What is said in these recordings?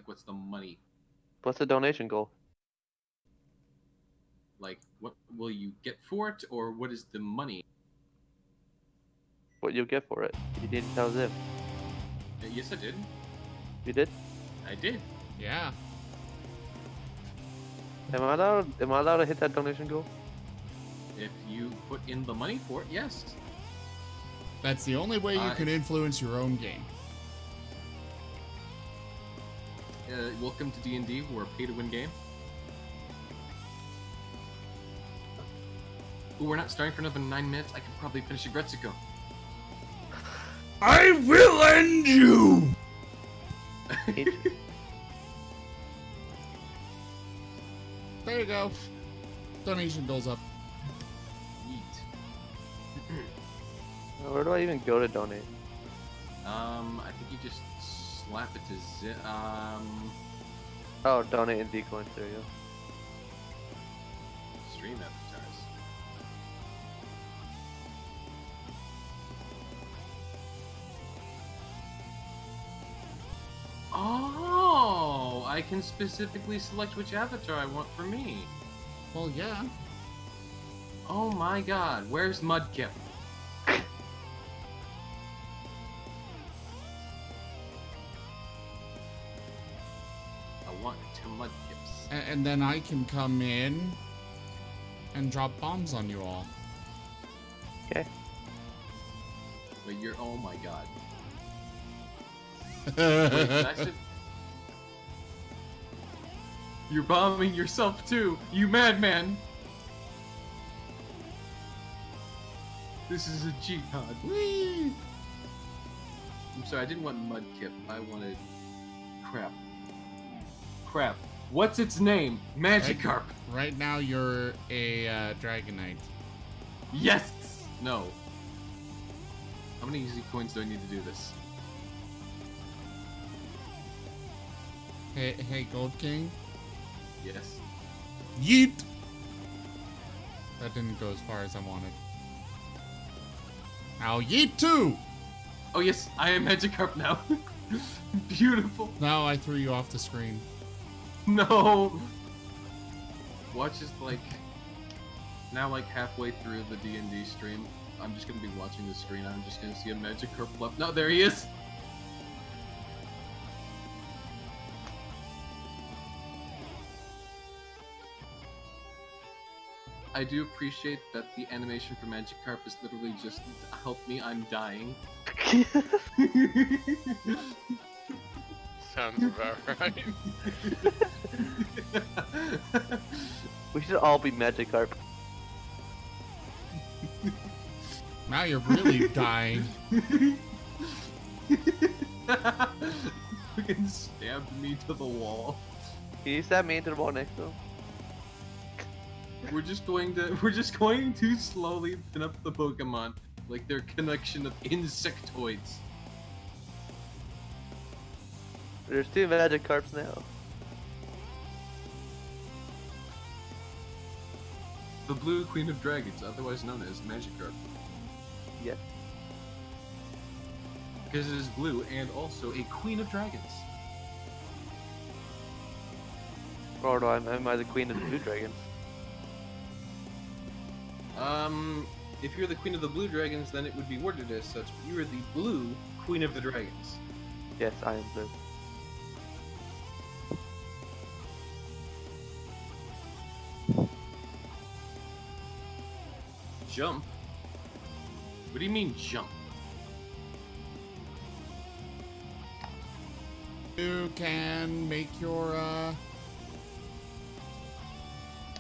what's the money? What's the donation goal? Like, what will you get for it, or what is the money? What you'll get for it? You didn't tell Zim. Yes, I did. You did? I did. Yeah. Am I allowed to hit that donation goal? If you put in the money for it, yes. That's the only way you can influence your own game. Welcome to D&D. We're a pay-to-win game. Ooh, we're not starting for another 9 minutes. I could probably finish a Gretzico. I will end you! There you go. Donation goes up. Yeet. Where do I even go to donate? I think you just slap it to Oh, donate in D-coins. There you go. stream avatars. Oh, I can specifically select which avatar I want for me. Well, yeah. Oh my god, where's Mudkip? I want 2 Mudkips. And then I can come in and drop bombs on you all. Okay. But you're, oh my god. Wait, that should... You're bombing yourself too, you madman! This is a jihad. Whee! I'm sorry, I didn't want Mudkip. I wanted... Crap. What's its name? Magikarp! Right now you're a Dragonite. Yes! No. How many easy coins do I need to do this? Hey, Gold King. Yes. Yeet! That didn't go as far as I wanted. Now yeet too! Oh yes, I am Magikarp now. Beautiful. Now I threw you off the screen. No! Watch is like... Now like halfway through the D&D stream, I'm just gonna be watching the screen, I'm just gonna see a Magikarp left. No, there he is! I do appreciate that the animation for Magikarp is literally just, help me, I'm dying. Sounds about right. We should all be Magikarp. Now you're really dying. Fucking stabbed me to the wall. Can you stab me into the wall next to him? We're just going to slowly pin up the Pokemon like their connection of insectoids. There's 2 Magikarps now. The Blue Queen of Dragons, otherwise known as Magikarp. Yes. Because it is blue and also a Queen of Dragons. Or am I the Queen of the Blue Dragons? If you're the Queen of the Blue Dragons, then it would be worded as such. But you are the Blue Queen of the Dragons. Yes, I am blue. Jump? What do you mean, jump? You can make your,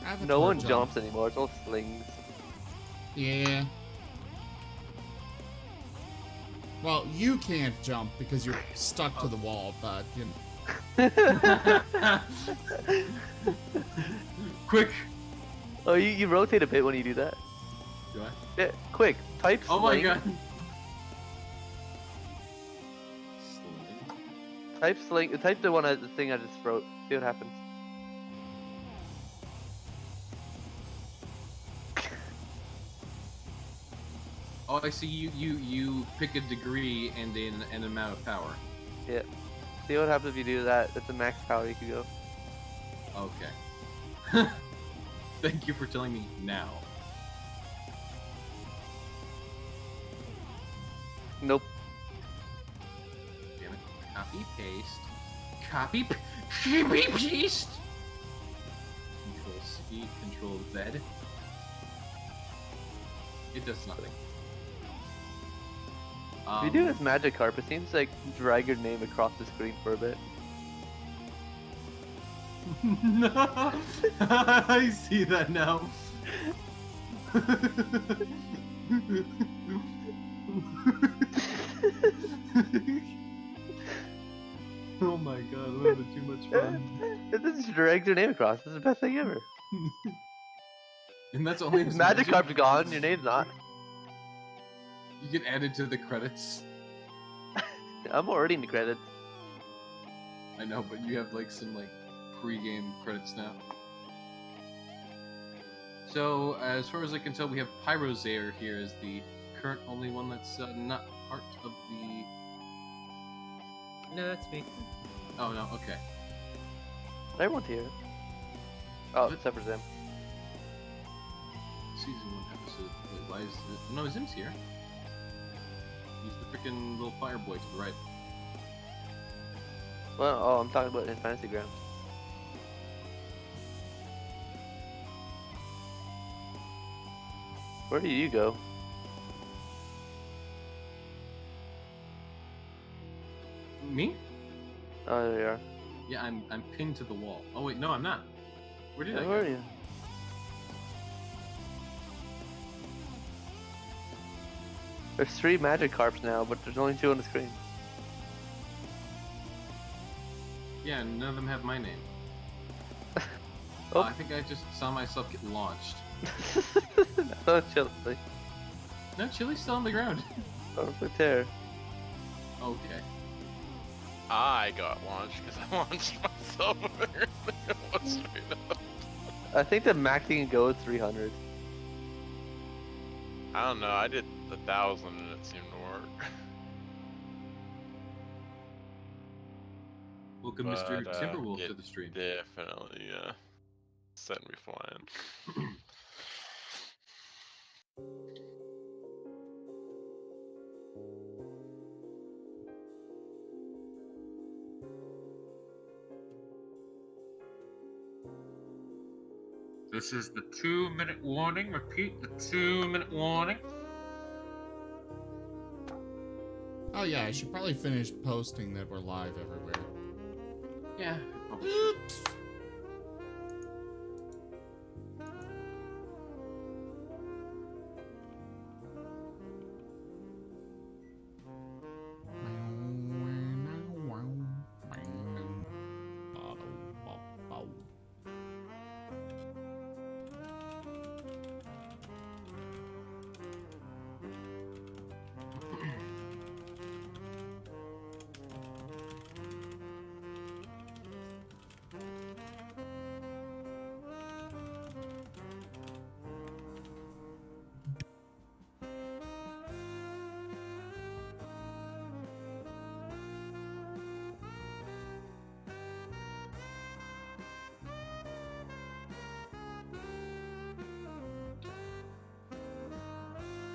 avatar No one jump. jumps anymore, it's all slings. Yeah. Well, you can't jump because you're stuck to the wall, but, you know. Quick! Oh, you rotate a bit when you do that. Do I? Yeah, quick, type sling. Oh my god! Type sling, type the thing I just wrote. See what happens. Oh, I see. You pick a degree and an amount of power. Yeah. See what happens if you do that. That's the max power you can go. Okay. Thank you for telling me now. Nope. Damn it. Copy, paste. Copy, paste! Control C, Control Z. It does nothing. If you do this Magikarp, it seems like drag your name across the screen for a bit. I see that now. Oh my god, I'm having too much fun. It just drags your name across. This is the best thing ever. And that's only his Magikarp's gone, your name's not. You get added to the credits. I'm already in the credits. I know, but you have like some like pre-game credits now. So, as far as I can tell, we have Pyrozair here as the current only one that's not part of the... No, that's me. Oh, no, okay. Everyone's here. Oh, except for Zim. Season 1 episode... Wait, why is it... No, Zim's here. He's the freaking little fire boy to the right. Well, oh, I'm talking about in Fantasy Grounds. Where do you go? Me? Oh, there you are. Yeah, I'm pinned to the wall. Oh wait, no, I'm not. Where did I Where go? are you? There's 3 Magikarps now, but there's only 2 on the screen. Yeah, none of them have my name. Oh. I think I just saw myself get launched. Oh, chill. No, Chili's still on the ground. Oh, it's there. Okay. I got launched because I launched myself earlier. Straight up. I think the max you can go is 300. I don't know. I did 1,000 and it seemed to work. Welcome, But, Mr. Timberwolf, it to the stream. Definitely, sent me flying. This is the 2-minute warning. Repeat the 2-minute warning. Oh yeah, I should probably finish posting that we're live everywhere. Yeah, probably should. Oops.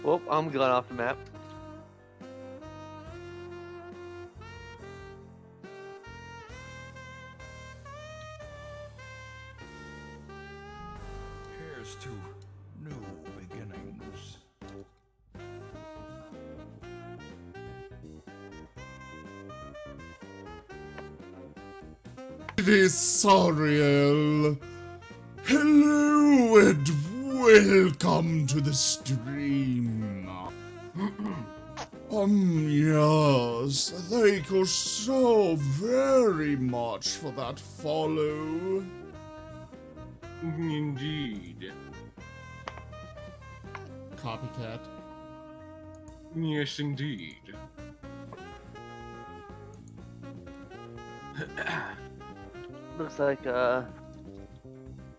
Well, I'm gone off the map. Here's to new beginnings. It is Sariel. Hello and welcome to the stream. Yes, thank you so very much for that follow. Indeed. Copycat. Yes, indeed. Looks like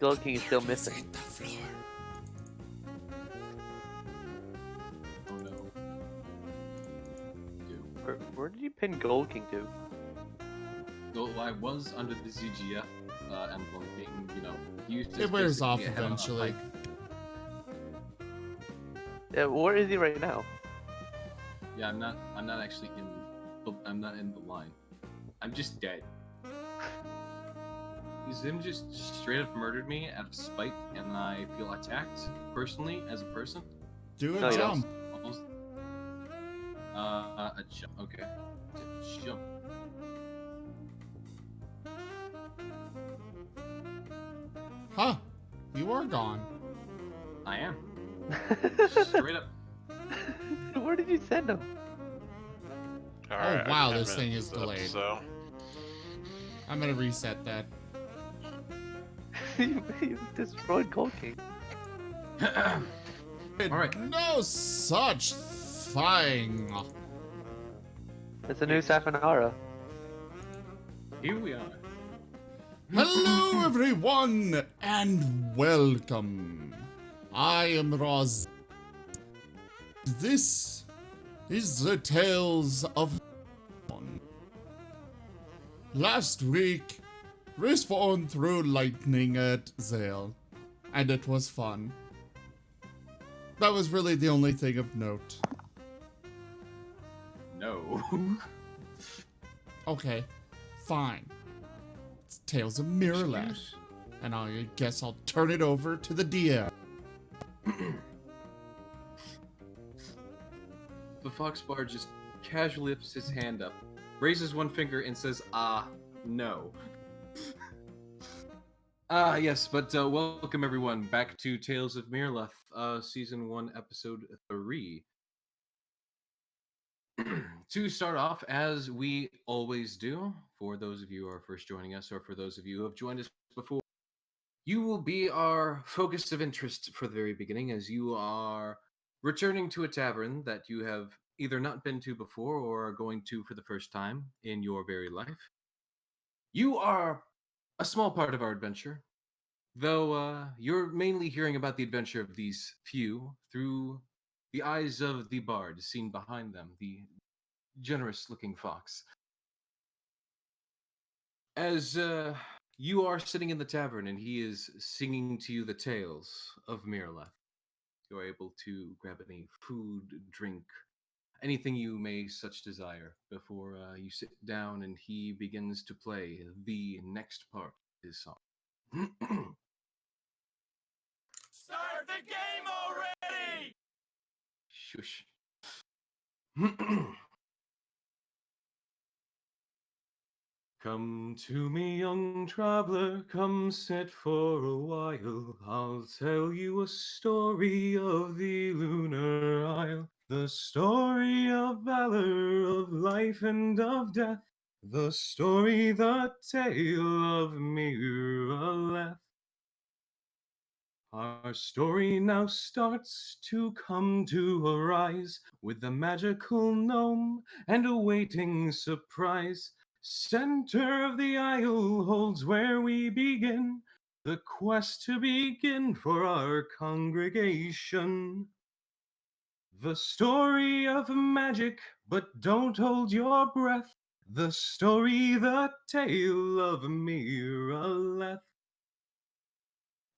Gold King is still missing. Hit the floor. Oh no. Where did you pin Gold King to? Though I was under the ZGF emblem being, used as It wears off basically a head on a eventually. pike. Yeah, where is he right now? Yeah, I'm not actually I'm not in the line. I'm just dead. Zim just straight up murdered me out of spite, and I feel attacked personally as a person. Do No, a you don't. jump. Almost. A jump. Okay. Jump. Huh. You are gone. I am. Straight up. Where did you send him? Alright, wow, I'm this 10 thing minutes is up, delayed. So. I'm gonna reset that. You destroyed Gold King. Alright. No such thing. It's a new Safanara. Here we are. Hello, everyone, and welcome. I am Roz. This is the Tales of Last week, Respawn threw lightning at Zale, and it was fun. That was really the only thing of note. No. Okay, fine. It's Tales of Miraleth, and I guess I'll turn it over to the DM. The Foxbar just casually lifts his hand up, raises one finger, and says, no. Yes, but welcome everyone back to Tales of Miraleth, Season 1, Episode 3. To start off, as we always do, for those of you who are first joining us, or for those of you who have joined us before, you will be our focus of interest for the very beginning, as you are returning to a tavern that you have either not been to before or are going to for the first time in your very life. You are a small part of our adventure, though you're mainly hearing about the adventure of these few through the eyes of the bard seen behind them, the generous-looking fox. As you are sitting in the tavern and he is singing to you the tales of Miraleth, you're able to grab any food, drink, anything you may such desire before you sit down and he begins to play the next part of his song. Start the game already! Shush. Come to me, young traveler, come sit for a while. I'll tell you a story of the lunar isle. The story of valor, of life and of death. The story, the tale of Miraleth. Our story now starts to come to a rise, with the magical gnome and a waiting surprise. Center of the isle holds where we begin the quest to begin for our congregation. The story of magic, but don't hold your breath. The story, the tale of Miraleth.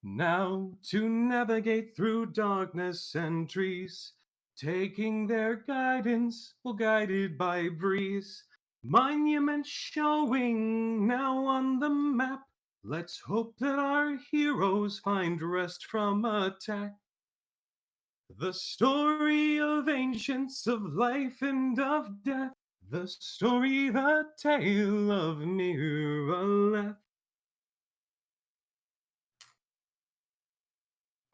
Now to navigate through darkness and trees, taking their guidance, well guided by breeze. Monument showing now on the map. Let's hope that our heroes find rest from attack. The story of ancients, of life and of death. The story, the tale of Miraleth.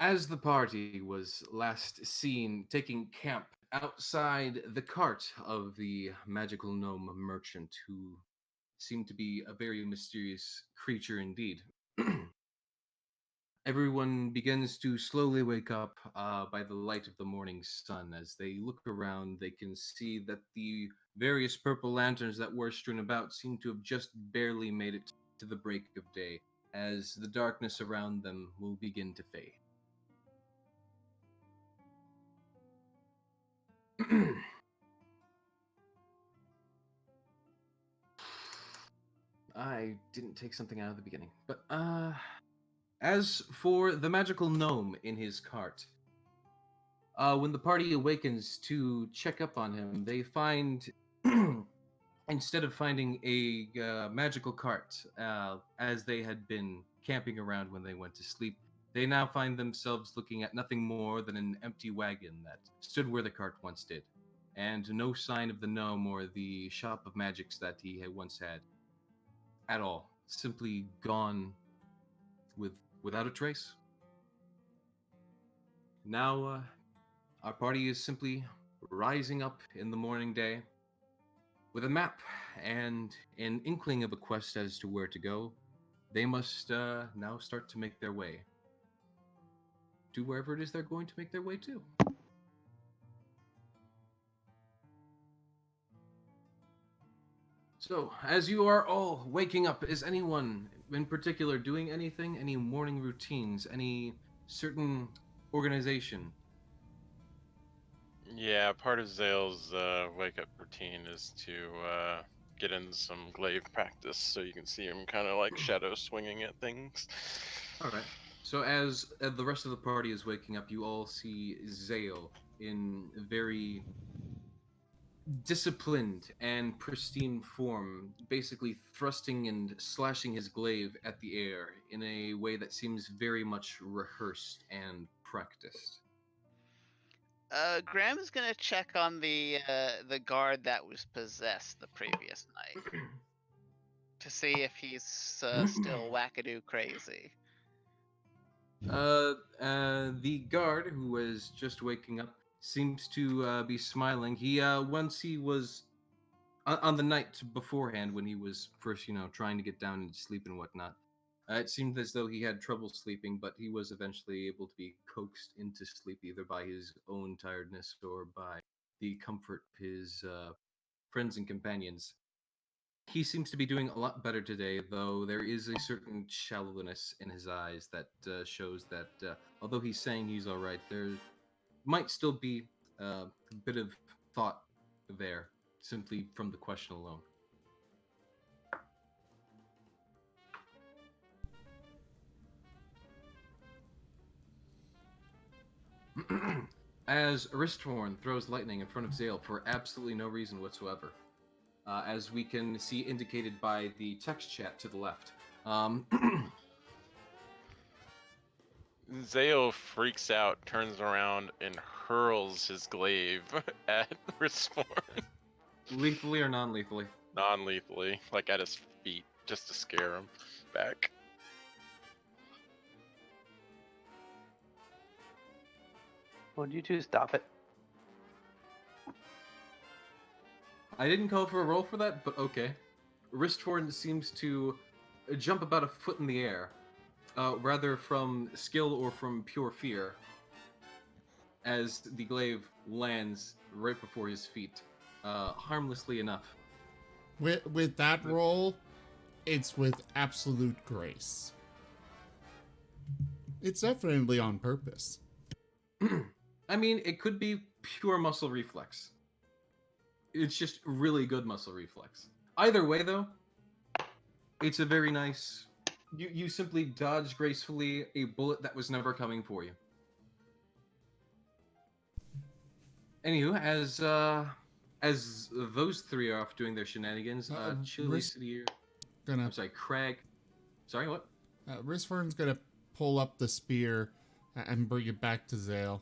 As the party was last seen taking camp outside the cart of the magical gnome merchant, who seemed to be a very mysterious creature indeed, everyone begins to slowly wake up by the light of the morning sun. As they look around, they can see that the various purple lanterns that were strewn about seem to have just barely made it to the break of day, as the darkness around them will begin to fade. I didn't take something out of the beginning. But, as for the magical gnome in his cart, when the party awakens to check up on him, they find, instead of finding a magical cart, as they had been camping around when they went to sleep, they now find themselves looking at nothing more than an empty wagon that stood where the cart once did, and no sign of the gnome or the shop of magics that he had once had at all. Simply gone without a trace. Now, our party is simply rising up in the morning day with a map and an inkling of a quest as to where to go. They must now start to make their way to wherever it is they're going to make their way to. So, as you are all waking up, is anyone in particular doing anything? Any morning routines? Any certain organization? Yeah, part of Zale's wake up routine is to get in some glaive practice so you can see him kind of like shadow swinging at things. All right. So as the rest of the party is waking up, you all see Zale in very disciplined and pristine form, basically thrusting and slashing his glaive at the air in a way that seems very much rehearsed and practiced. Graham's gonna check on the guard that was possessed the previous night to see if he's still wackadoo crazy. The guard who was just waking up seems to be smiling. He once he was on the night beforehand when he was first, trying to get down and sleep and whatnot. It seemed as though he had trouble sleeping, but he was eventually able to be coaxed into sleep either by his own tiredness or by the comfort of his friends and companions. He seems to be doing a lot better today, though there is a certain shallowness in his eyes that shows that although he's saying he's all right, there might still be a bit of thought there, simply from the question alone. As Aristorn throws lightning in front of Zale for absolutely no reason whatsoever, as we can see indicated by the text chat to the left. Zale freaks out, turns around, and hurls his glaive at Respawn. Lethally or non-lethally? Non-lethally, like at his feet, just to scare him back. Won't you two stop it? I didn't call for a roll for that, but okay. Ristforn seems to jump about a foot in the air, rather from skill or from pure fear, as the glaive lands right before his feet, harmlessly enough. With that roll, it's with absolute grace. It's definitely on purpose. I mean, it could be pure muscle reflex. It's just really good muscle reflex. Either way, though, it's a very nice... You simply dodge gracefully a bullet that was never coming for you. Anywho, as those three are off doing their shenanigans, Chili City... I'm sorry, Crag... Sorry, what? Risfern's gonna pull up the spear and bring it back to Zale.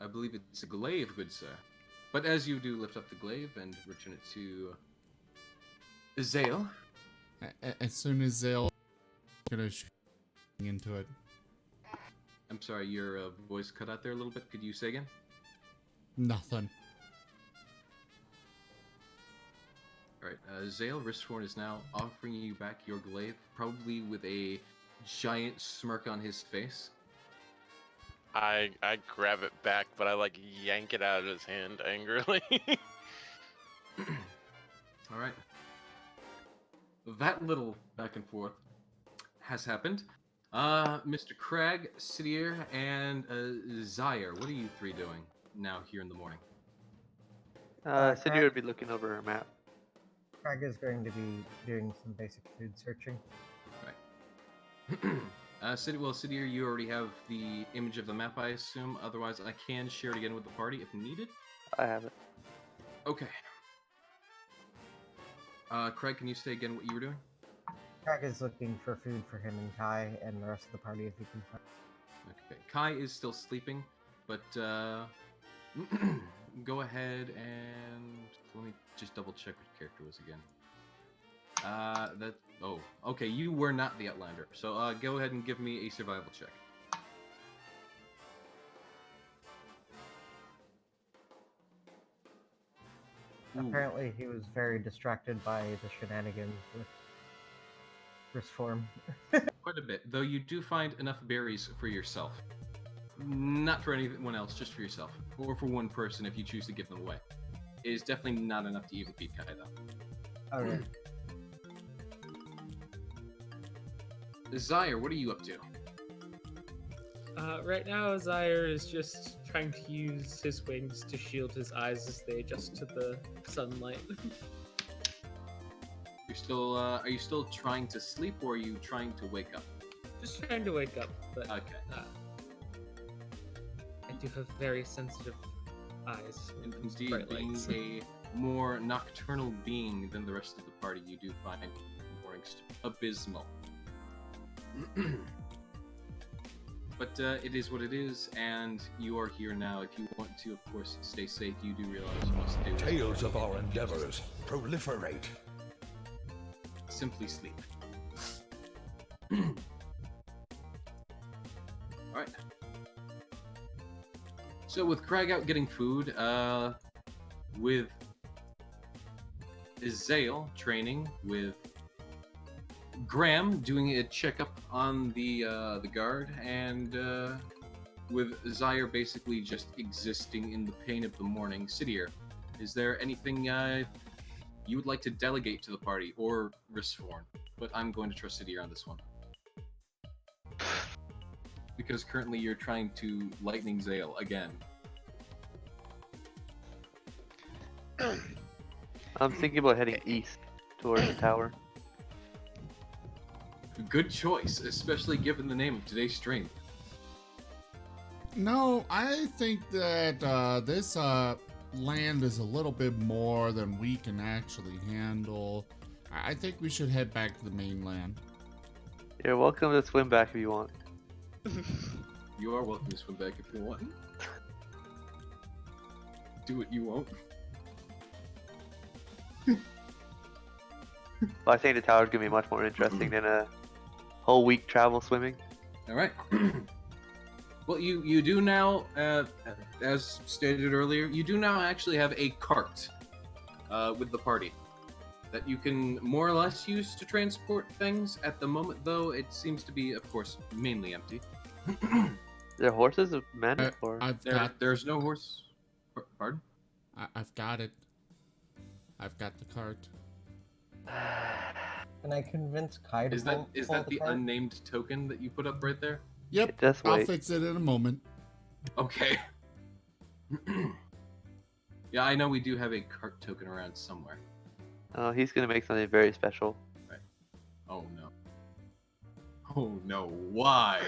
I believe it's a glaive, good sir. But as you do lift up the glaive and return it to Zale... As soon as Zale gonna shoot into it. I'm sorry, your voice cut out there a little bit. Could you say again? Nothing. Alright, Zale, Ristforn is now offering you back your glaive, probably with a giant smirk on his face. I grab it back, but I like yank it out of his hand angrily. Alright. That little back and forth has happened. Mr. Crag, Sidier, and Zyre, what are you three doing now here in the morning? Cindy would be looking over her map. Craig is going to be doing some basic food searching. Sidier, you already have the image of the map, I assume. Otherwise, I can share it again with the party if needed. I have it. Okay. Craig, can you say again what you were doing? Craig is looking for food for him and Kai and the rest of the party if he can find. Okay. Kai is still sleeping, but go ahead and let me just double check what character was again. Okay, you were not the Outlander, so go ahead and give me a survival check. Apparently, he was very distracted by the shenanigans with wrist form. Quite a bit, though you do find enough berries for yourself. Not for anyone else, just for yourself. Or for one person if you choose to give them away. It is definitely not enough to even beat Kai, though. Okay. Zaire, what are you up to? Right now, Zaire is just trying to use his wings to shield his eyes as they adjust to the sunlight. You're still, are you still trying to sleep, or are you trying to wake up? Just trying to wake up, but Okay. I do have very sensitive eyes. And and indeed, bright being lights. a more nocturnal being than the rest of the party, you do find mornings abysmal. But it is what it is, and you are here now. If you want to, of course, stay safe, you do realize you must do Tales of our endeavors proliferate. simply sleep. Alright. So with Craig out getting food, with Zale training, with Graham doing a checkup on the guard, and with Zaire basically just existing in the pain of the morning. Sidier, is there anything you would like to delegate to the party, or Risforn? But I'm going to trust Sidier on this one. Because currently you're trying to lightning Zale again. I'm thinking about heading east towards the tower. Good choice, especially given the name of today's stream. No, I think that this land is a little bit more than we can actually handle. I think we should head back to the mainland. You're welcome to swim back if you want. You are welcome to swim back if you want. Do it, you won't. Well, I think the tower's gonna be much more interesting than a whole week travel swimming. Alright. Well, you do now, as stated earlier, you do now actually have a cart with the party that you can more or less use to transport things. At the moment, though, it seems to be, of course, mainly empty. There are horses of men, or There's no horse. Pardon? I've got it. I've got the cart. Can I convince Kai to Is pull that the cart? unnamed token that you put up right there? Yep, Just I'll wait. fix it in a moment. Okay. Yeah, I know we do have a cart token around somewhere. Oh, he's gonna make something very special. Oh no. Oh no, why?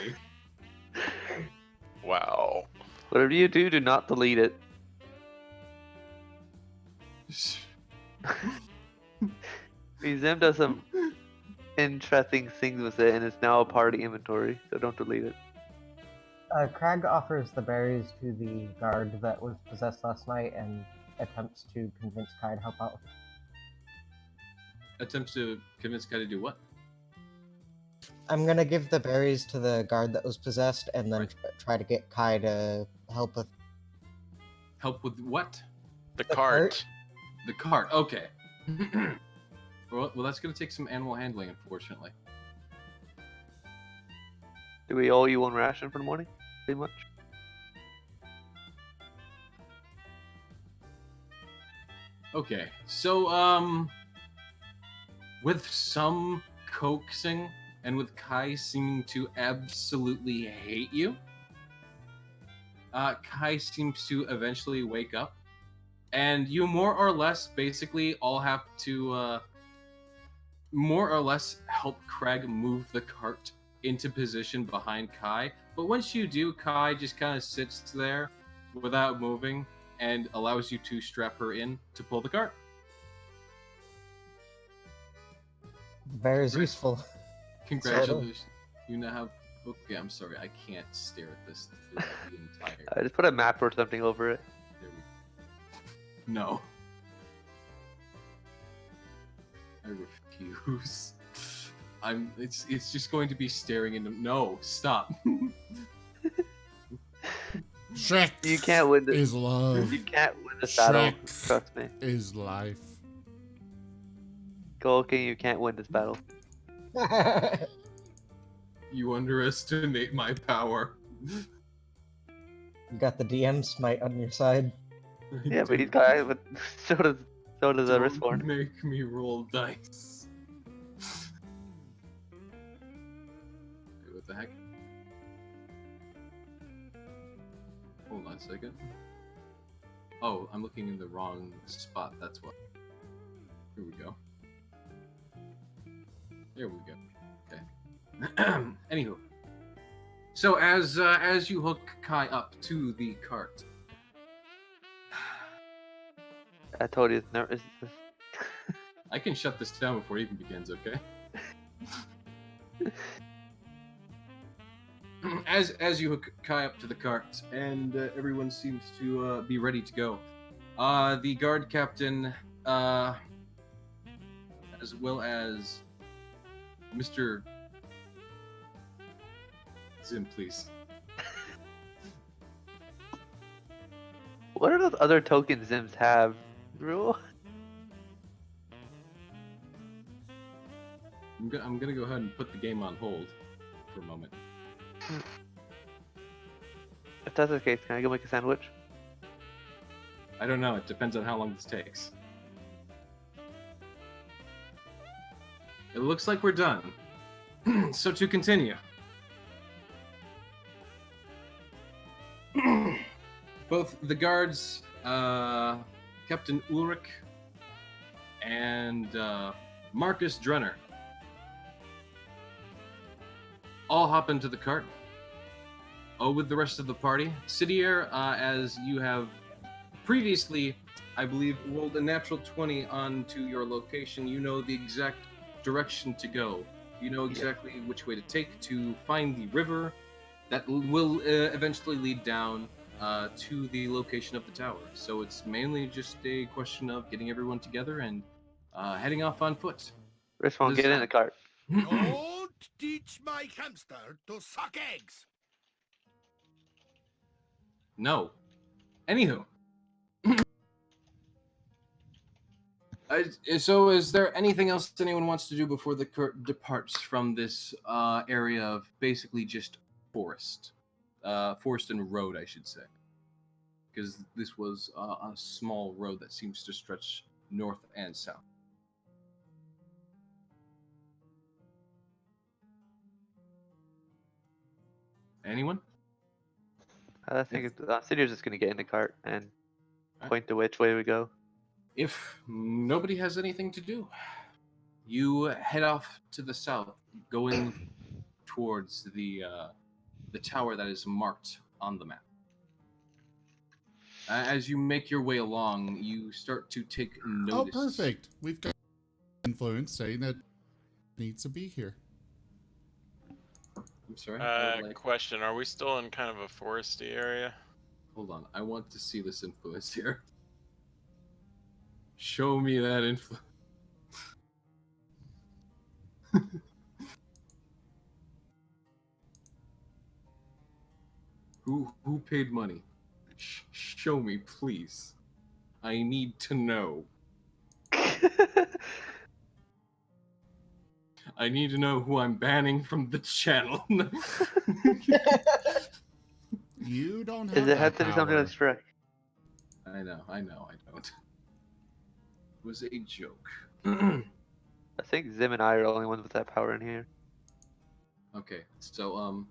Wow. Whatever you do, do not delete it. Zim does some interesting things with it, and it's now a party inventory, so don't delete it. Craig offers the berries to the guard that was possessed last night and attempts to convince Kai to help out. Attempts to convince Kai to do what? I'm gonna give the berries to the guard that was possessed and then Right. try to get Kai to help with. Help with what? The The cart. cart? The cart, okay. Well, that's gonna take some animal handling, unfortunately. Do we owe you one ration for the morning? Pretty much. Okay, so, with some coaxing, and with Kai seeming to absolutely hate you, Kai seems to eventually wake up and you more or less basically all have to more or less help Craig move the cart into position behind Kai. But once you do, Kai just kind of sits there without moving and allows you to strap her in to pull the cart. The bear is useful. Congratulations. You now have... Okay, I'm sorry, I can't stare at this throughout the entire... I just put a map or something over it. There we... No. I refuse. It's just going to be staring into... No, stop. Shrek You can't win this. is love. You can't win this battle. Shrek Trust me. is life. Gold King, you can't win this battle. You underestimate my power. You got the DM smite on your side. Yeah, but he's got. But so does the Don't Wristborn. make me roll dice. Wait, what the heck? Hold on a second. Oh, I'm looking in the wrong spot, that's what. Here we go. There we go. Okay. Anywho. So as you hook Kai up to the cart. I told you, it's never. I can shut this down before it even begins, okay? As you hook Kai up to the cart, and everyone seems to be ready to go. The guard captain, as well as Mr. Zim, please. What are those other tokens Zims have? Rule? I'm gonna go ahead and put the game on hold for a moment. If that's the case, can I go make a sandwich? I don't know. It depends on how long this takes. It looks like we're done. So to continue. Both the guards, Captain Ulrich and Marcus Drenner, all hop into the cart. With the rest of the party. Sidier, as you have previously, I believe, rolled a natural 20 onto your location. You know the exact direction to go. You know exactly which way to take to find the river that will eventually lead down to the location of the tower. So it's mainly just a question of getting everyone together and heading off on foot. Wristborn, get in the cart. Don't teach my hamster to suck eggs. No. Anywho. So is there anything else anyone wants to do before the cart departs from this area of basically just forest? Forest and road, I should say. Because this was a small road that seems to stretch north and south. Anyone? I think Sidier's just gonna get in the cart and point to which way we go. If nobody has anything to do, you head off to the south, going towards the tower that is marked on the map. As you make your way along, you start to take notice. Oh, perfect. We've got influence saying that it needs to be here. I'm sorry. Question: are we still in kind of a foresty area? Hold on. I want to see this influence here. Show me that influence. Who paid money? Show me, please. I need to know. I need to know who I'm banning from the channel. You don't have Does it have that to be something power. that's Shrek? I know, I don't. It was a joke. I think Zim and I are the only ones with that power in here. Okay, so,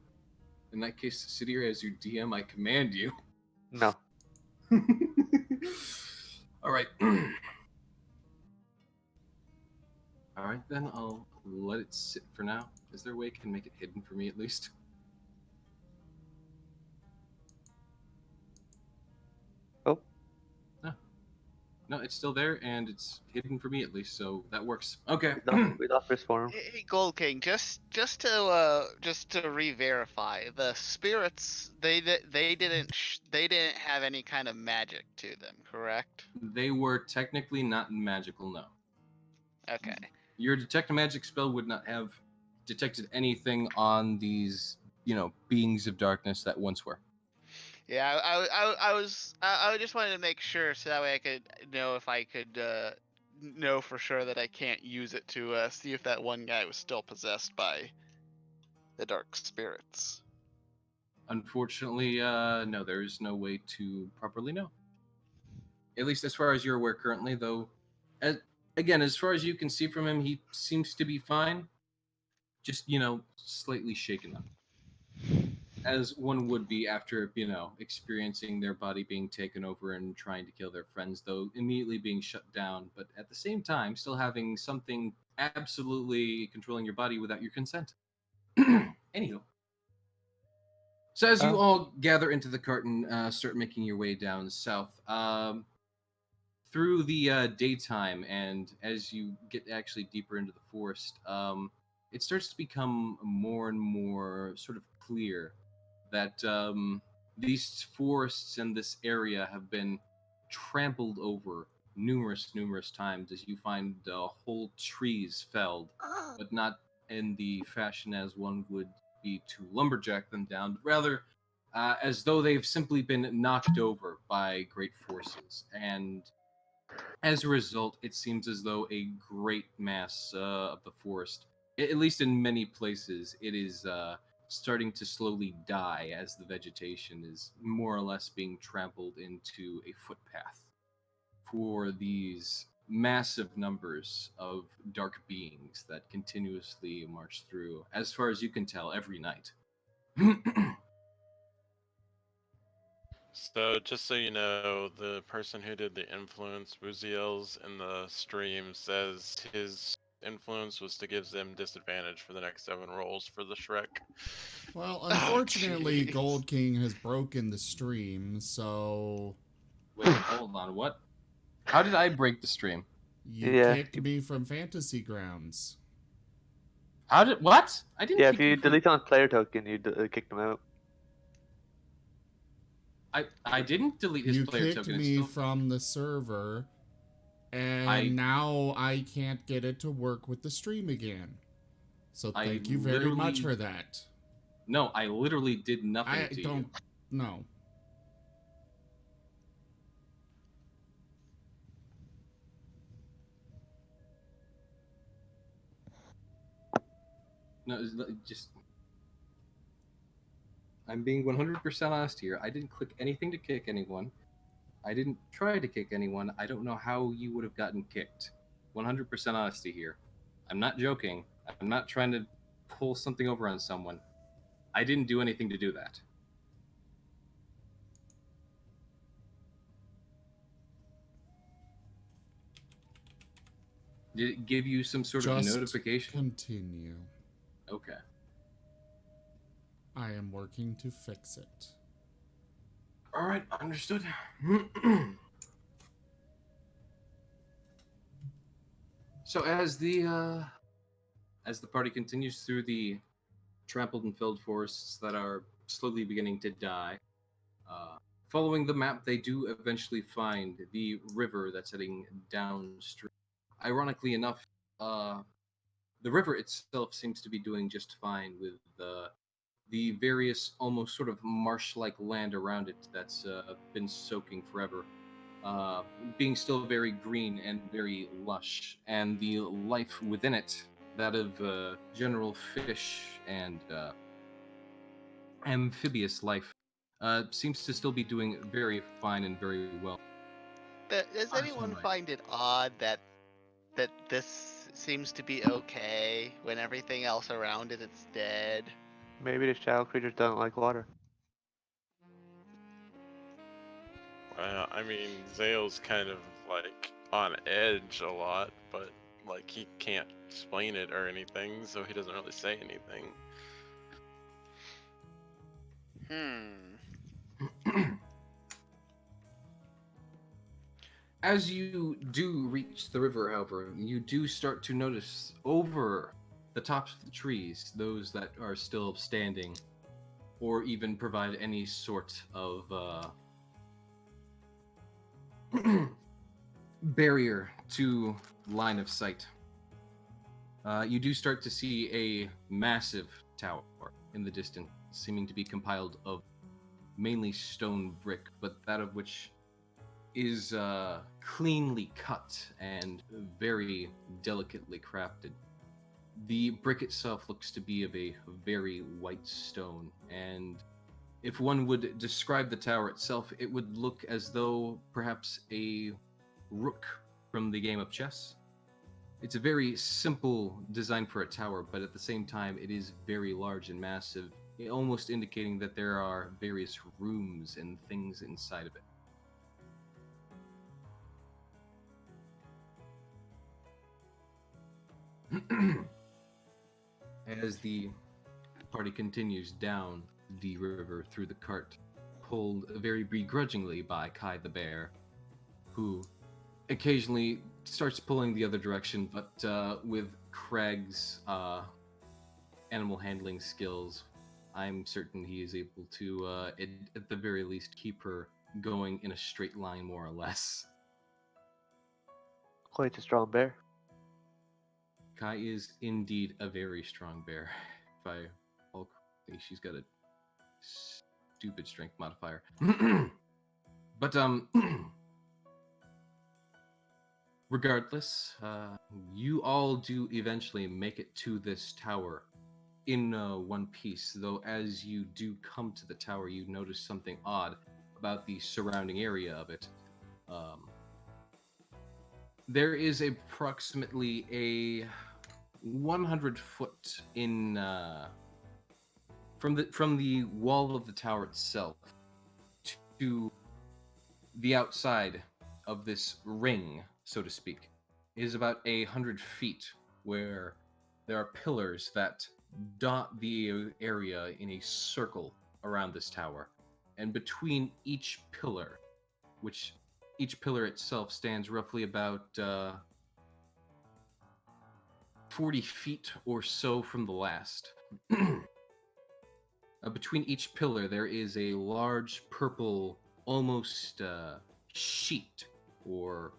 in that case, Sidier, as your DM, I command you. No. All right. All right, then I'll let it sit for now. Is there a way it can make it hidden for me at least? Oh. No, it's still there, and it's hidden for me at least, so that works. Okay. We lost his form. Hey, Gold King, just to re-verify, the spirits they didn't have any kind of magic to them, correct? They were technically not magical, no. Okay. Your detect a magic spell would not have detected anything on these, beings of darkness that once were. Yeah, I just wanted to make sure so that way I could know if I could know for sure that I can't use it to see if that one guy was still possessed by the dark spirits. Unfortunately, no, there is no way to properly know. At least as far as you're aware currently, though. Again, as far as you can see from him, he seems to be fine. Just, slightly shaken up. As one would be after, experiencing their body being taken over and trying to kill their friends, though immediately being shut down, but at the same time, still having something absolutely controlling your body without your consent. Anywho. So as you all gather into the cart and start making your way down south, through the daytime, and as you get actually deeper into the forest, it starts to become more and more sort of clear that these forests and this area have been trampled over numerous times as you find whole trees felled, but not in the fashion as one would be to lumberjack them down, but rather as though they've simply been knocked over by great forces. And as a result, it seems as though a great mass of the forest, at least in many places, it is starting to slowly die as the vegetation is more or less being trampled into a footpath for these massive numbers of dark beings that continuously march through, as far as you can tell, every night. So, just so you know, the person who did the influence, Wuziel's, in the stream says his influence was to give them disadvantage for the next 7 rolls for the Shrek. Well, unfortunately, jeez. Gold King has broken the stream, so Wait, hold on, what? How did I break the stream? you Yeah, kicked me from Fantasy Grounds. How did, what? I didn't Yeah, kick if you you from... delete on player token, you kick them out. I didn't delete his You player kicked token. It's me still... from the server, and I- now I can't get it to work with the stream again. So I thank you very much literally- for that. No, I literally did nothing I to you. don't know. No, just... I'm being 100% honest here. I didn't click anything to kick anyone. I didn't try to kick anyone. I don't know how you would have gotten kicked. 100% honesty here. I'm not joking. I'm not trying to pull something over on someone. I didn't do anything to do that. Did it give you some sort of Just notification? continue. Okay. I am working to fix it. All right, understood. So as the party continues through the trampled and filled forests that are slowly beginning to die, following the map, they do eventually find the river that's heading downstream. Ironically enough, the river itself seems to be doing just fine with the various almost sort of marsh-like land around it that's been soaking forever, being still very green and very lush, and the life within it, that of general fish and amphibious life, seems to still be doing very fine and very well. Does anyone find it odd that this seems to be okay when everything else around it is dead? Maybe the shadow creatures don't like water. I mean, Zale's kind of like on edge a lot, but like he can't explain it or anything, so he doesn't really say anything. As you do reach the river, however, you do start to notice over the tops of the trees, those that are still standing, or even provide any sort of barrier to line of sight. You do start to see a massive tower in the distance, seeming to be compiled of mainly stone brick, but that of which is cleanly cut and very delicately crafted. The brick itself looks to be of a very white stone, and if one would describe the tower itself, it would look as though perhaps a rook from the game of chess. It's a very simple design for a tower, but at the same time, it is very large and massive, almost indicating that there are various rooms and things inside of it. As the party continues down the river through the cart, pulled very begrudgingly by Kai the bear, who occasionally starts pulling the other direction, but with Craig's animal handling skills, I'm certain he is able to, at the very least, keep her going in a straight line, more or less. Quite a strong bear. Kai is indeed a very strong bear. If I recall correctly, she's got a stupid strength modifier. But regardless, you all do eventually make it to this tower in one piece. Though as you do come to the tower, you notice something odd about the surrounding area of it. There is approximately a 100 foot in from the wall of the tower itself to the outside of this ring, so to speak, is about 100 feet, where there are pillars that dot the area in a circle around this tower, and between each pillar, which each pillar itself stands roughly about 40 feet or so from the last. Between each pillar, there is a large purple, almost sheet or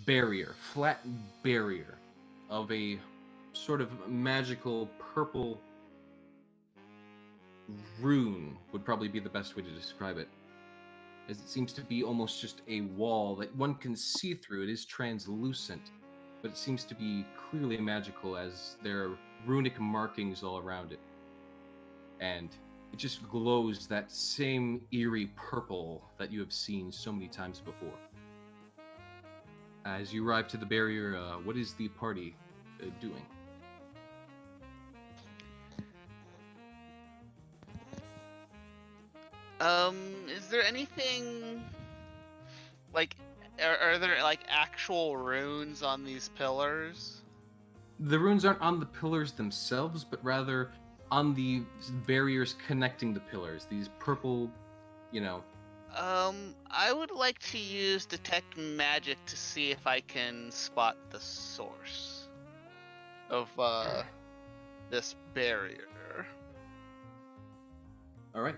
barrier, flat barrier of a sort of magical purple rune would probably be the best way to describe it, as it seems to be almost just a wall that one can see through. It is translucent, but it seems to be clearly magical, as there are runic markings all around it, and it just glows that same eerie purple that you have seen so many times before. As you arrive to the barrier, what is the party doing? Is there anything like, are there like actual runes on these pillars? The runes aren't on the pillars themselves, but rather on the barriers connecting the pillars. These purple, I would like to use detect magic to see if I can spot the source of this barrier. All right.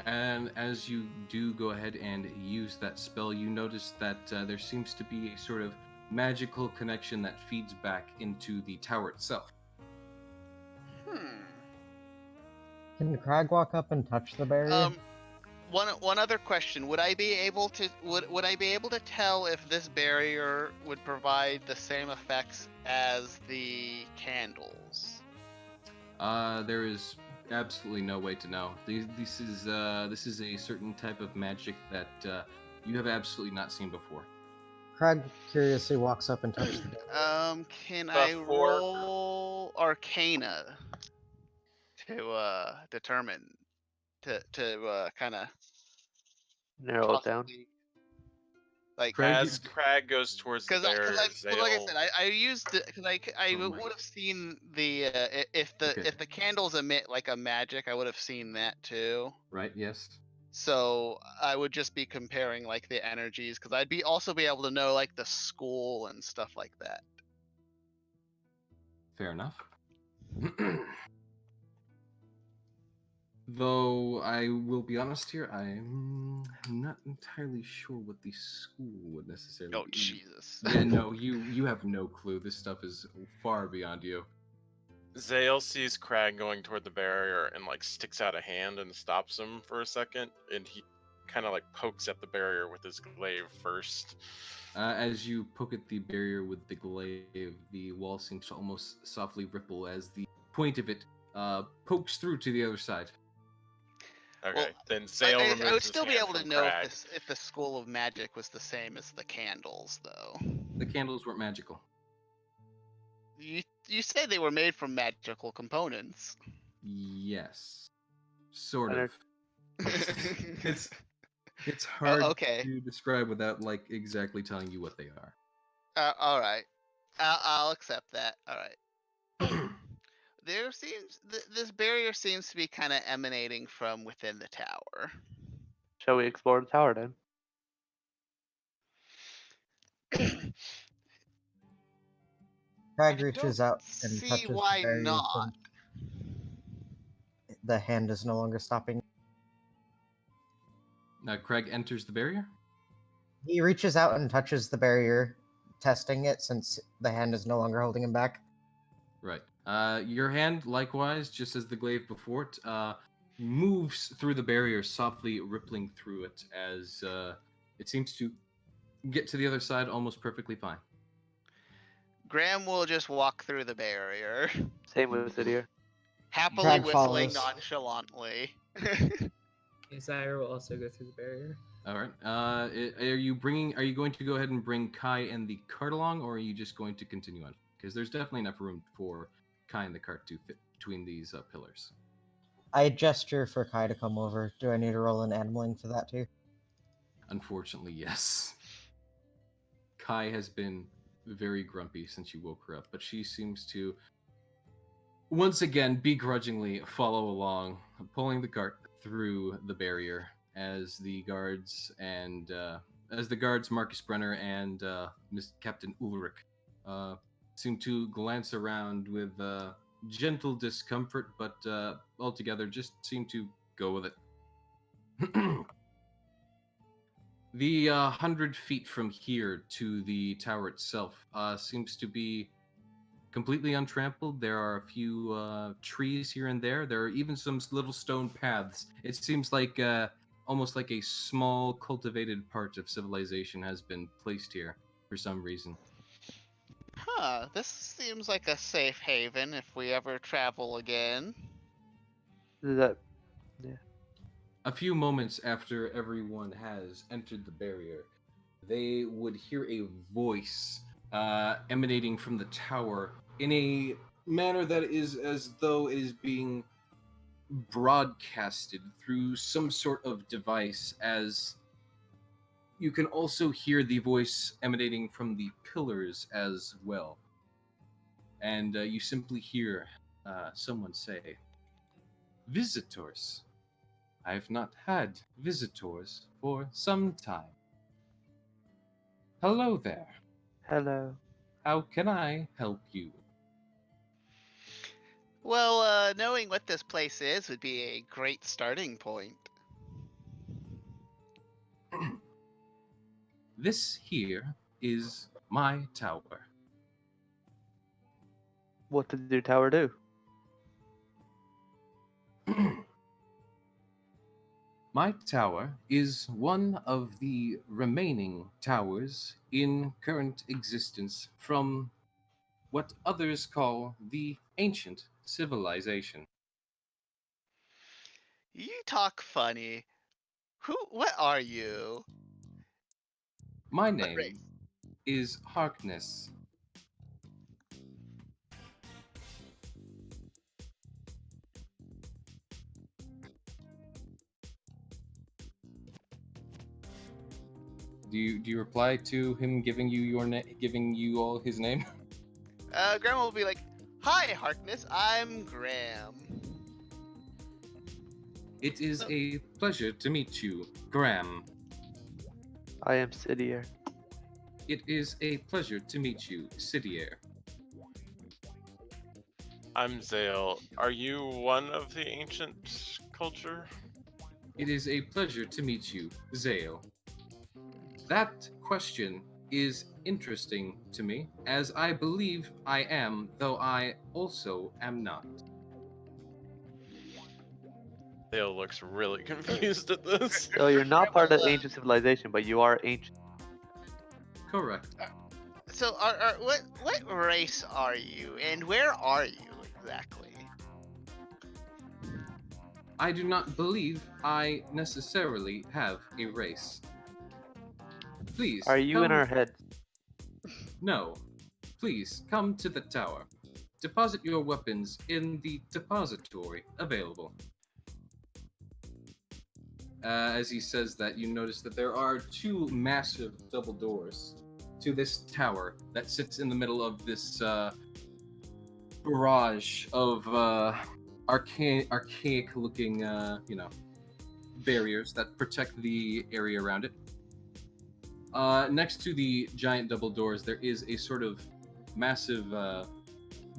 And as you do go ahead and use that spell, you notice that there seems to be a sort of magical connection that feeds back into the tower itself. Can Crag walk up and touch the barrier? One other question: would I be able to would I be able to tell if this barrier would provide the same effects as the candles? There is absolutely no way to know. This is a certain type of magic that you have absolutely not seen before. Crag curiously walks up and touches the barrier. Can I roll Arcana? to determine to kind of Narrow it down. like Craig, As Crag goes towards the barrier, well, like I Zale. said, I used it because I Oh my would have seen the if Okay. the candles emit like a magic, I would have seen that too. right, yes. So I would just be comparing like the energies because I'd also be able to know like the school and stuff like that. Fair enough. Though I will be honest here, I'm not entirely sure what the school would necessarily Oh be. Jesus! Yeah, no, you have no clue. This stuff is far beyond you. Zale sees Crag going toward the barrier and like sticks out a hand and stops him for a second, and he kind of like pokes at the barrier with his glaive first. As you poke at the barrier with the glaive, the wall seems to almost softly ripple as the point of it pokes through to the other side. Okay, Well, then Zale removes I would his still be hand able to from know Crag. if the school of magic was the same as the candles, though. The candles weren't magical. You say they were made from magical components. Yes, sort Better- of. It's hard okay. to describe without like exactly telling you what they are. All right. I'll accept that. All right. There seems this barrier seems to be kind of emanating from within the tower. Shall we explore the tower then? Crag I reaches don't out and see touches why the barrier. not. The hand is no longer stopping. Now Craig enters the barrier. He reaches out and touches the barrier, testing it since the hand is no longer holding him back. Right. Your hand, likewise, just as the glaive before it, moves through the barrier, softly rippling through it as it seems to get to the other side almost perfectly fine. Graham will just walk through the barrier, Same with Sidier. happily Crag whistling follows. nonchalantly. Isaiah will also go through the barrier. All right. Are you bringing? Are you going to go ahead and bring Kai and the cart along, or are you just going to continue on? Because there's definitely enough room for Kai and the cart to fit between these pillars. I gesture for Kai to come over. Do I need to roll an animaling for that too? Unfortunately, yes. Kai has been very grumpy since you woke her up, but she seems to once again begrudgingly follow along, pulling the cart through the barrier as the guards Marcus Brenner and Miss Captain Ulrich seem to glance around with gentle discomfort, but altogether just seem to go with it. The 100 feet from here to the tower itself seems to be completely untrampled. There are a few trees here and there. There are even some little stone paths. It seems like almost like a small cultivated part of civilization has been placed here for some reason. Huh, this seems like a safe haven if we ever travel again. Is that A few moments after everyone has entered the barrier, they would hear a voice emanating from the tower in a manner that is as though it is being broadcasted through some sort of device, as you can also hear the voice emanating from the pillars as well. And you simply hear someone say, "Visitors. I have not had visitors for some time. Hello there. hello? How can I help you?" Well, knowing what this place is would be a great starting point. This here is my tower. What did your tower do? My tower is one of the remaining towers in current existence from what others call the ancient civilization. You talk funny. What are you? My What race? name is Harkness. Do you reply to him giving you all his name? Graham will be like, "Hi, Harkness. I'm Graham." It is a pleasure to meet you, Graham. I am Sidier. It is a pleasure to meet you, Sidier. I'm Zale. Are you one of the ancient culture? It is a pleasure to meet you, Zale. That question is interesting to me, as I believe I am, though I also am not. Zale looks really confused at this. So you're not part of Well, ancient civilization, but you are ancient. Correct. So, what race are you, and where are you exactly? I do not believe I necessarily have a race. Please, Are you in come- our heads? No. Please, come to the tower. Deposit your weapons in the depository available. As he says that, you notice that there are two massive double doors to this tower that sits in the middle of this barrage of archaic-looking, barriers that protect the area around it. Next to the giant double doors, there is a sort of massive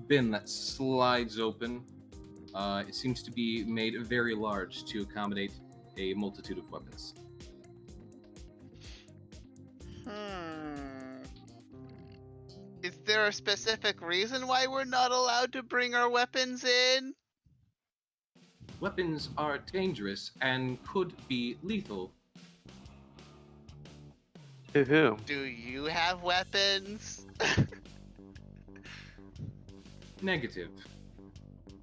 bin that slides open. It seems to be made very large to accommodate a multitude of weapons. Is there a specific reason why we're not allowed to bring our weapons in? Weapons are dangerous and could be lethal. To whom? Do you have weapons? Negative.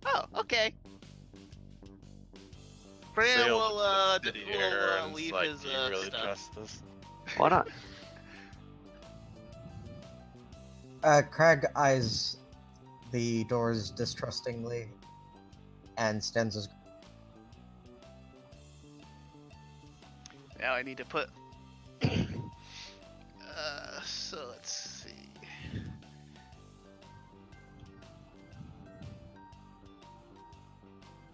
Oh, okay. Graham Zale will looks at Sidier and is leave like, his "Do you really stuff. trust this?" Why not? Crag eyes the doors distrustingly and stands as. Now I need to put. So let's see.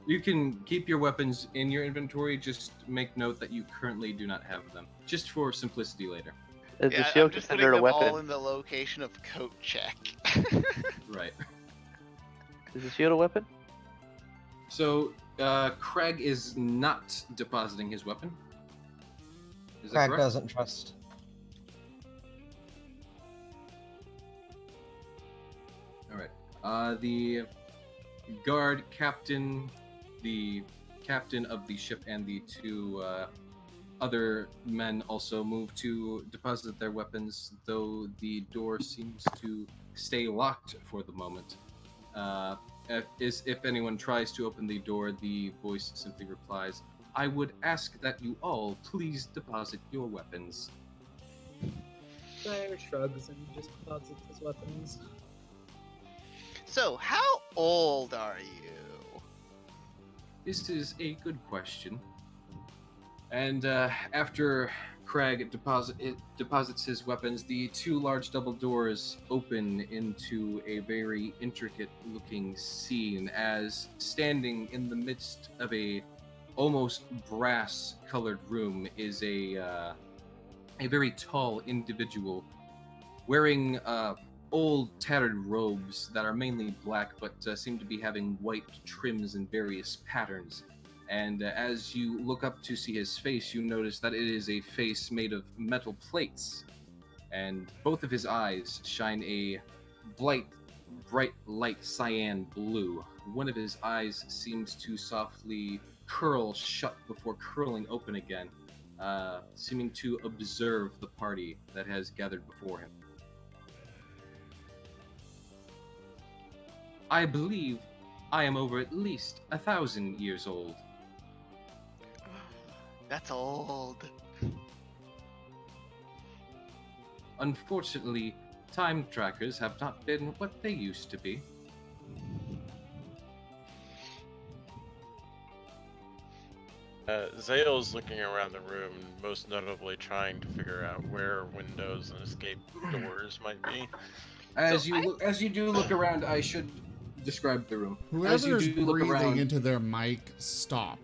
You can keep your weapons in your inventory, just make note that you currently do not have them. Just for simplicity later. Is Yeah, the I'm shield just putting considered a them all weapon? in the location of coat check. Right. Is the shield a weapon? So, Craig is not depositing his weapon. Is that Crag correct? doesn't trust. Alright. The guard captain, the captain of the ship, and the two other men also move to deposit their weapons, though the door seems to stay locked for the moment. If anyone tries to open the door, the voice simply replies, "I would ask that you all please deposit your weapons." Claire shrugs and just deposits his weapons. So, how old are you? This is a good question. And after Craig deposits his weapons, the two large double doors open into a very intricate-looking scene as standing in the midst of a almost brass-colored room is a very tall individual wearing old tattered robes that are mainly black but seem to be having white trims in various patterns. And as you look up to see his face, you notice that it is a face made of metal plates. And both of his eyes shine a bright light cyan blue. One of his eyes seems to softly curl shut before curling open again, seeming to observe the party that has gathered before him. I believe I am over at least 1,000 years old. That's old. Unfortunately, time trackers have not been what they used to be. Zale's looking around the room, most notably trying to figure out where windows and escape doors might be. As So you do look around, I should describe the room. As you Whoever's do look breathing around, into their mic, stop.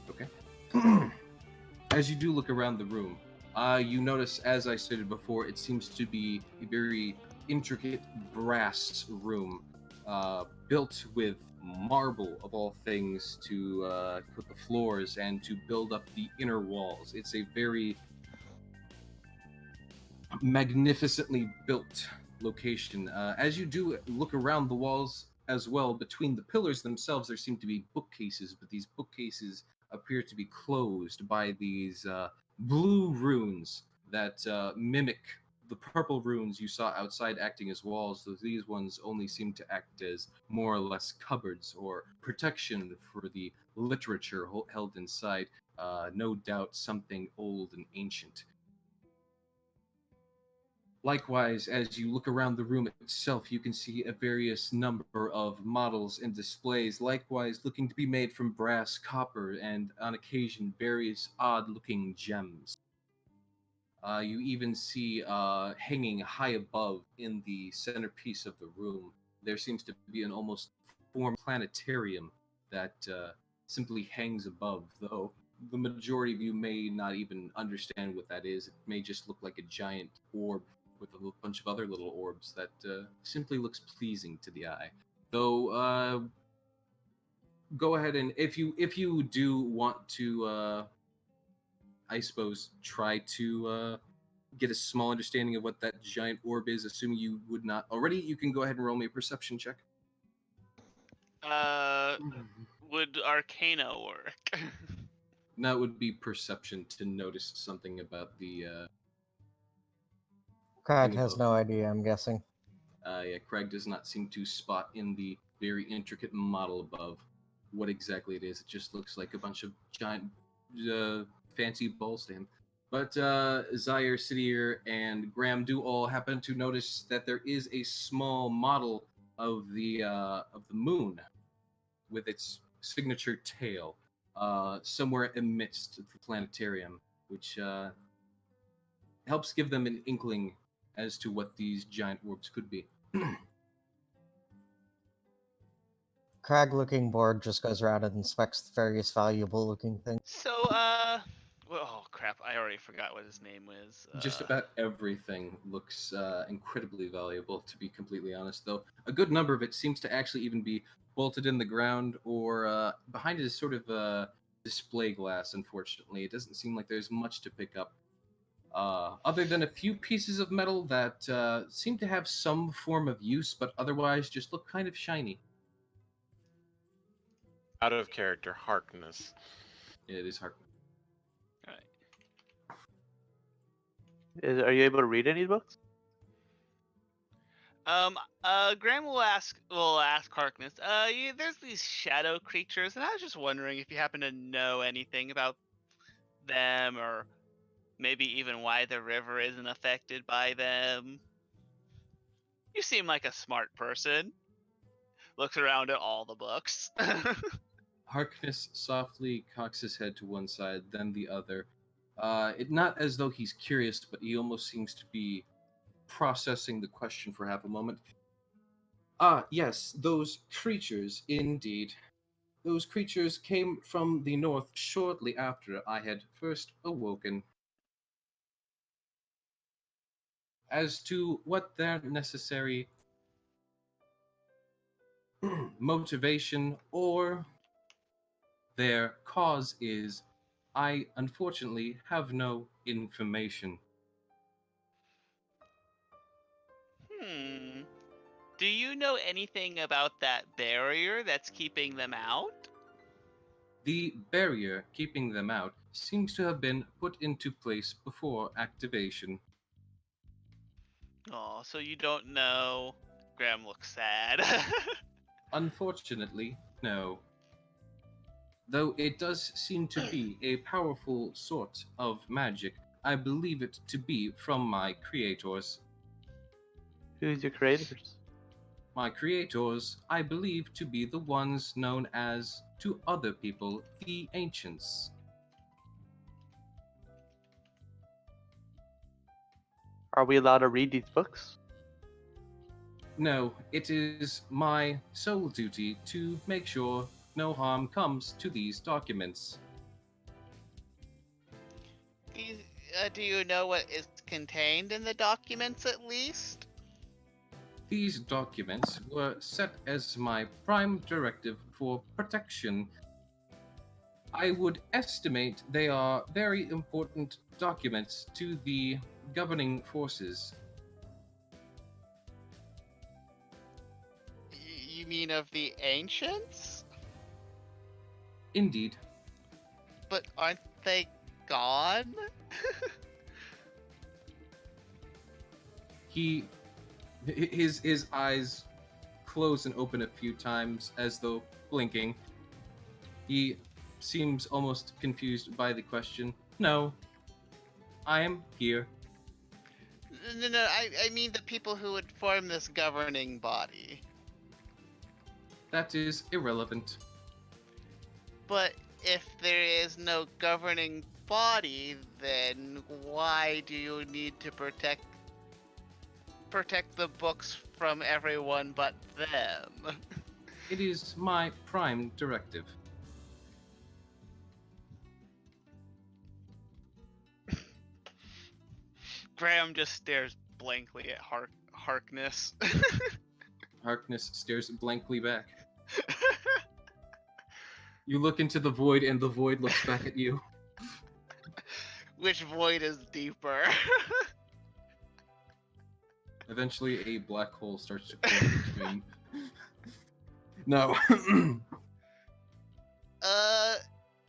okay. As you do look around the room, you notice, as I stated before, it seems to be a very intricate brass room, built with marble of all things to put the floors and to build up the inner walls. It's a very magnificently built location. As you do look around the walls as well, between the pillars themselves, there seem to be bookcases, but these bookcases appear to be closed by these blue runes that mimic the purple runes you saw outside acting as walls. So these ones only seem to act as more or less cupboards or protection for the literature held inside. No doubt something old and ancient. Likewise, as you look around the room itself, you can see a various number of models and displays, likewise looking to be made from brass, copper, and on occasion various odd-looking gems. You even see hanging high above in the centerpiece of the room, there seems to be an almost formed planetarium that simply hangs above, though the majority of you may not even understand what that is. It may just look like a giant orb with a bunch of other little orbs that simply looks pleasing to the eye. Though, go ahead and if you do want to, I suppose, try to get a small understanding of what that giant orb is, assuming you would not already, you can go ahead and roll me a perception check. would Arcana work? That would be perception to notice something about the Crag thing has above. no idea, I'm guessing. Yeah, Craig does not seem to spot in the very intricate model above what exactly it is. It just looks like a bunch of giant, fancy balls to him. But Zaire, Sidir, and Graham do all happen to notice that there is a small model of the moon with its signature tail somewhere amidst the planetarium, which helps give them an inkling as to what these giant orbs could be. Crag, looking bored, just goes around and inspects the various valuable looking things. So, oh crap, I already forgot what his name was. Just about everything looks incredibly valuable, to be completely honest, though. A good number of it seems to actually even be bolted in the ground or behind it is sort of display glass, unfortunately. It doesn't seem like there's much to pick up. Other than a few pieces of metal that seem to have some form of use, but otherwise just look kind of shiny. Out of character, Harkness. Yeah, it is hard. Are you able to read any books? Graham will ask Harkness. There's these shadow creatures, and I was just wondering if you happen to know anything about them, or maybe even why the river isn't affected by them. You seem like a smart person. Looks around at all the books. Harkness softly cocks his head to one side, then the other. Not as though he's curious, but he almost seems to be processing the question for half a moment. Yes, those creatures, indeed. Those creatures came from the north shortly after I had first awoken. As to what their necessary motivation or their cause is, I unfortunately have no information. Do you know anything about that barrier that's keeping them out? The barrier keeping them out seems to have been put into place before activation. Oh, so you don't know. Graham looks sad. Unfortunately, no. Though it does seem to be a powerful sort of magic, I believe it to be from my creators. Who's your creators? My creators, I believe to be the ones known as, to other people, the Ancients. Are we allowed to read these books? No, it is my sole duty to make sure no harm comes to these documents. Do you know what is contained in the documents at least? These documents were set as my prime directive for protection. I would estimate they are very important documents to the governing forces. You mean of the ancients? Indeed, But aren't they gone? his eyes close and open a few times as though blinking. He seems almost confused by the question. No, I am here. No, I mean the people who would form this governing body. That is irrelevant. But if there is no governing body, then why do you need to protect the books from everyone but them? It is my prime directive. Graham just stares blankly at Harkness. Harkness stares blankly back. You look into the void, and the void looks back at you. Which void is deeper? Eventually, a black hole starts to form between. No.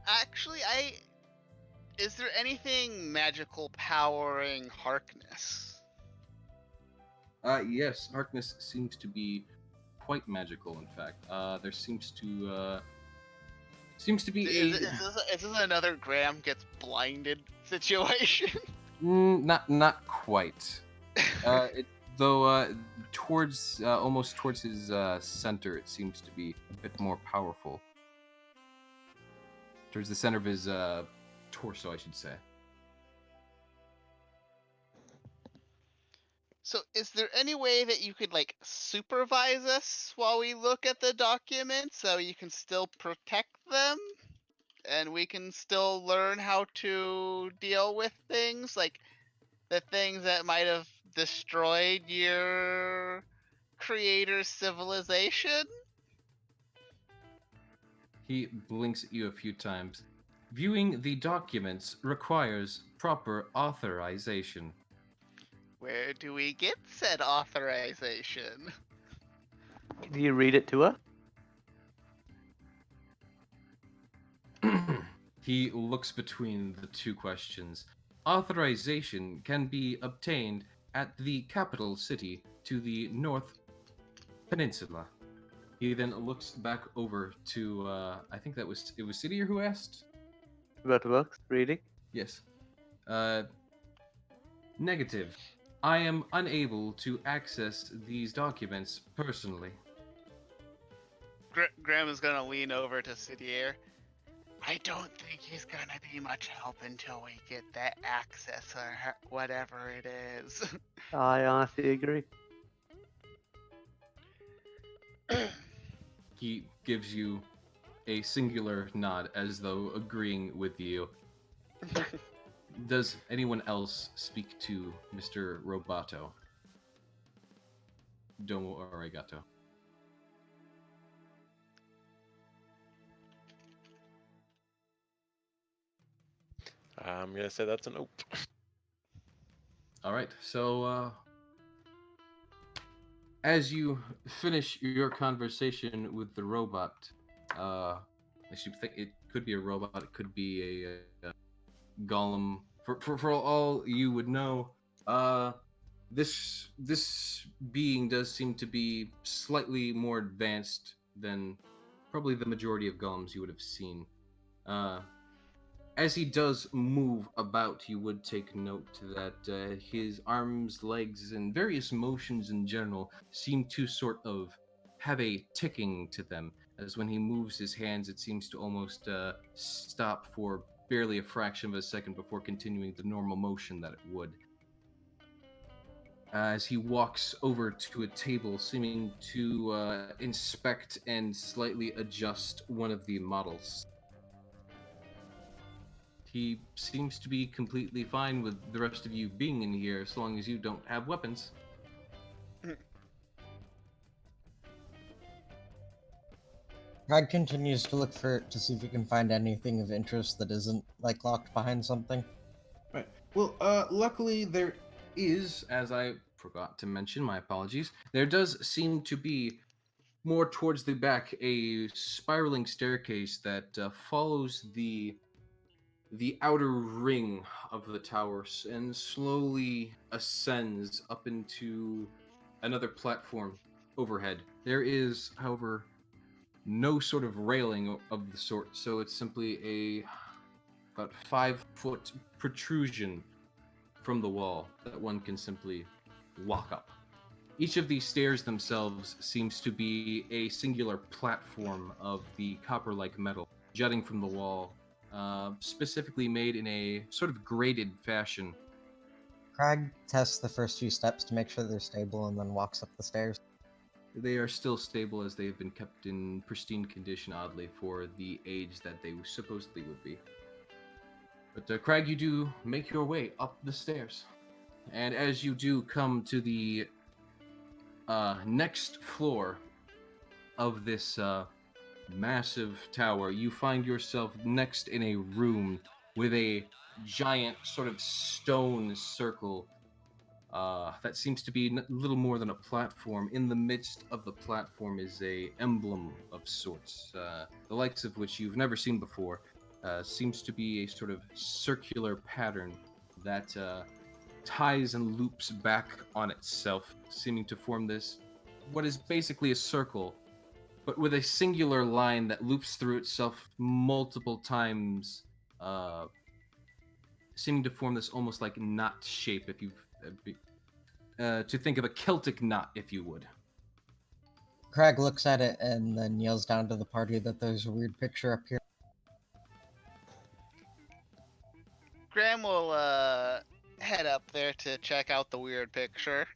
Actually, is there anything magical powering Harkness? Yes, Harkness seems to be quite magical. In fact, there seems to be Is this another Graham gets blinded situation? not quite. Though towards almost towards his center, it seems to be a bit more powerful. Towards the center of his torso, I should say. So, is there any way that you could like supervise us while we look at the documents, so you can still protect them, and we can still learn how to deal with things like the things that might have destroyed your creator's civilization? He blinks at you a few times. Viewing the documents requires proper authorization. Where do we get said authorization? Can you read it to us? He looks between the two questions. Authorization can be obtained at the capital city to the North Peninsula. He then looks back over to, I think it was Sidier who asked? About the books? Reading? Yes. Negative. I am unable to access these documents personally. Graham is gonna lean over to Sidier. I don't think he's gonna be much help until we get that access or whatever it is. I honestly agree. He gives you a singular nod as though agreeing with you. Does anyone else speak to Mr. Roboto? Domo arigato. I'm gonna say that's a nope. All right, so as you finish your conversation with the robot, I should think it could be a robot, it could be a golem. For all you would know, this being does seem to be slightly more advanced than probably the majority of golems you would have seen. As he does move about, you would take note that his arms, legs, and various motions in general seem to sort of have a ticking to them. As when he moves his hands, it seems to almost stop for barely a fraction of a second before continuing the normal motion that it would. As he walks over to a table, seeming to inspect and slightly adjust one of the models. He seems to be completely fine with the rest of you being in here as long as you don't have weapons. Crag continues to look to see if he can find anything of interest that isn't like locked behind something. Right. Well, luckily there is, as I forgot to mention, my apologies, there does seem to be more towards the back a spiraling staircase that follows the outer ring of the towers and slowly ascends up into another platform overhead. There is, however, no sort of railing of the sort, so it's simply a about 5-foot protrusion from the wall that one can simply walk up. Each of these stairs themselves seems to be a singular platform of the copper-like metal jutting from the wall, specifically made in a sort of graded fashion. Crag tests the first few steps to make sure they're stable and then walks up the stairs. They are still stable as they have been kept in pristine condition, oddly, for the age that they supposedly would be. But Crag, you do make your way up the stairs. And as you do come to the next floor of this massive tower, you find yourself next in a room with a giant sort of stone circle that seems to be little more than a platform. In the midst of the platform is a emblem of sorts, the likes of which you've never seen before. Seems to be a sort of circular pattern that ties and loops back on itself, seeming to form this, what is basically a circle, but with a singular line that loops through itself multiple times, seeming to form this almost like knot shape, if you've to think of a Celtic knot, if you would. Crag looks at it and then yells down to the party that there's a weird picture up here. Graham will head up there to check out the weird picture.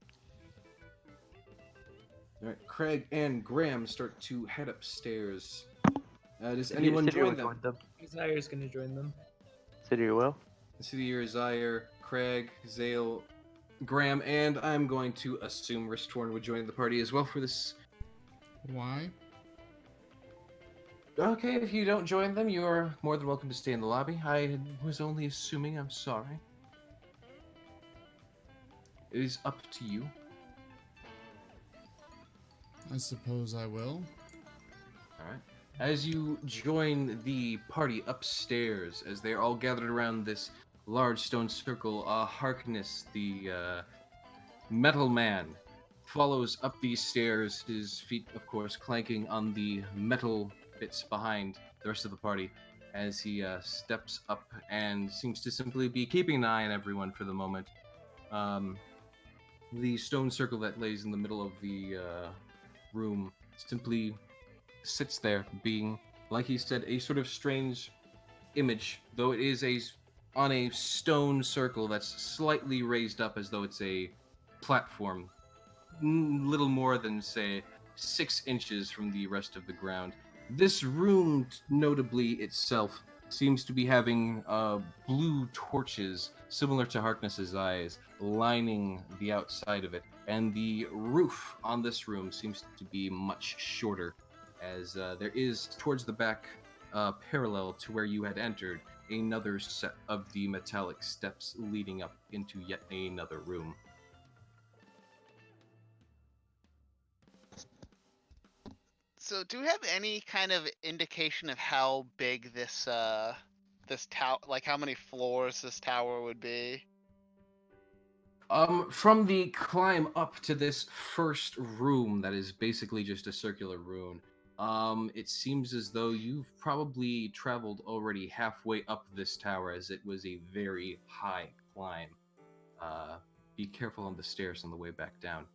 All right, Craig and Graham start to head upstairs. Does anyone join them? Zaire gonna join them. City will. City Zaire, Craig, Zale, Graham, and I'm going to assume Ristworn would join the party as well for this. Why? Okay, if you don't join them, you are more than welcome to stay in the lobby. I was only assuming, I'm sorry. It is up to you. I suppose I will. Alright. As you join the party upstairs, as they are all gathered around this large stone circle, Harkness, the metal man, follows up these stairs, his feet, of course, clanking on the metal bits behind the rest of the party, as he steps up and seems to simply be keeping an eye on everyone for the moment. The stone circle that lays in the middle of the room simply sits there, being, like he said, a sort of strange image, though it is on a stone circle that's slightly raised up as though it's a platform, little more than, say, 6 inches from the rest of the ground. This room, notably itself, seems to be having blue torches, similar to Harkness's eyes, lining the outside of it. And the roof on this room seems to be much shorter, as there is, towards the back, parallel to where you had entered, another set of the metallic steps leading up into yet another room. So, do we have any kind of indication of how big this this tower, like how many floors this tower would be? From the climb up to this first room that is basically just a circular room, It seems as though you've probably traveled already halfway up this tower, as it was a very high climb. Be careful on the stairs on the way back down.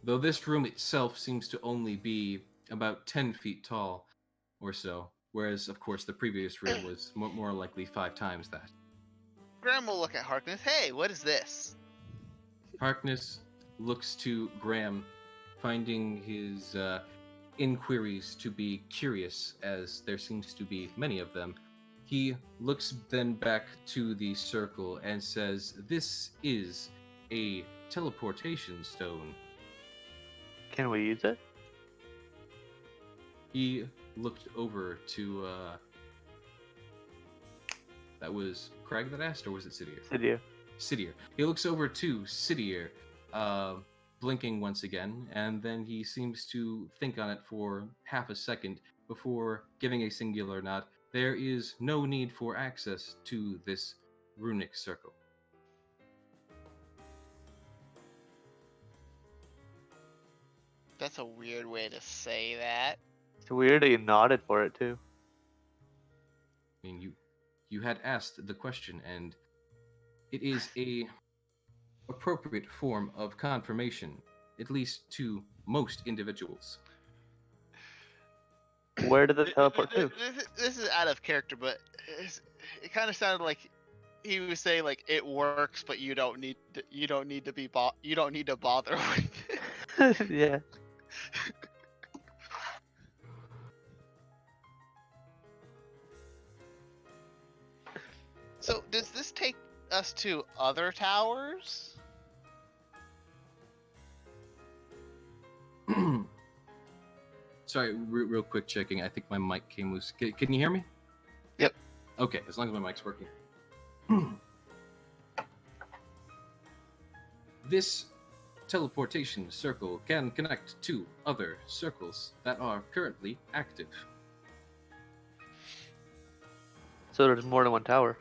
Though this room itself seems to only be about 10 feet tall or so, whereas, of course, the previous room was more likely 5 times that. Graham will look at Harkness. Hey, what is this? Harkness looks to Graham, finding his inquiries to be curious, as there seems to be many of them. He looks then back to the circle and says, "This is a teleportation stone." Can we use it? He looked over to, that was Craig that asked, or was it Sidier? Sidier. Sidier. He looks over to Sidier, blinking once again, and then he seems to think on it for half a second before giving a singular nod. There is no need for access to this runic circle. That's a weird way to say that. It's weird that you nodded for it too. I mean, you had asked the question, and it is a appropriate form of confirmation, at least to most individuals. Where did the teleport to? This is out of character, but it kind of sounded like he was saying like it works, but you don't need to, you don't need to bother with it. Yeah. So does this take us to other towers? Sorry, real quick checking. I think my mic came loose. Can you hear me? Yep. Okay, as long as my mic's working. This teleportation circle can connect to other circles that are currently active. So there's more than one tower.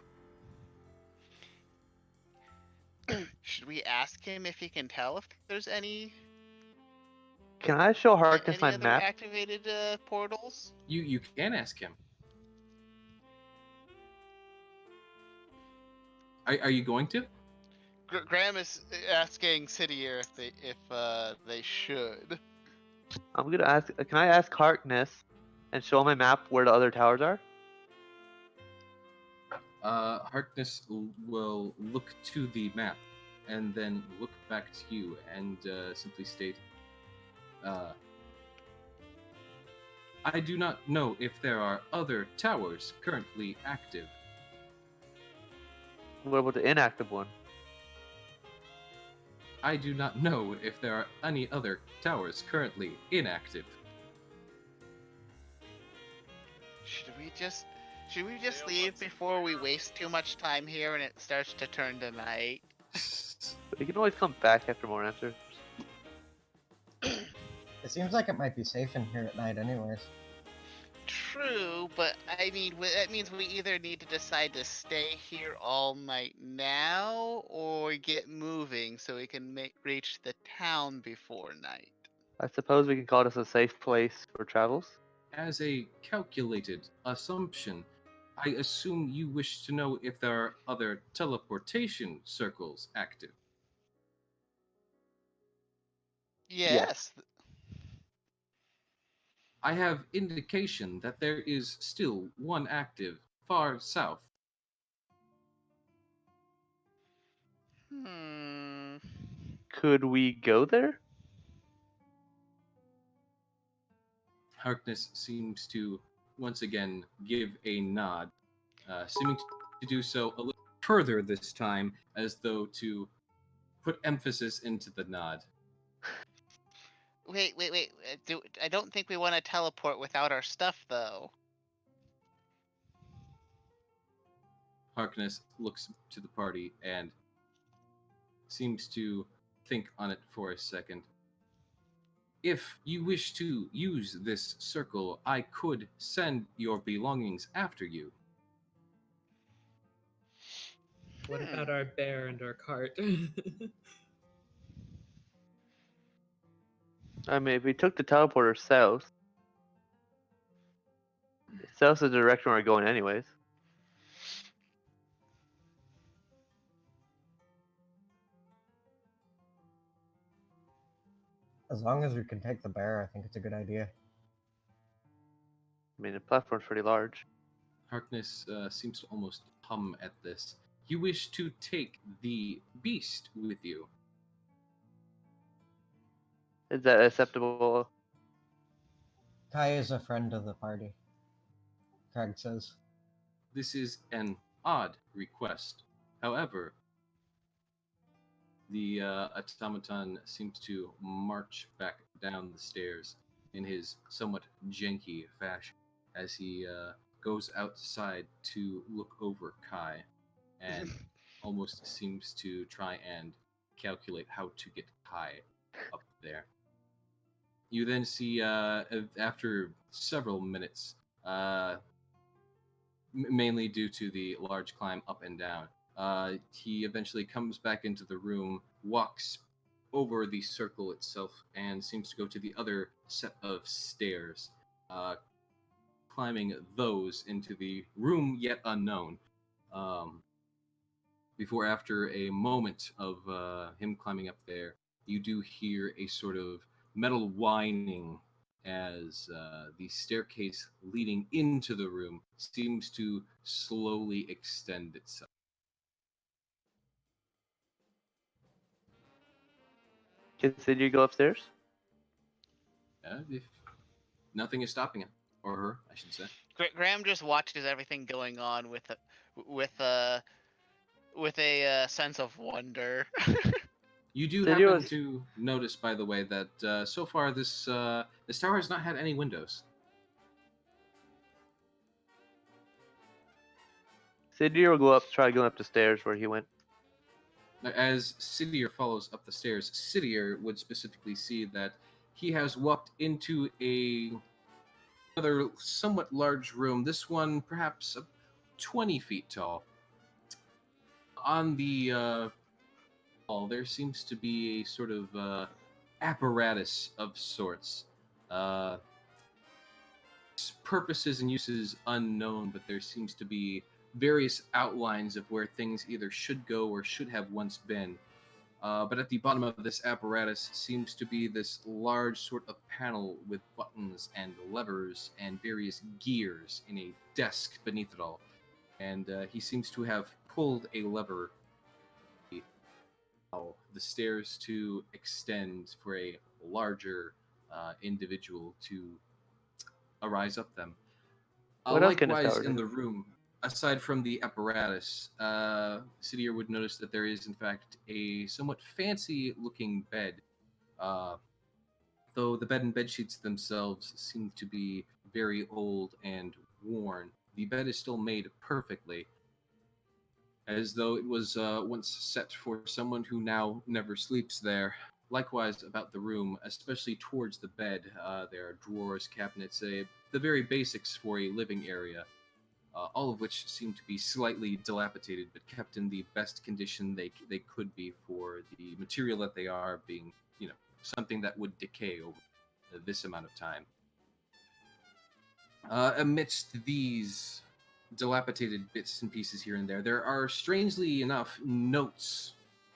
Should we ask him if he can tell if there's any Can I show Harkness any my other map? activated portals? You can ask him. Are you going to? Graham is asking Sidier if they should. I'm gonna ask. Can I ask Harkness and show my map where the other towers are? Harkness will look to the map and then look back to you and simply state, I do not know if there are other towers currently active. What about the inactive one? I do not know if there are any other towers currently inactive. Should we just leave before we waste too much time here and it starts to turn to night? You can always come back after more answers. It seems like it might be safe in here at night, anyways. True, but I mean, that means we either need to decide to stay here all night now or get moving so we can reach the town before night. I suppose we can call this a safe place for travels. As a calculated assumption, I assume you wish to know if there are other teleportation circles active. Yes. I have indication that there is still one active far south. Could we go there? Harkness seems to once again give a nod, seeming to do so a little further this time, as though to put emphasis into the nod. Wait. I don't think we want to teleport without our stuff, though. Harkness looks to the party and seems to think on it for a second. If you wish to use this circle, I could send your belongings after you. What about our bear and our cart? I mean, if we took the teleporter south is the direction we're going anyways. As long as we can take the bear, I think it's a good idea. I mean, the platform's pretty large. Harkness seems to almost hum at this. You wish to take the beast with you. Is that acceptable? Kai is a friend of the party, Craig says. This is an odd request. However, the automaton seems to march back down the stairs in his somewhat janky fashion as he goes outside to look over Kai and almost seems to try and calculate how to get Kai up there. You then see, after several minutes, mainly due to the large climb up and down, he eventually comes back into the room, walks over the circle itself, and seems to go to the other set of stairs, climbing those into the room yet unknown. Before, after a moment of him climbing up there, you do hear a sort of metal whining as the staircase leading into the room seems to slowly extend itself. Consider you go upstairs? If nothing is stopping him, or her, I should say. Graham just watches everything going on with a sense of wonder. You do Did you- happen to notice, by the way, that so far this tower has not had any windows. Sidier will go up, try going up the stairs where he went. As Sidier follows up the stairs, Sidier would specifically see that he has walked into another somewhat large room. This one perhaps 20 feet tall. On the wall, there seems to be a sort of apparatus of sorts. Uh, Purposes and uses unknown, but there seems to be various outlines of where things either should go or should have once been. But at the bottom of this apparatus seems to be this large sort of panel with buttons and levers and various gears in a desk beneath it all. And he seems to have pulled a lever, the stairs to extend for a larger individual to arise up them. What else can this Likewise, tower in do? the room, aside from the apparatus, Sidier would notice that there is, in fact, a somewhat fancy-looking bed. Though the bed and bed sheets themselves seem to be very old and worn, the bed is still made perfectly, as though it was once set for someone who now never sleeps there. Likewise, about the room, especially towards the bed, there are drawers, cabinets, the very basics for a living area, all of which seem to be slightly dilapidated, but kept in the best condition they could be for the material that they are, being, something that would decay over this amount of time. Amidst these dilapidated bits and pieces here and there are, strangely enough, notes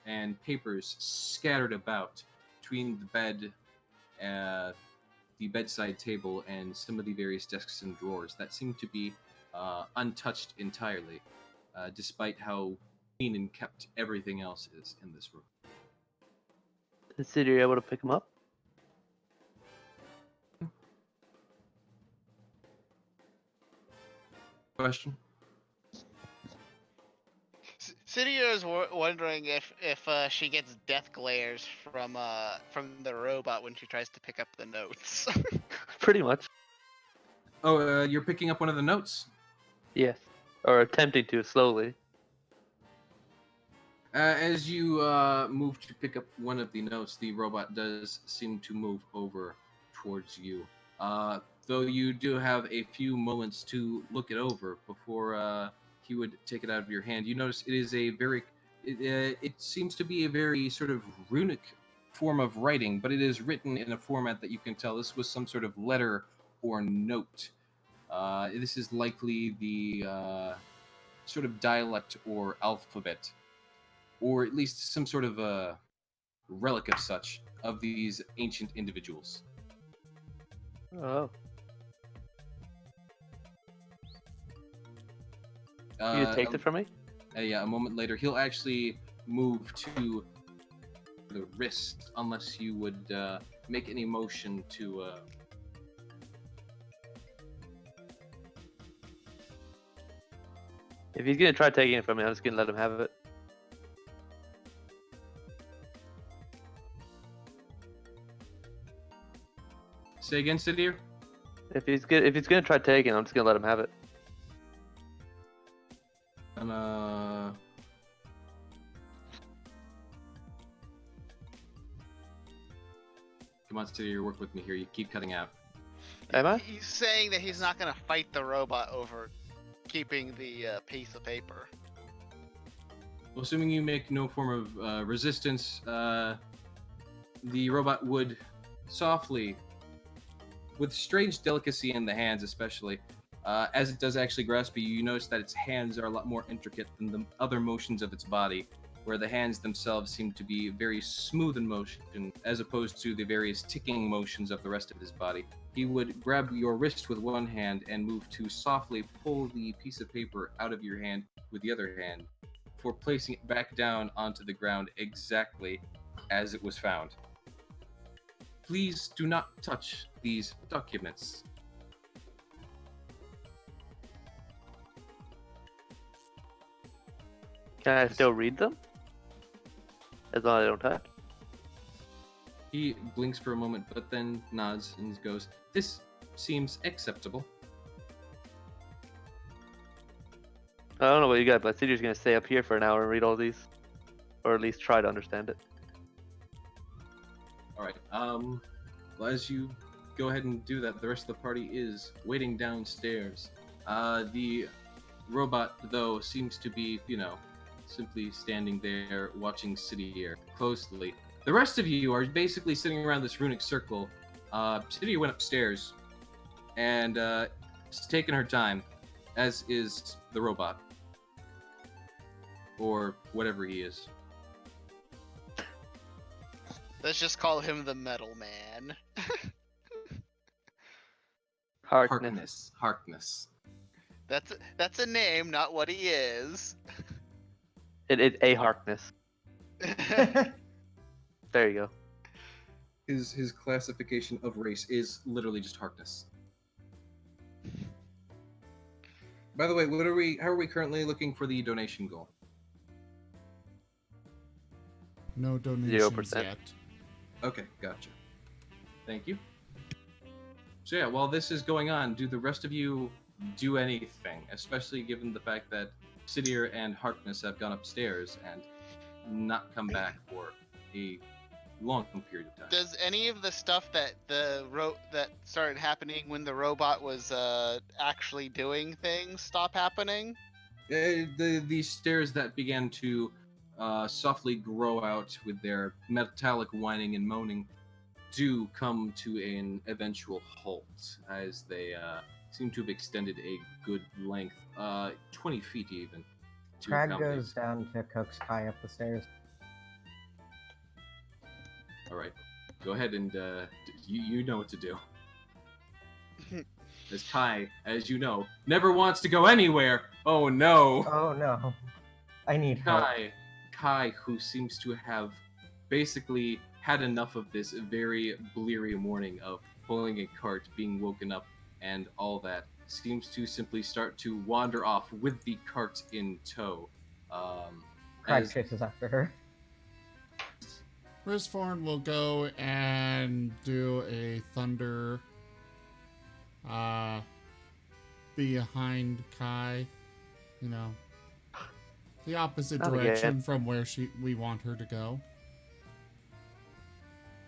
and papers scattered about between the bed, the bedside table, and some of the various desks and drawers that seem to be untouched entirely, despite how clean and kept everything else is in this room. Is Sidier able to pick him up? Question? Sidier is wondering if she gets death glares from the robot when she tries to pick up the notes. Pretty much. Oh, you're picking up one of the notes? Yes. Or attempting to, slowly. As you move to pick up one of the notes, the robot does seem to move over towards you. Though you do have a few moments to look it over before he would take it out of your hand. You notice it is a very, it seems to be a very sort of runic form of writing, but it is written in a format that you can tell this was some sort of letter or note. This is likely the sort of dialect or alphabet, or at least some sort of a relic of such of these ancient individuals. Oh. You just takes it from me? Yeah, a moment later, he'll actually move to the wrist, unless you would make any motion to. If he's gonna try taking it from me, I'm just gonna let him have it. Say again, Sidir? If he's gonna try taking it, I'm just gonna let him have it. And, come on, Sidir, work with me here. You keep cutting out. Am I? He's saying that he's not gonna fight the robot over keeping the piece of paper. Well, assuming you make no form of resistance, the robot would softly, with strange delicacy in the hands especially, as it does actually grasp you notice that its hands are a lot more intricate than the other motions of its body, where the hands themselves seem to be very smooth in motion, as opposed to the various ticking motions of the rest of his body. He would grab your wrist with one hand and move to softly pull the piece of paper out of your hand with the other hand, before placing it back down onto the ground exactly as it was found. Please do not touch these documents. Can I still read them? As long as I don't touch. He blinks for a moment, but then nods and goes, "This seems acceptable." I don't know what you got, but Sidier's gonna stay up here for an hour and read all these. Or at least try to understand it. Alright, well, as you go ahead and do that, the rest of the party is waiting downstairs. The robot, though, seems to be, simply standing there watching Sidier closely. The rest of you are basically sitting around this runic circle. Sidier went upstairs and has taken her time, as is the robot. Or whatever he is. Let's just call him the Metal Man. Harkness. Harkness. That's a name, not what he is. It is a Harkness. There you go. His classification of race is literally just Harkness. By the way, how are we currently looking for the donation goal? No donations 0%. yet. Okay, gotcha. Thank you. So yeah, while this is going on, do the rest of you do anything? Especially given the fact that Sidier and Harkness have gone upstairs and not come back for a long period of time. Does any of the stuff that that started happening when the robot was actually doing things stop happening? The stairs that began to softly grow out with their metallic whining and moaning do come to an eventual halt, as they seem to have extended a good length, 20 feet even. to Crag accommodate. goes down to coax Kai up the stairs. All right, go ahead and you know what to do. As Kai, as you know, never wants to go anywhere. Oh no. Oh no. I need help. Kai, who seems to have basically had enough of this very bleary morning of pulling a cart, being woken up, and all that, seems to simply start to wander off with the cart in tow. Crag chases after her. Risforn will go and do a thunder behind Kai, you know, the opposite Not direction again. from where we want her to go.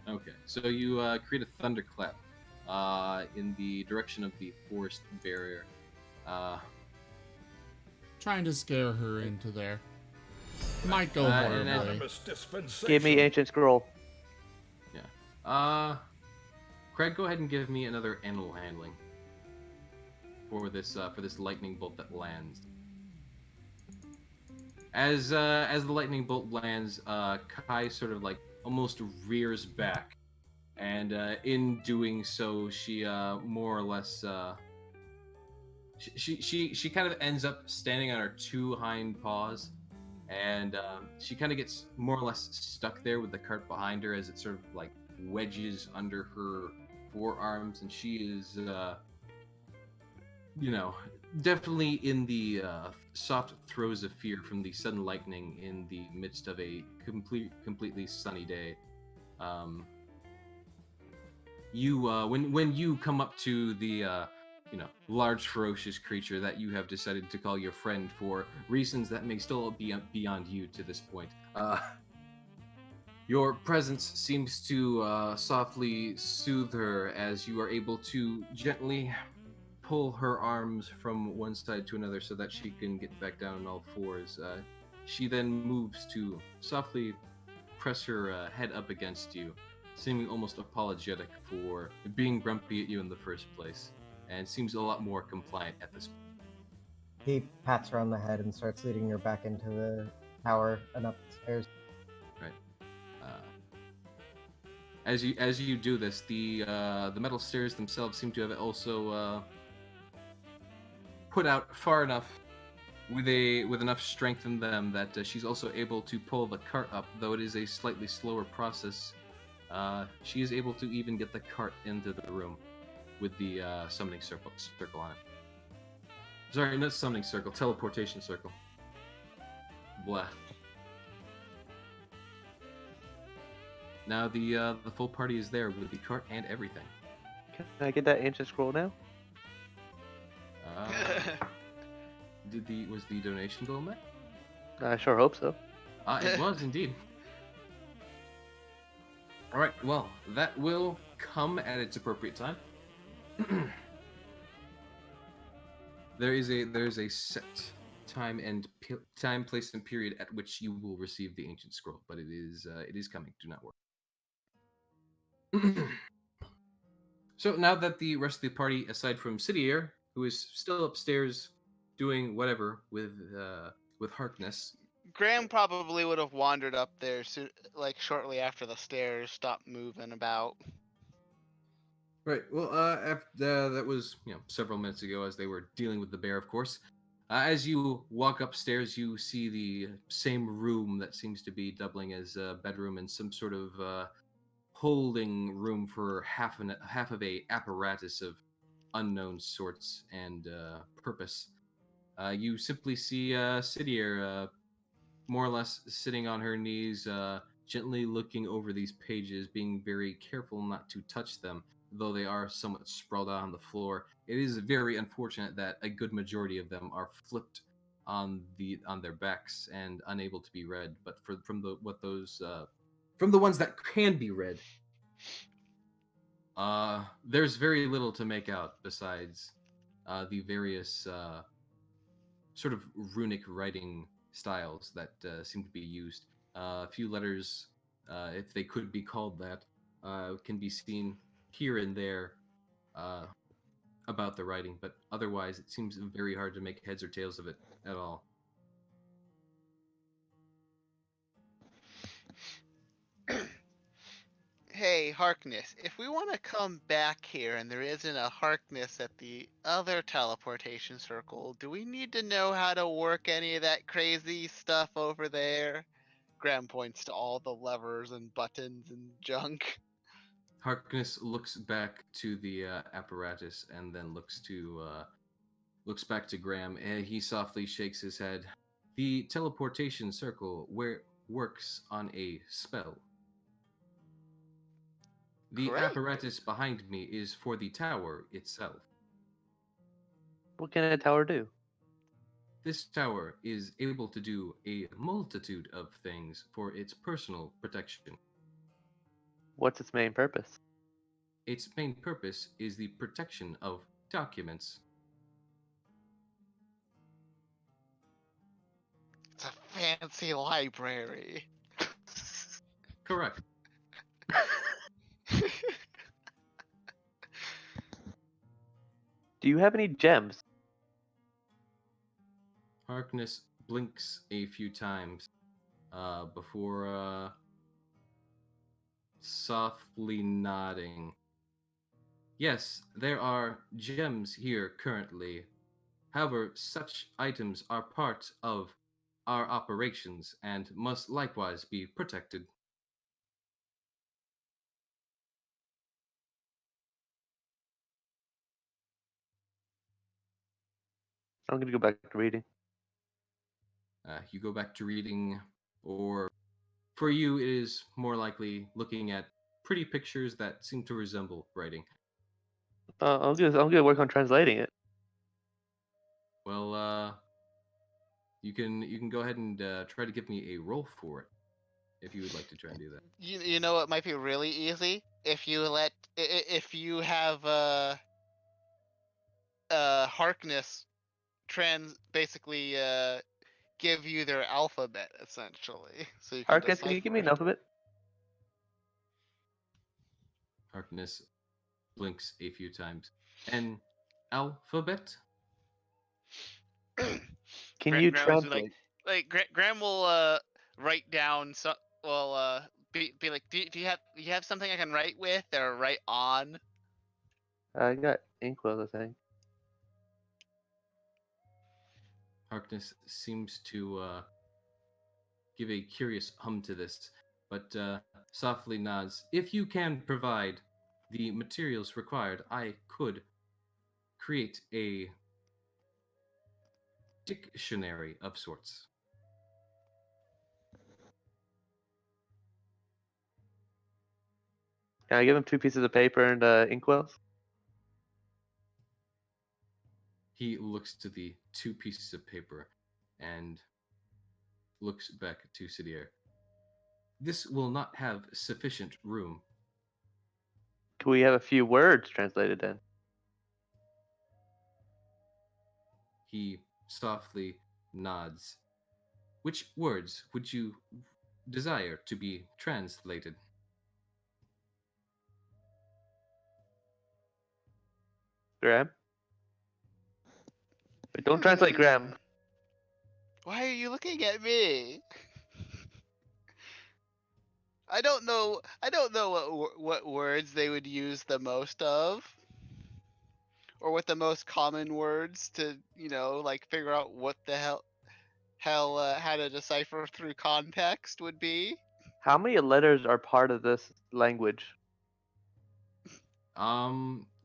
Okay, so you create a thunderclap in the direction of the forest barrier. Trying to scare her into there. Might go and horribly. Give me ancient scroll. Craig, go ahead and give me another animal handling for this lightning bolt that lands. As the lightning bolt lands, Kai sort of like almost rears back, and in doing so, she more or less she kind of ends up standing on her two hind paws, and she kind of gets more or less stuck there with the cart behind her as it sort of like wedges under her forearms, and she is definitely in the soft throes of fear from the sudden lightning in the midst of a completely sunny day. When you come up to the large ferocious creature that you have decided to call your friend for reasons that may still be beyond you to this point, your presence seems to softly soothe her as you are able to gently pull her arms from one side to another so that she can get back down on all fours. She then moves to softly press her head up against you, seeming almost apologetic for being grumpy at you in the first place, and seems a lot more compliant at this point. He pats her on the head and starts leading her back into the tower and up the stairs. Right. As you do this, the metal stairs themselves seem to have also put out far enough with enough strength in them that she's also able to pull the cart up, though it is a slightly slower process. She is able to even get the cart into the room with the summoning circle on it. Sorry, not summoning circle, teleportation circle. Blah. Now the full party is there with the cart and everything. Can I get that ancient scroll now? Was the donation goal met? I sure hope so. It was indeed. All right. Well, that will come at its appropriate time. There's a set time, place, and period at which you will receive the ancient scroll, but it is coming. Do not worry. So now that the rest of the party, aside from Cidier, who is still upstairs doing whatever with Harkness. Graham probably would have wandered up there like shortly after the stairs stopped moving about. Right. Well, that was several minutes ago as they were dealing with the bear, of course. As you walk upstairs, you see the same room that seems to be doubling as a bedroom and some sort of holding room for half of a apparatus of unknown sorts and purpose. You simply see Cidier more or less sitting on her knees, gently looking over these pages, being very careful not to touch them, though they are somewhat sprawled out on the floor. It is very unfortunate that a good majority of them are flipped on their backs and unable to be read. But from the ones that can be read, there's very little to make out besides the various sort of runic writing styles that seem to be used. A few letters, if they could be called that, can be seen here and there about the writing, but otherwise it seems very hard to make heads or tails of it at all. Hey, Harkness, if we want to come back here and there isn't a Harkness at the other teleportation circle, do we need to know how to work any of that crazy stuff over there? Graham points to all the levers and buttons and junk. Harkness looks back to the apparatus and then looks back to Graham, and he softly shakes his head. The teleportation circle works on a spell. The Great. apparatus behind me is for the tower itself. What can a tower do? This tower is able to do a multitude of things for its personal protection. What's its main purpose? Its main purpose is the protection of documents. It's a fancy library. Correct. Do you have any gems? Harkness blinks a few times before softly nodding. Yes, there are gems here currently. However, such items are part of our operations and must likewise be protected. I'm gonna go back to reading. You go back to reading, or for you, it is more likely looking at pretty pictures that seem to resemble writing. I'm gonna work on translating it. Well, you can go ahead and try to give me a roll for it, if you would like to try and do that. You know what might be really easy if you have Harkness basically give you their alphabet essentially, so you can Harkness, can you give me decipher an alphabet? Harkness blinks a few times. An alphabet? it. Can you Graham will be translate? Graham will write down some. Well, be like, do you have something I can write with or write on? I got inkwells, I think. Harkness seems to give a curious hum to this, but softly nods. If you can provide the materials required, I could create a dictionary of sorts. Can I give him 2 pieces of paper and inkwells? He looks to the 2 pieces of paper and looks back to Sidier. This will not have sufficient room. Can we have a few words translated then? He softly nods. Which words would you desire to be translated? Graham? Wait, don't translate Graham. Why are you looking at me? I don't know. I don't know what words they would use the most of, or what the most common words to like figure out what the hell how to decipher through context would be. How many letters are part of this language?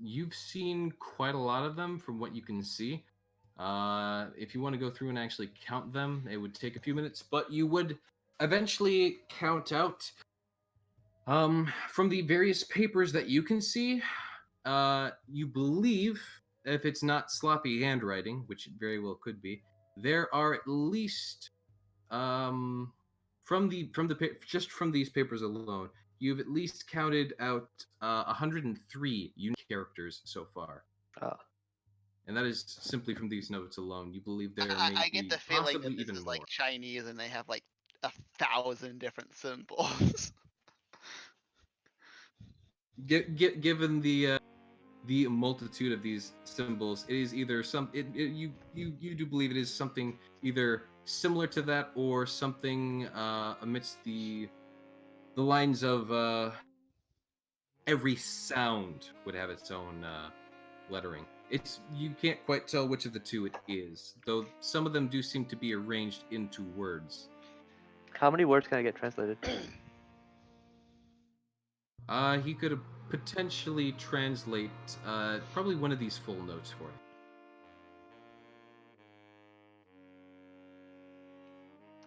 You've seen quite a lot of them from what you can see. If you want to go through and actually count them, it would take a few minutes, but you would eventually count out from the various papers that you can see. You believe, if it's not sloppy handwriting, which it very well could be, there are at least just from these papers alone, you've at least counted out 103 unique characters so far. Ah. And that is simply from these notes alone. You believe there may I get be the feeling possibly that this even is more. like Chinese and they have like 1,000 different symbols. Given the multitude of these symbols, it is either you do believe it is something either similar to that or something amidst the lines of every sound would have its own lettering. You can't quite tell which of the two it is, though some of them do seem to be arranged into words. How many words can I get translated? He could potentially translate probably one of these full notes for you.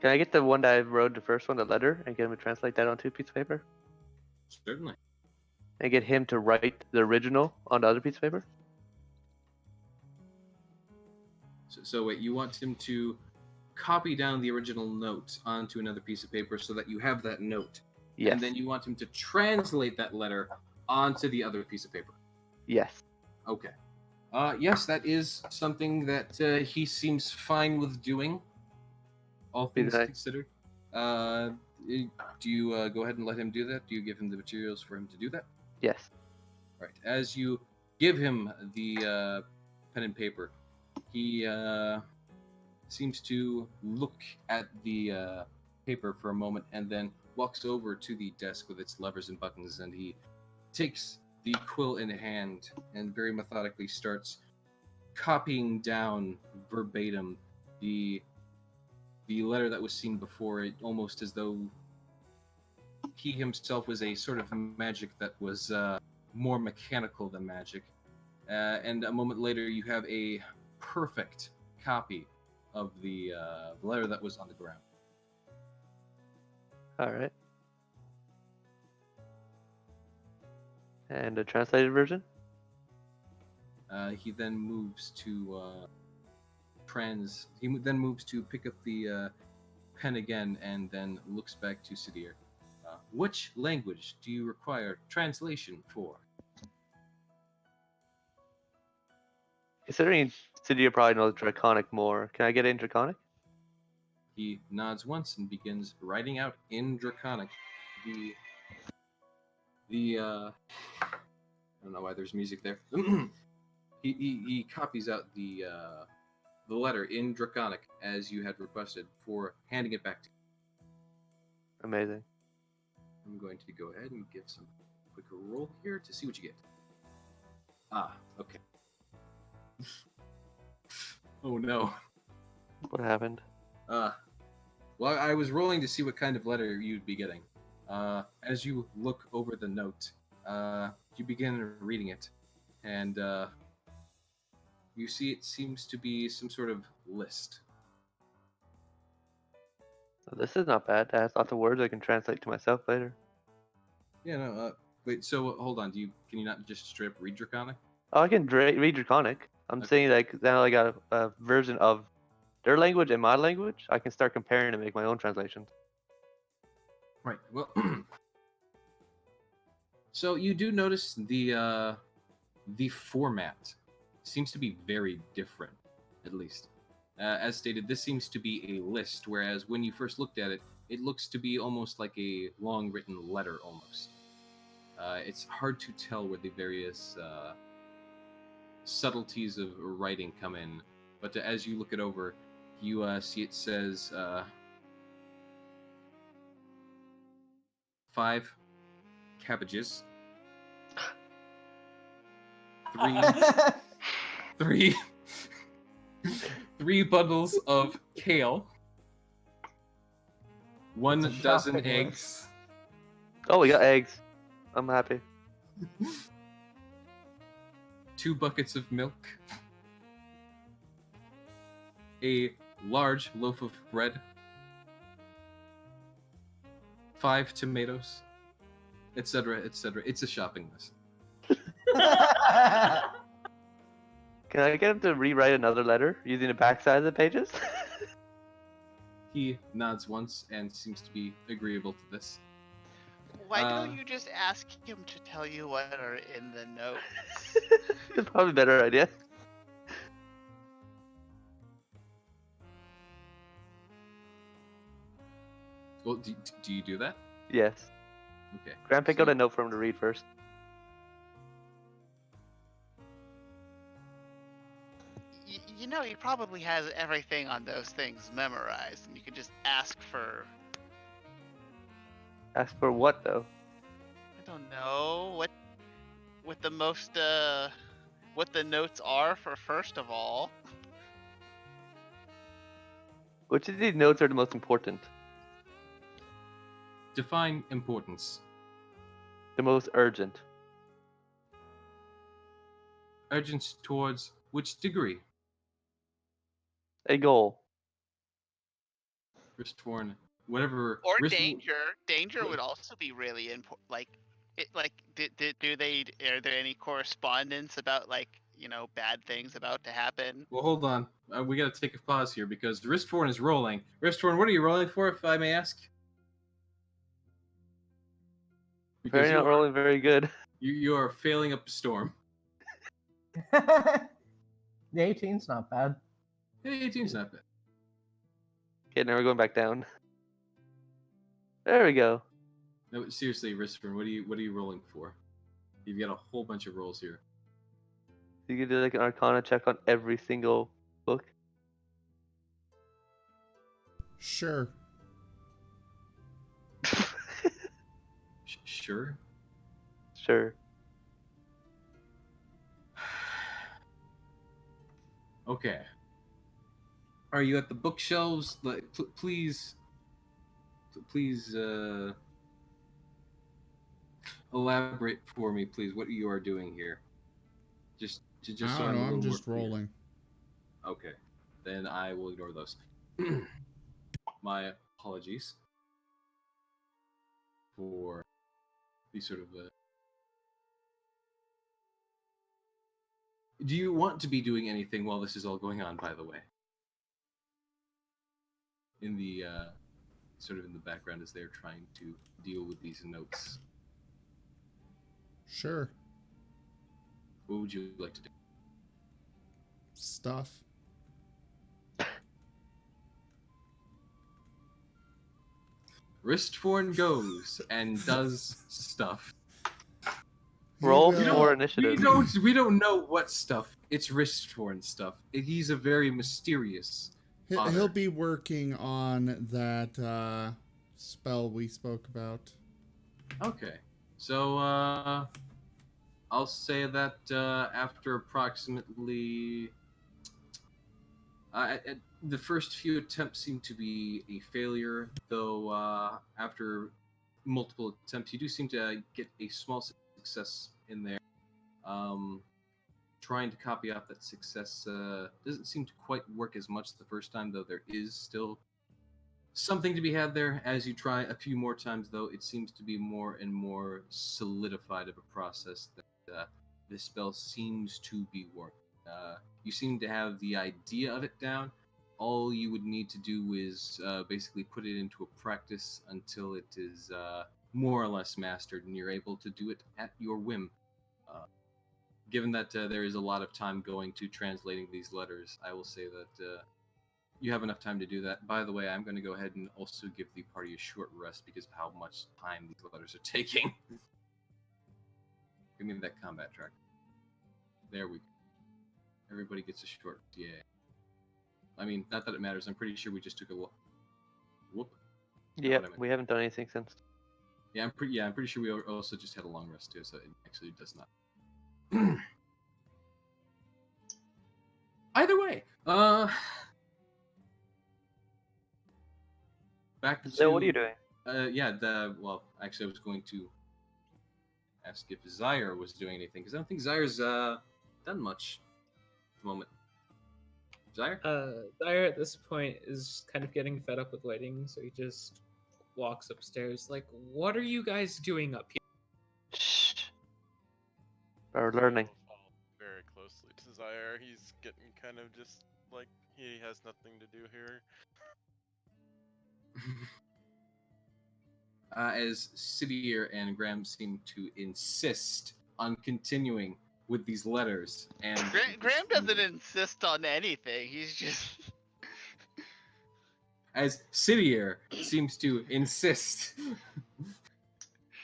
Can I get the one that I wrote, the first one, the letter, and get him to translate that onto a piece of paper? Certainly. And get him to write the original on the other piece of paper? So wait, you want him to copy down the original note onto another piece of paper so that you have that note. Yes. And then you want him to translate that letter onto the other piece of paper. Yes. Okay. Yes, that is something that he seems fine with doing, all things considered. Do you go ahead and let him do that? Do you give him the materials for him to do that? Yes. Right. As you give him the pen and paper. He seems to look at the paper for a moment and then walks over to the desk with its levers and buttons, and he takes the quill in hand and very methodically starts copying down verbatim the letter that was seen before it, almost as though he himself was a sort of magic that was more mechanical than magic. And a moment later, you have a perfect copy of the letter that was on the ground. All right. And a translated version? He then moves to He then moves to pick up the pen again, and then looks back to Sidir. Which language do you require translation for? Considering Cydia probably knows Draconic more, can I get it in Draconic? He nods once and begins writing out in Draconic the I don't know why there's music there. he copies out the letter in Draconic as you had requested before handing it back to you. Amazing. I'm going to go ahead and give some quick roll here to see what you get. Ah, okay. Oh no. What happened? Well, I was rolling to see what kind of letter you'd be getting. As you look over the note, you begin reading it, and you see it seems to be some sort of list. So this is not bad. It has lots of words I can translate to myself later. Yeah, no, wait, so hold on, can you not just straight up read Draconic? Oh, I can read Draconic. I'm Okay. saying like now I got a version of their language and my language. I can start comparing and make my own translations. Right, well, so you do notice the format seems to be very different, at least. As stated, this seems to be a list, whereas when you first looked at it, it looks to be almost like a long written letter, almost. It's hard to tell where the various subtleties of writing come in, but as you look it over, you see it says 5 cabbages, 3 bundles of kale, 1 It's a dozen shopping eggs, list. Oh, we got eggs. I'm happy. 2 buckets of milk, a large loaf of bread, 5 tomatoes, etc., etc. It's a shopping list. Can I get him to rewrite another letter using the backside of the pages? He nods once and seems to be agreeable to this. Why don't you just ask him to tell you what are in the notes? It's probably a better idea. Well, do you do that? Yes. Okay. Graham, pick So out a note for him to read first. You know, he probably has everything on those things memorized, and you could just ask for, Ask for what, though? I don't know, what the most, what the notes are for first of all. Which of these notes are the most important? define importance. The most urgent? Urgence towards which degree? A goal. Ristforn, whatever. Or danger. Danger would also be really important. Like, do they? Are there any correspondence about bad things about to happen? Well, hold on. We gotta take a pause here because Ristforn is rolling. Ristforn, what are you rolling for, if I may ask? Because Very not rolling very good. you are failing up a storm. The 18's not bad. Hey, 18's not bad. Okay, now we're going back down. There we go. No, seriously, Ristforn, what are you rolling for? You've got a whole bunch of rolls here. You can do like an Arcana check on every single book. Sure. Sure. Sure. Okay. Are you at the bookshelves? Like, please, elaborate for me, please. What you are doing here? Just I so don't I'm know, a I'm little more just clear. rolling. Okay, then I will ignore those. My apologies for the sort of. Do you want to be doing anything while this is all going on? By the way, in the sort of in the background as they're trying to deal with these notes, Sure. what would you like to do? Stuff. Ristforn goes and does stuff. He Roll will- for initiative. We don't know what stuff. It's Ristforn stuff. He's a very mysterious. He'll Otter. be working on that spell we spoke about. Okay, so I'll say that after approximately the first few attempts seem to be a failure, though after multiple attempts, you do seem to get a small success in there. Trying to copy off that success doesn't seem to quite work as much the first time, though there is still something to be had there. As you try a few more times, though, it seems to be more and more solidified of a process that this spell seems to be working. You seem to have the idea of it down. All you would need to do is basically put it into a practice until it is more or less mastered, and you're able to do it at your whim. Given that there is a lot of time going to translating these letters, I will say that you have enough time to do that. By the way, I'm going to go ahead and also give the party a short rest because of how much time these letters are taking. Give me that combat track. There we go. Everybody gets a short. Yeah. I mean, not that it matters. I'm pretty sure we just took a whoop. Not Yeah, what I meant. we haven't done anything since. Yeah, I'm pretty sure we also just had a long rest too, so it actually does not. Either way, back to. So what are you doing? Well, actually, I was going to ask if Zyre was doing anything because I don't think Zyre's done much at the moment. Zyre? Dyer at this point is kind of getting fed up with waiting, so he just walks upstairs. Like, what are you guys doing up here? Shh. We're learning. Follow very closely to Zaire. He's getting kind of just like he has nothing to do here. As Sidier and Graham seem to insist on continuing with these letters, and Graham doesn't insist on anything. He's just. as Sidier seems to insist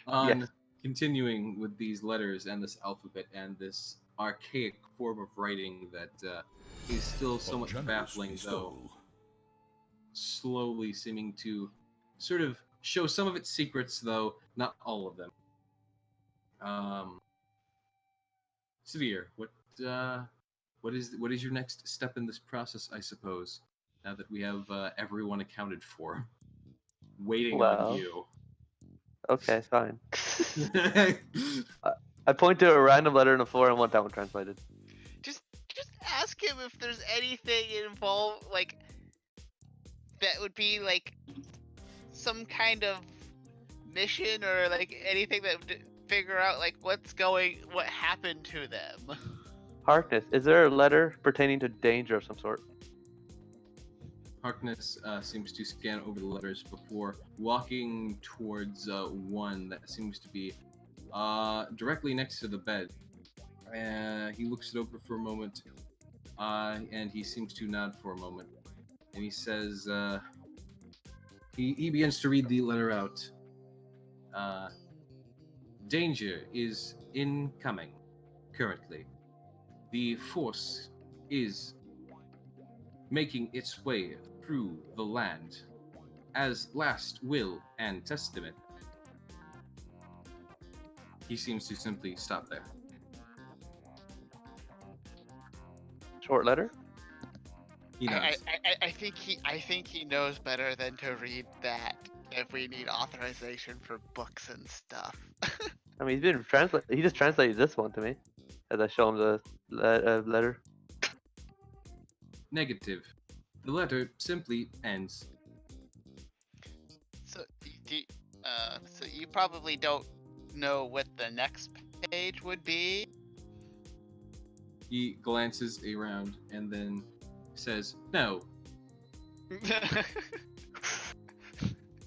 on Yes. continuing with these letters and this alphabet and this archaic form of writing that is still somewhat baffling, though slowly seeming to sort of show some of its secrets, though not all of them. Sidier, what is your next step in this process, I suppose, now that we have everyone accounted for? Waiting on Well. you. Okay, fine. I point to a random letter on the floor and want that one translated. Just ask him if there's anything involved, like that would be like some kind of mission or like anything that would figure out like what happened to them. Harkness, is there a letter pertaining to danger of some sort? Harkness seems to scan over the letters before walking towards one that seems to be directly next to the bed. He looks it over for a moment, and he seems to nod for a moment. And he says, he begins to read the letter out. Danger is incoming, currently. the force is making its way through the land as last will and testament. He seems to simply stop there. Short letter? He nods. I think he knows better than to read that if we need authorization for books and stuff. I mean, he just translated this one to me as I show him the letter. Negative. The letter simply ends. So, so you probably don't know what the next page would be. He glances around and then says, "No,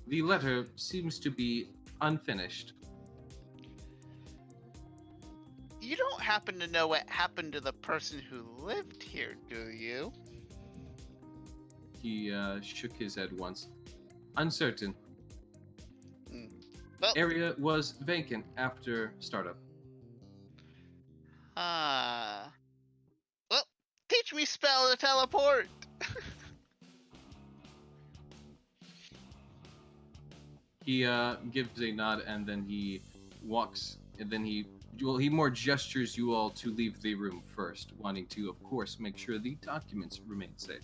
the letter seems to be unfinished." You don't happen to know what happened to the person who lived here, do you? He shook his head once. Uncertain. Well, Area was vacant after startup. well, teach me spell to teleport. He gives a nod and then he walks and then he more gestures you all to leave the room first, wanting to, of course, make sure the documents remain safe.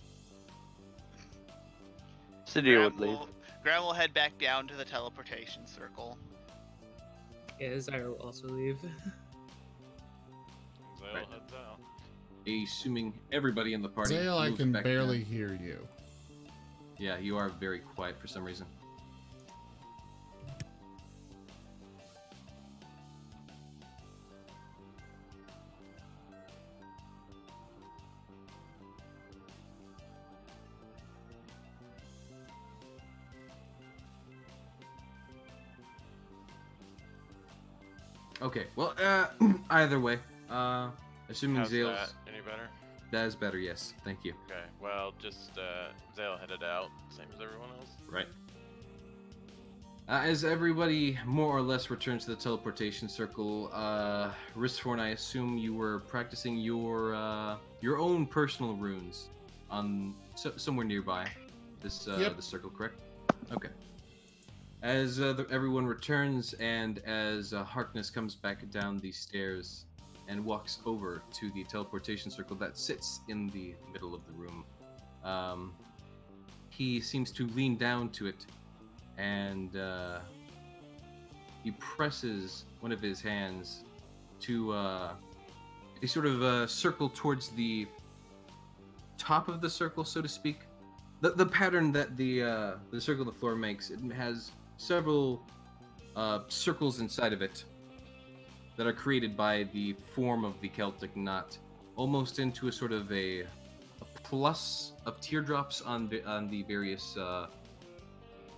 Sidir would leave. Graham will head back down to the teleportation circle. Yeah, Zyra will also leave. Zale Right. heads out. Assuming everybody in the party Zale, I moves can back barely down. hear you. Yeah, you are very quiet for some reason. Okay, well, either way, assuming How's Zale's... that? Any better? That is better, yes. Thank you. Okay, well, just Zale headed out, same as everyone else. Right. As everybody more or less returns to the teleportation circle, Ristforn, I assume you were practicing your own personal runes on somewhere nearby this Yep. the circle, correct? Okay. As everyone returns and as Harkness comes back down the stairs and walks over to the teleportation circle that sits in the middle of the room, he seems to lean down to it and he presses one of his hands to a sort of circle towards the top of the circle, so to speak. The pattern that the circle of the floor makes, it has several circles inside of it that are created by the form of the Celtic knot, almost into a sort of a plus of teardrops on the various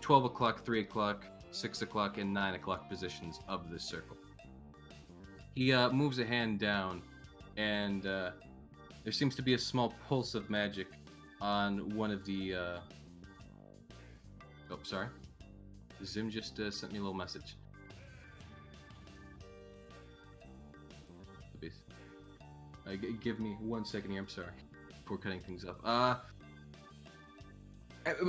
12 o'clock, 3 o'clock, 6 o'clock, and 9 o'clock positions of this circle. He moves a hand down, and there seems to be a small pulse of magic on one of the... Oh, sorry. Zim just sent me a little message. Give me 1 second here, I'm sorry. Before cutting things off.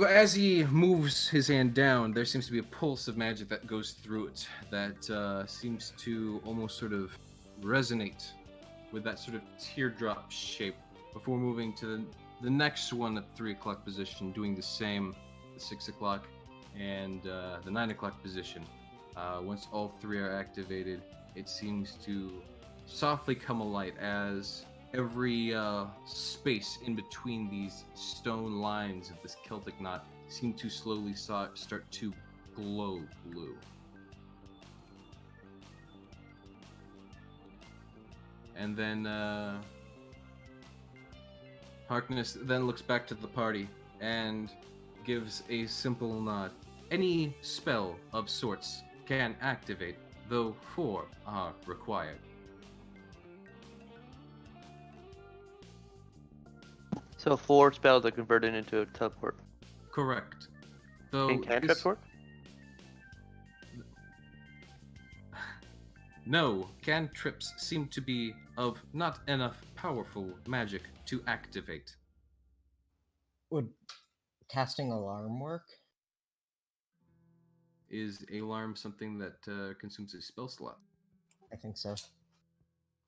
As he moves his hand down, there seems to be a pulse of magic that goes through it that seems to almost sort of resonate with that sort of teardrop shape before moving to the next one at 3 o'clock position, doing the same, the 6 o'clock and the 9 o'clock position. Once all three are activated, it seems to softly come alight as every space in between these stone lines of this Celtic knot seem to slowly start to glow blue. And then Harkness then looks back to the party and gives a simple nod. Any spell of sorts can activate, though 4 are required. So 4 spells are converted into a teleport. Correct. Though Can cantrips work? No, cantrips seem to be of not enough powerful magic to activate. Would casting alarm work? Is alarm something that consumes a spell slot? I think so.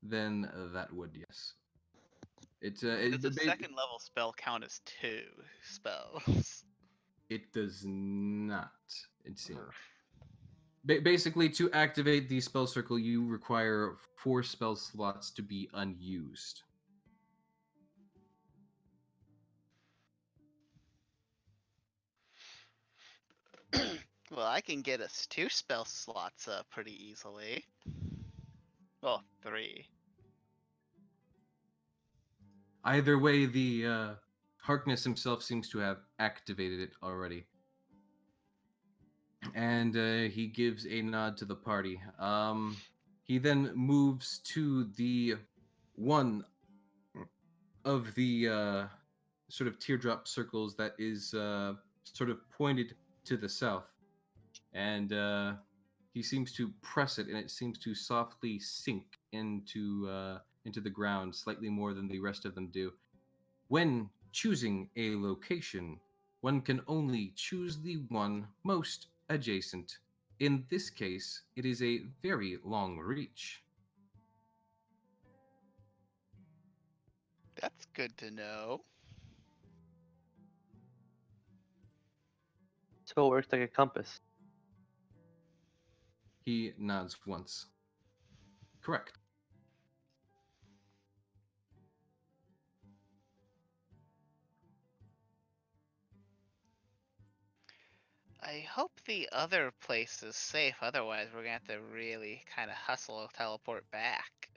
Then that would, yes. Does a second level spell count as 2 spells? It does not, it seems. Basically, to activate the spell circle, you require 4 spell slots to be unused. Well, I can get us 2 spell slots pretty easily. Well, 3. Either way, the Harkness himself seems to have activated it already. And he gives a nod to the party. He then moves to the one of the sort of teardrop circles that is sort of pointed to the south. And he seems to press it, and it seems to softly sink into the ground slightly more than the rest of them do. When choosing a location, one can only choose the one most adjacent. In this case, it is a very long reach. That's good to know. So it works like a compass. He nods once. Correct. I hope the other place is safe, otherwise we're gonna have to really kind of hustle a teleport back.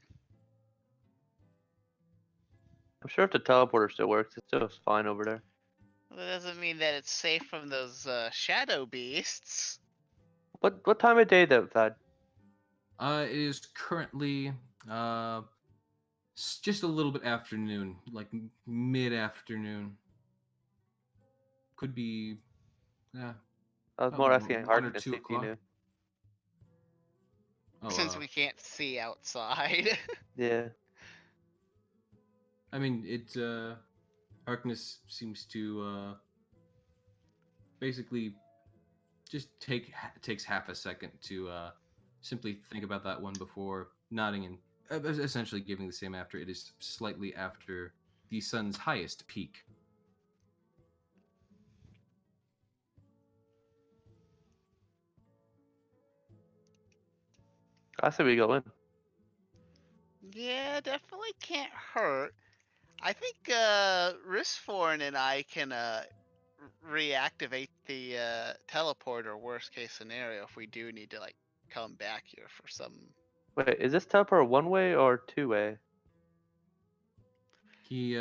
I'm sure if the teleporter still works, it's still fine over there. Well, that doesn't mean that it's safe from those shadow beasts. What time of day though, Thad? It is currently just a little bit afternoon, like mid-afternoon. Could be, yeah. I was more asking 1 or Harkness 2 if you o'clock. knew. Oh, Since we can't see outside. Yeah. I mean, Harkness seems to basically just takes half a second to simply think about that one before nodding and essentially giving the same after. It is slightly after the sun's highest peak. I say we go in. Yeah, definitely can't hurt. I think Risforn and I can reactivate the teleporter worst case scenario if we do need to like come back here for some. Wait, is this teleport one way or 2-way? He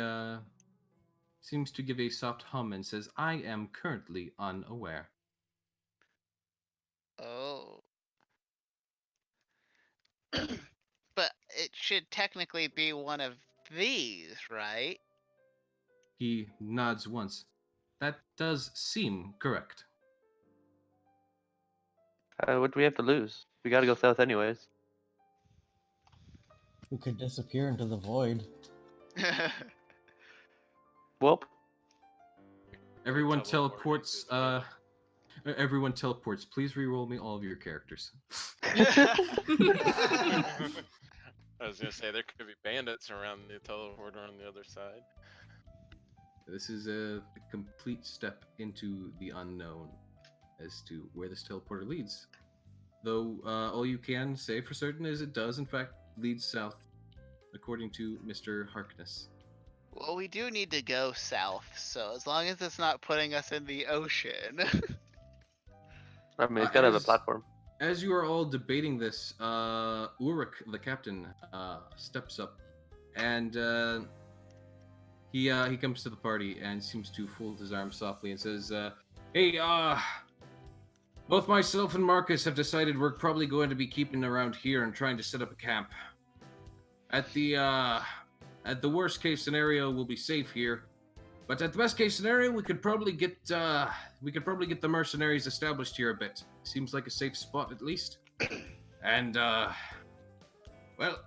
seems to give a soft hum and says, "I am currently unaware." Oh. But it should technically be one of these, right? He nods once. That does seem correct. What do we have to lose? We gotta go south anyways. We could disappear into the void. Well, Everyone Teleporting teleports. through the Everyone teleports. Please re-roll me all of your characters. I was gonna say there could be bandits around the teleporter on the other side. This is a complete step into the unknown as to where this teleporter leads. Though all you can say for certain is it does, in fact, lead south, according to Mr. Harkness. Well, we do need to go south, so as long as it's not putting us in the ocean. I mean, it's gotta have a as- platform. As you are all debating this, Ulrich, the captain, steps up, and he comes to the party and seems to fold his arms softly and says, "Hey, both myself and Marcus have decided we're probably going to be keeping around here and trying to set up a camp. At the worst case scenario, we'll be safe here, but at the best case scenario, we could probably get the mercenaries established here a bit. Seems like a safe spot at least. And Well,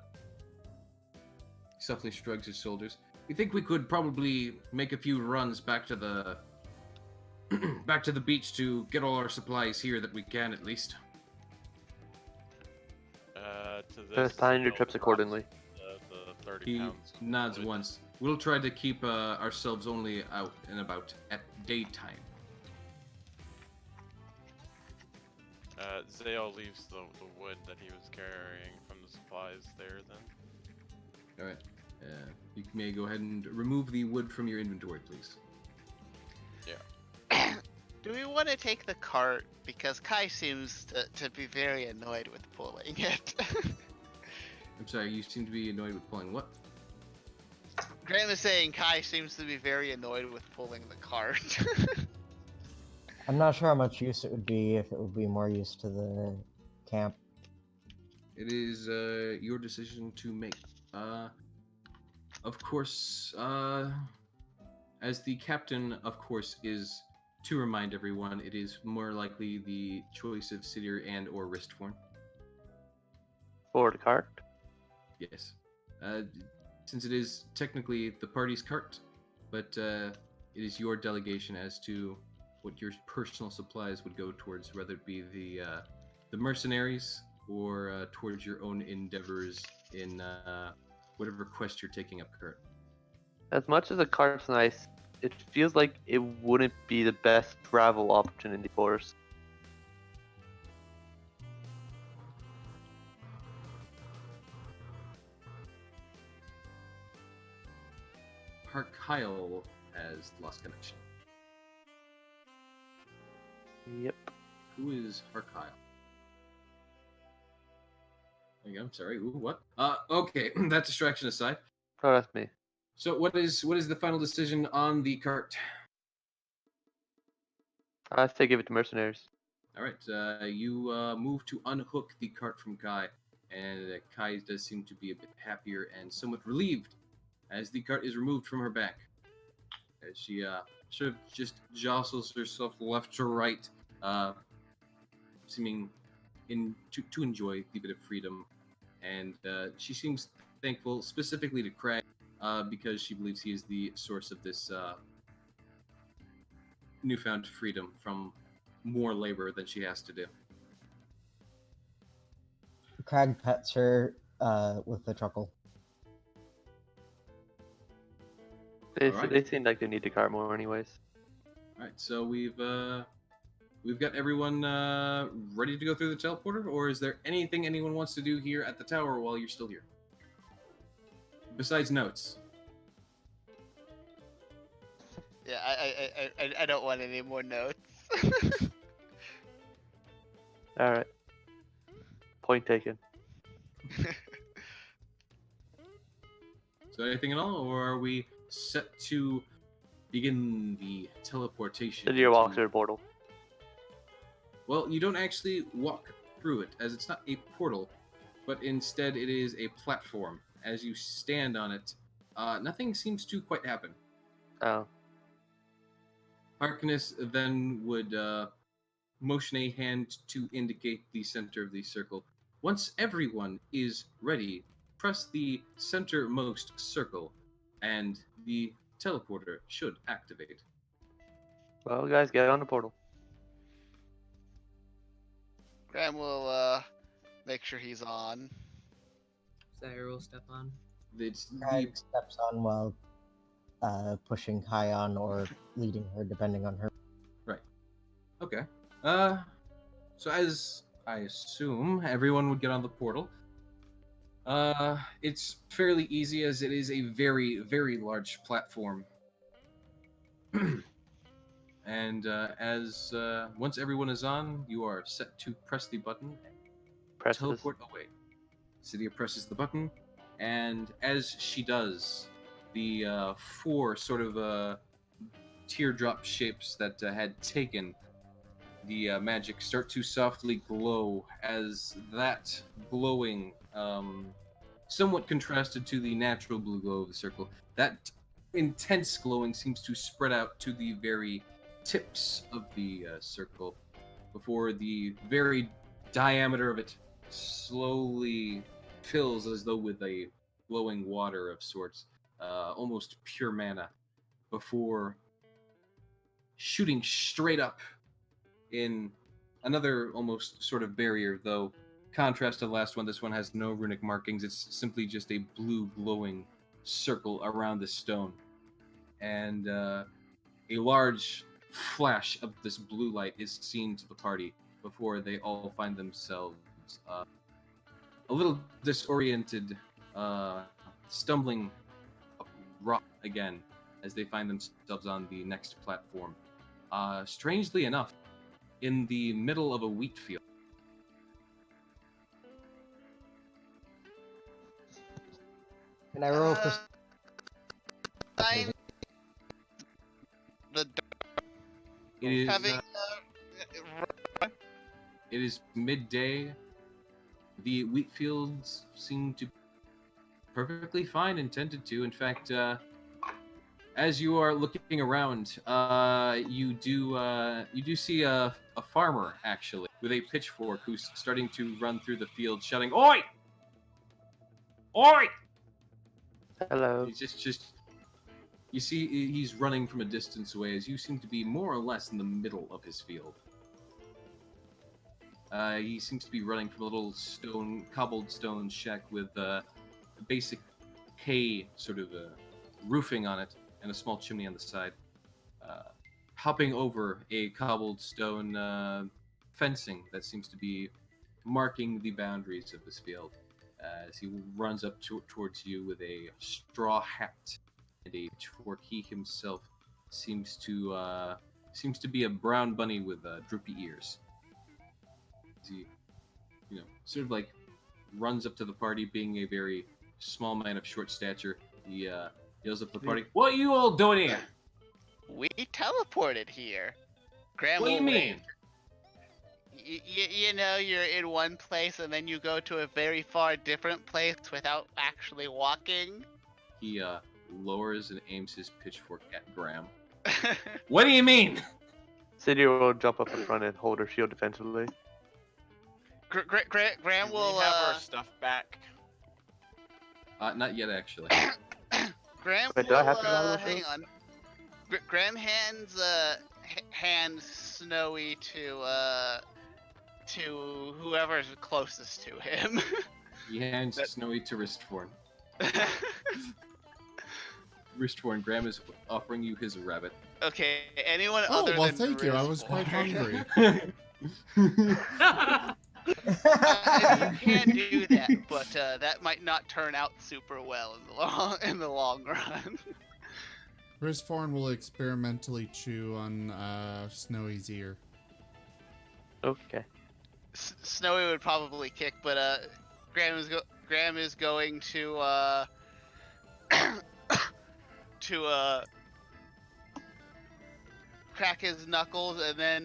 he softly shrugs his shoulders. We think we could probably make a few runs back to the back to the beach to get all our supplies here that we can, at least. To this, Just plan your they'll trips drop accordingly. The 30 He pounds. of nods wood. once. We'll try to keep ourselves only out and about at daytime. Zale leaves the wood that he was carrying from the supplies there then. All right. You may go ahead and remove the wood from your inventory, please. Do we want to take the cart? Because Kai seems to be very annoyed with pulling it. I'm sorry, you seem to be annoyed with pulling what? Graham is saying Kai seems to be very annoyed with pulling the cart. I'm not sure how much use it would be if it would be more use to the camp. It is your decision to make. Of course, as the captain, of course, is to remind everyone, it is more likely the choice of Sidir and or Wristforn. For the cart. Yes. Since it is technically the party's cart, but it is your delegation as to what your personal supplies would go towards, whether it be the mercenaries or towards your own endeavors in whatever quest you're taking up, Kurt. As much as a cart's nice, it feels like it wouldn't be the best travel opportunity for us. Kyle has lost connection. Yep. Who is Harkyle? I'm sorry. Ooh, what? Okay. That distraction aside. Oh, that's me. So, what is the final decision on the cart? I say give it to mercenaries. All right. You move to unhook the cart from Kai, and Kai does seem to be a bit happier and somewhat relieved as the cart is removed from her back. As she sort of just jostles herself left to right, seeming to enjoy the bit of freedom. And she seems thankful specifically to Craig because she believes he is the source of this newfound freedom from more labor than she has to do. Crag pets her with a chuckle. Alright. They seem like they need the cart more anyways. All right, so we've got everyone ready to go through the teleporter, or is there anything anyone wants to do here at the tower while you're still here? Besides notes. Yeah, I don't want any more notes. Alright. Point taken. So anything at all, or are we set to begin the teleportation? Then you walk into- through the portal. Well, you don't actually walk through it, as it's not a portal, but instead it is a platform. As you stand on it, nothing seems to quite happen. Oh. Harkness then would motion a hand to indicate the center of the circle. Once everyone is ready, press the centermost circle, and the teleporter should activate. Well, guys, get on the portal. Graham will make sure he's on. Zaire will step on. It's the Crag steps on while pushing Kai on or leading her, depending on her. okay. So as I assume everyone would get on the portal. It's fairly easy as it is a very, very large platform. And as once everyone is on, you are set to press the button and Press this. teleport away. Cydia presses the button, and as she does, the four sort of teardrop shapes that had taken the magic start to softly glow as that glowing, somewhat contrasted to the natural blue glow of the circle. That intense glowing seems to spread out to the very tips of the circle before the very diameter of it slowly fills as though with a glowing water of sorts, almost pure mana, before shooting straight up in another almost sort of barrier, though contrast to the last one, this one has no runic markings. It's simply just a blue glowing circle around the stone. And a large flash of this blue light is seen to the party before they all find themselves a little disoriented, stumbling up rock again as they find themselves on the next platform. Strangely enough, in the middle of a wheat field. Can I roll for? I'm the It is having it is midday. The wheat fields seem to be perfectly fine and tended to. In fact, as you are looking around, you do see a farmer actually with a pitchfork who's starting to run through the field, shouting, "Oi! Oi!" Hello. He's just you see he's running from a distance away as you seem to be more or less in the middle of his field. He seems to be running from a little cobbled stone shack with a basic hay sort of roofing on it and a small chimney on the side. Hopping over a cobbled stone fencing that seems to be marking the boundaries of this field. As he runs up towards you with a straw hat and a torque. He himself seems to be a brown bunny with droopy ears. He, sort of like runs up to the party, being a very small man of short stature. He yells up to the party, "What are you all doing here?" we teleported here. Graham What do you will mean? You know, you're in one place and then you go to a very far different place without actually walking. He lowers and aims his pitchfork at Graham. What do you mean? Cindy will jump up in front and hold her shield defensively. Graham Do will we have our stuff back? Not yet, actually. Graham Wait, do I have to will, roll hang those? on. Graham hands Snowy to whoever's closest to him. He hands Snowy to Wristforn. Wristforn, Graham is offering you his rabbit. Okay, anyone Oh, other well, than thank you. I was quite Wristforn. hungry. You can do that, but that might not turn out super well in the long run. Wristforn will experimentally chew on Snowy's ear. Okay. Snowy would probably kick, but Graham is going to crack his knuckles and then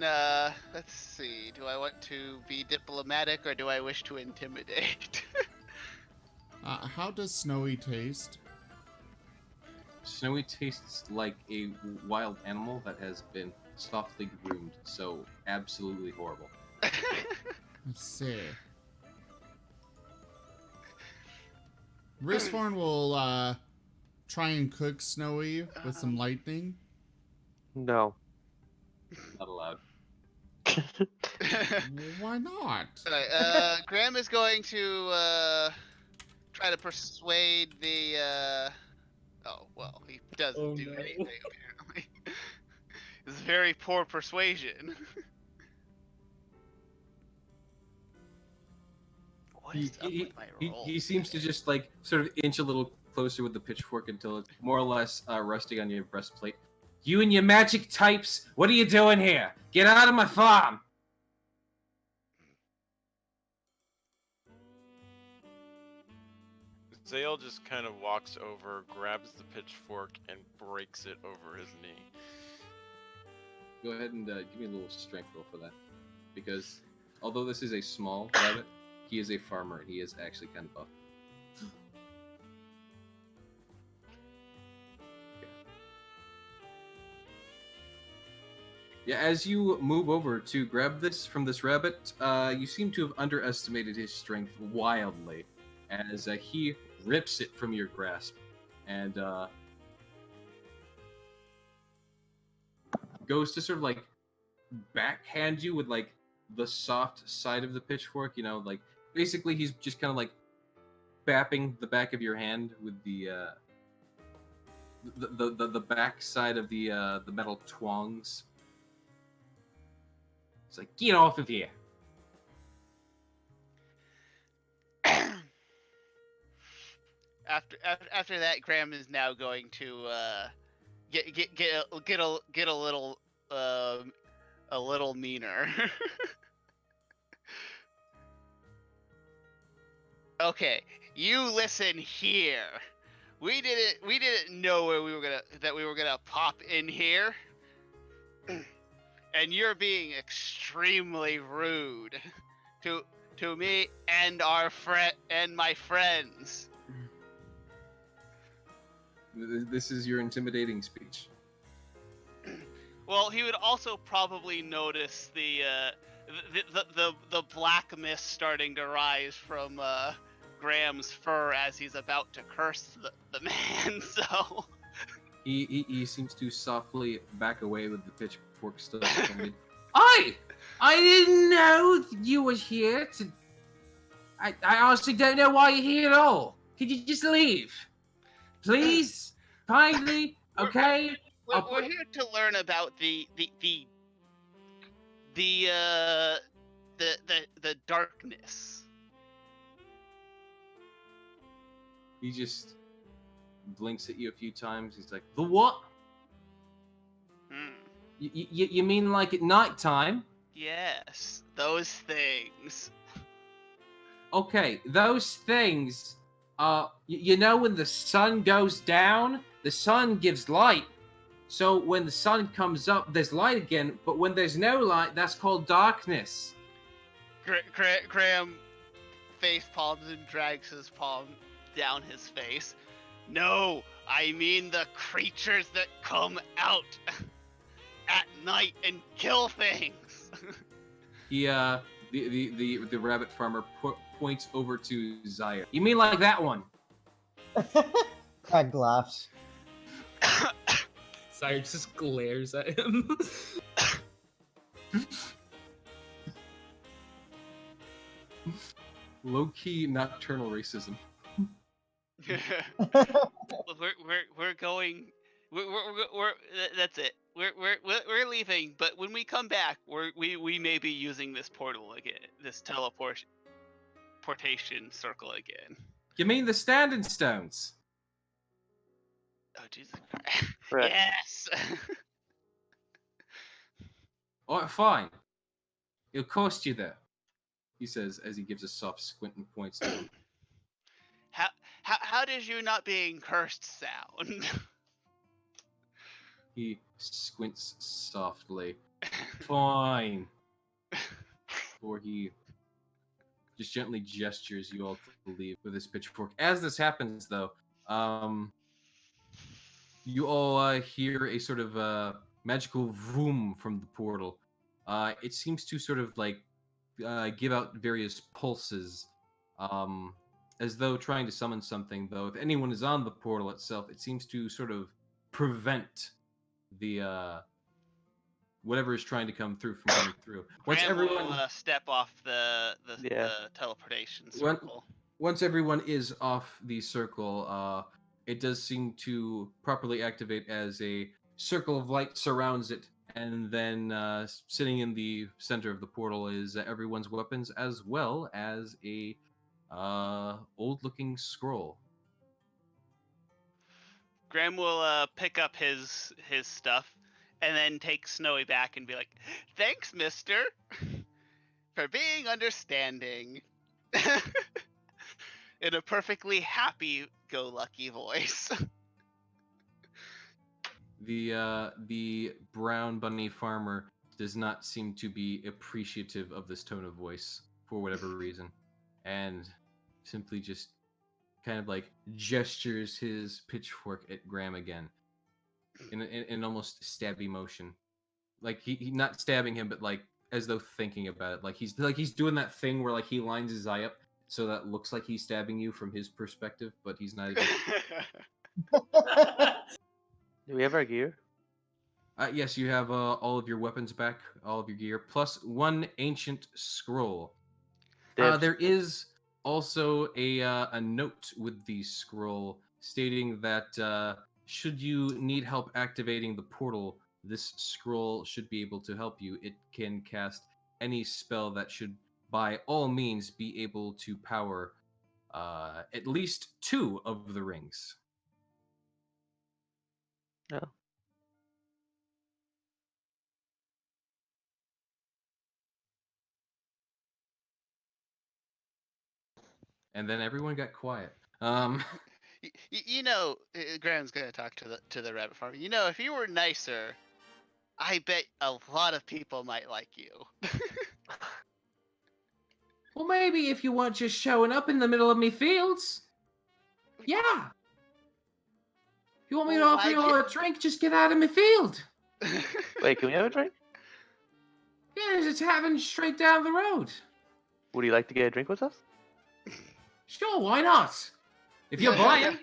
let's see. Do I want to be diplomatic or do I wish to intimidate? How does Snowy taste? Snowy tastes like a wild animal that has been softly groomed, so absolutely horrible. Let's see. Wristforn will try and cook Snowy with some lightning. No. Not allowed. Why not? Alright, Graham is going to try to persuade the oh well, he doesn't Oh, do no. anything apparently. It's very poor persuasion. What is up with my roll? He seems to just like sort of inch a little closer with the pitchfork until it's more or less resting on your breastplate. You and your magic types, what are you doing here? Get out of my farm! Zale just kind of walks over, grabs the pitchfork, and breaks it over his knee. Go ahead and give me a little strength roll for that. Because although this is a small rabbit, he is a farmer and he is actually kind of buff. Yeah, as you move over to grab this from this rabbit, you seem to have underestimated his strength wildly. as he rips it from your grasp and goes to sort of like backhand you with like the soft side of the pitchfork. You know, like basically he's just kind of like bapping the back of your hand with the back side of the metal twongs. It's like, get off of here. After that, Graham is now going to get a little meaner. Okay, you listen here. We didn't know where we were gonna pop in here, and you're being extremely rude to me and my friends. This is your intimidating speech. Well, he would also probably notice the black mist starting to rise from Graham's fur as he's about to curse the man. So he seems to softly back away with the pitchfork still extended. I didn't know you were here. I honestly don't know why you're here at all. Could you just leave, please, kindly? Okay. We're here to learn about the darkness. He just blinks at you a few times. He's like, the what? You mean like at nighttime? Yes, those things. Okay, those things. You know when the sun goes down, the sun gives light. So when the sun comes up, there's light again. But when there's no light, that's called darkness. Graham face palms and drags his palm down his face. No, I mean the creatures that come out at night and kill things. The rabbit farmer points over to Zaire. You mean like that one? Craig laughs. Sire just glares at him. Low-key nocturnal racism. we're going. We're that's it. We're leaving, but when we come back, we may be using this portal again, this teleportation circle again. You mean the standing stones? Oh Jesus Christ! Correct. Yes. Alright, fine. It'll cost you though, he says as he gives a soft squint and points to him. How does you not being cursed sound? He squints softly. Fine. Before he just gently gestures you all to leave with his pitchfork. As this happens, though, you all hear a sort of magical vroom from the portal. It seems to sort of like give out various pulses, as though trying to summon something. Though, if anyone is on the portal itself, it seems to sort of prevent the whatever is trying to come through from coming through. Once Graham everyone will step off the teleportation circle. Once everyone is off the circle, it does seem to properly activate as a circle of light surrounds it, and then sitting in the center of the portal is everyone's weapons as well as a old-looking scroll. Graham will pick up his stuff and then take Snowy back and be like, "Thanks, mister, for being understanding." In a perfectly happy-go-lucky voice. The brown bunny farmer does not seem to be appreciative of this tone of voice for whatever reason, and simply just kind of like gestures his pitchfork at Graham again in an almost stabby motion, like he not stabbing him, but like as though thinking about it, like he's doing that thing where like he lines his eye up so that looks like he's stabbing you from his perspective, but he's not even. Do we have our gear? Yes, you have all of your weapons back, all of your gear, plus 1 ancient scroll. Dibs. There is also a note with the scroll stating that should you need help activating the portal, this scroll should be able to help you. It can cast any spell that should, by all means, be able to power at least 2 of the rings. No. And then everyone got quiet. You know, Graham's gonna talk to the rabbit farmer. You know, if you were nicer, I bet a lot of people might like you. Well, maybe if you weren't just showing up in the middle of me fields. Yeah. If you want me to Well, offer why you all a drink, just get out of my field. Wait, can we have a drink? Yeah, there's a tavern straight down the road. Would you like to get a drink with us? Sure, why not? If you're buying.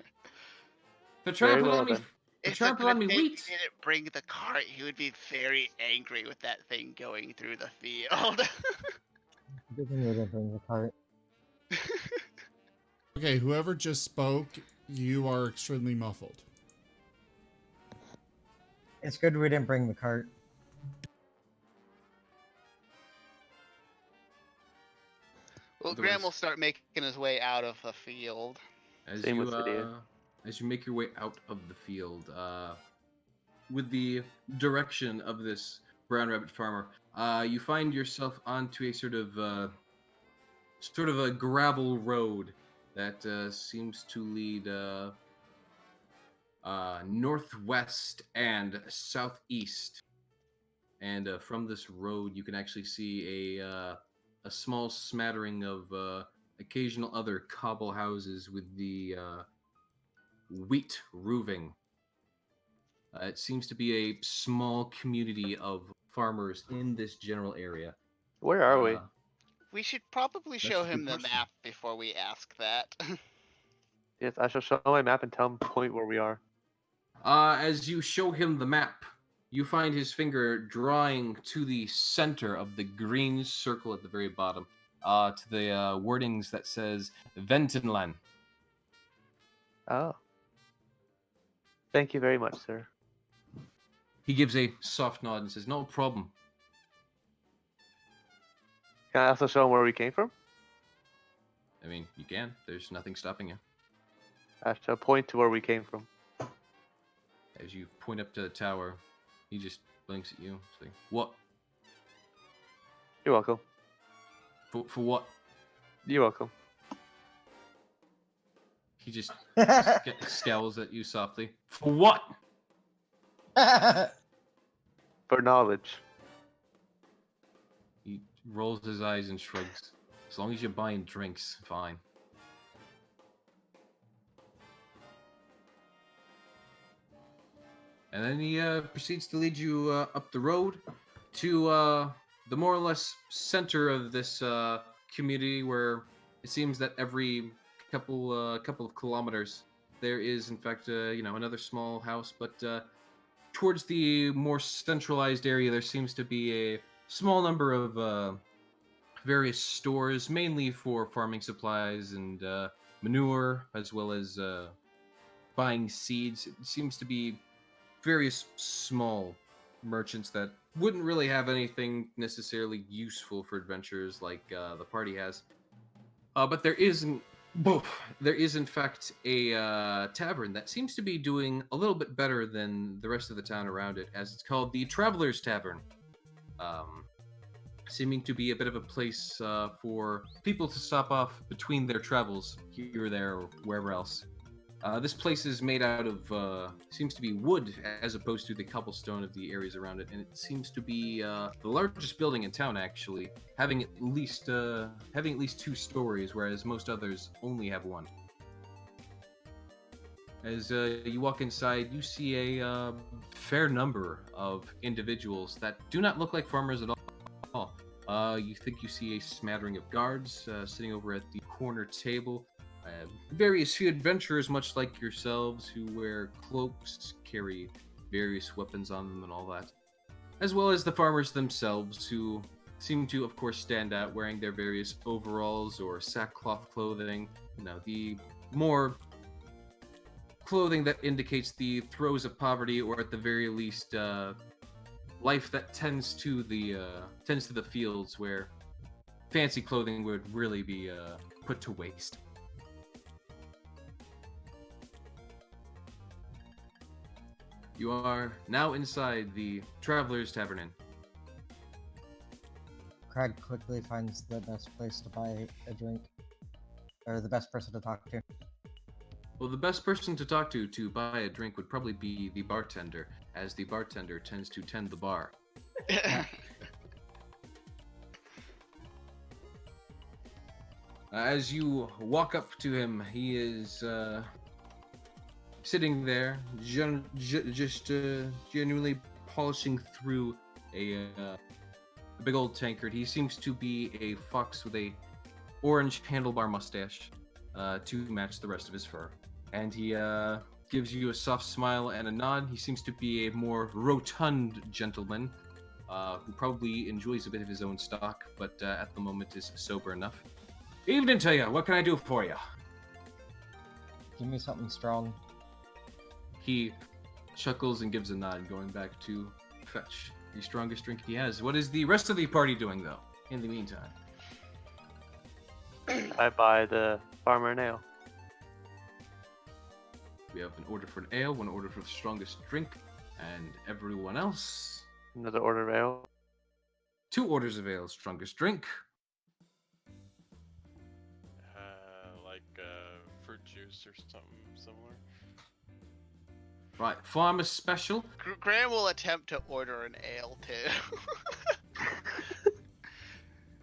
For Very trampling well, on me, then. for It's a trampling on good me thing wheat. he didn't bring the cart. He would be very angry with that thing going through the field. Good thing we didn't bring the cart. Okay, whoever just spoke, you are extremely muffled. It's good we didn't bring the cart. Well, Otherwise- Graham will start making his way out of the field. As Same you with Cydia. as you make your way out of the field, with the direction of this brown rabbit farmer, you find yourself onto a sort of a gravel road that seems to lead northwest and southeast. And from this road, you can actually see a small smattering of occasional other cobble houses with the wheat roofing. It seems to be a small community of farmers in this general area. Where are we? We should probably show a good him the question. map before we ask that. Yes, I shall show my map and tell him point where we are. As you show him the map, you find his finger drawing to the center of the green circle at the very bottom, to the wordings that says Ventenland. Oh. Thank you very much, sir. He gives a soft nod and says, "No problem." Can I also show him where we came from? I mean, you can. There's nothing stopping you. I shall point to where we came from. As you point up to the tower, he just blinks at you. It's like, "What? You're welcome. For what?" You're welcome. He just scowls at you softly. "For what?" For knowledge. He rolls his eyes and shrugs. As long as you're buying drinks, fine. And then he proceeds to lead you up the road to the more or less center of this community, where it seems that every couple of kilometers there is, in fact, another small house. But towards the more centralized area, there seems to be a small number of various stores, mainly for farming supplies and manure, as well as buying seeds. It seems to be various small merchants that wouldn't really have anything necessarily useful for adventurers like the party has. But there is in fact a tavern that seems to be doing a little bit better than the rest of the town around it, as it's called the Traveler's Tavern. Seeming to be a bit of a place for people to stop off between their travels, here or there or wherever else. This place is made out of, seems to be wood, as opposed to the cobblestone of the areas around it, and it seems to be the largest building in town, actually, having at least 2 stories, whereas most others only have 1. As you walk inside, you see a fair number of individuals that do not look like farmers at all. You think you see a smattering of guards sitting over at the corner table. Various few adventurers, much like yourselves, who wear cloaks, carry various weapons on them and all that. As well as the farmers themselves, who seem to, of course, stand out wearing their various overalls or sackcloth clothing. The more clothing that indicates the throes of poverty, or at the very least, life that tends to the fields, where fancy clothing would really be put to waste. You are now inside the Traveler's Tavern Inn. Craig quickly finds the best place to buy a drink, or the best person to talk to. Well, the best person to talk to buy a drink would probably be the bartender, as the bartender tends to tend the bar. As you walk up to him, he is sitting there, just genuinely polishing through a big old tankard. He seems to be a fox with a orange handlebar mustache to match the rest of his fur. And he gives you a soft smile and a nod. He seems to be a more rotund gentleman who probably enjoys a bit of his own stock, but at the moment is sober enough. Evening to you. What can I do for you? Give me something strong. He chuckles and gives a nod, going back to fetch the strongest drink he has. What is the rest of the party doing, though, in the meantime? I buy the farmer an ale. We have an order for an ale, one order for the strongest drink, and everyone else. Another order of ale. 2 orders of ale, strongest drink. Fruit juice or something similar. Right, farmer special. Graham will attempt to order an ale too.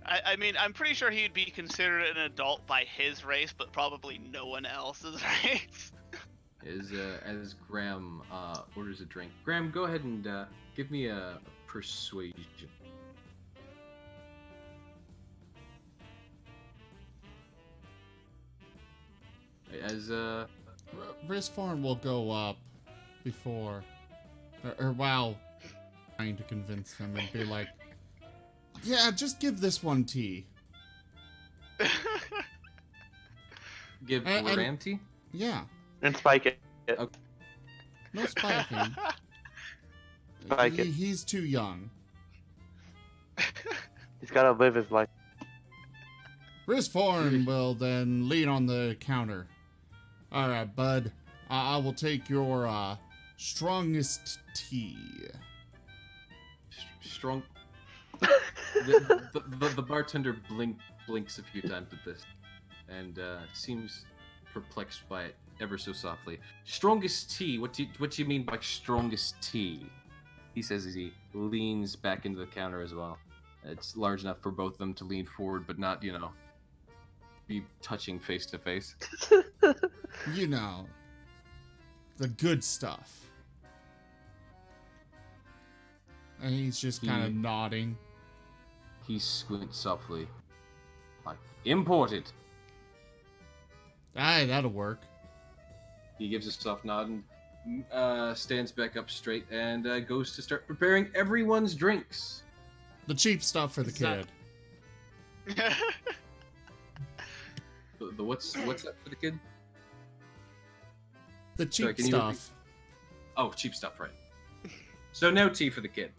I mean, I'm pretty sure he'd be considered an adult by his race, but probably no one else's race. As Graham orders a drink. Graham, go ahead and give me a persuasion. As Rizzform will go up before, or while trying to convince him and be like, yeah, just give this one tea. give Graham tea? Yeah. And spike it. Okay. No spiking. Spike it. He's too young. He's gotta live his life. Rizzform will then lean on the counter. Alright, bud. I will take your strongest tea. Strong. The bartender blinks a few times at this, and seems perplexed by it ever so softly. Strongest tea? What do you mean by strongest tea? He says as he leans back into the counter as well. It's large enough for both of them to lean forward, but not, be touching face to face. You know, the good stuff. And he's just kind of nodding. He squints softly. Like, imported. Aye, that'll work. He gives a soft nod and stands back up straight and goes to start preparing everyone's drinks. The cheap stuff for the kid. The what's that for the kid? The cheap Sorry, can you stuff. Oh, cheap stuff, right. So no tea for the kid.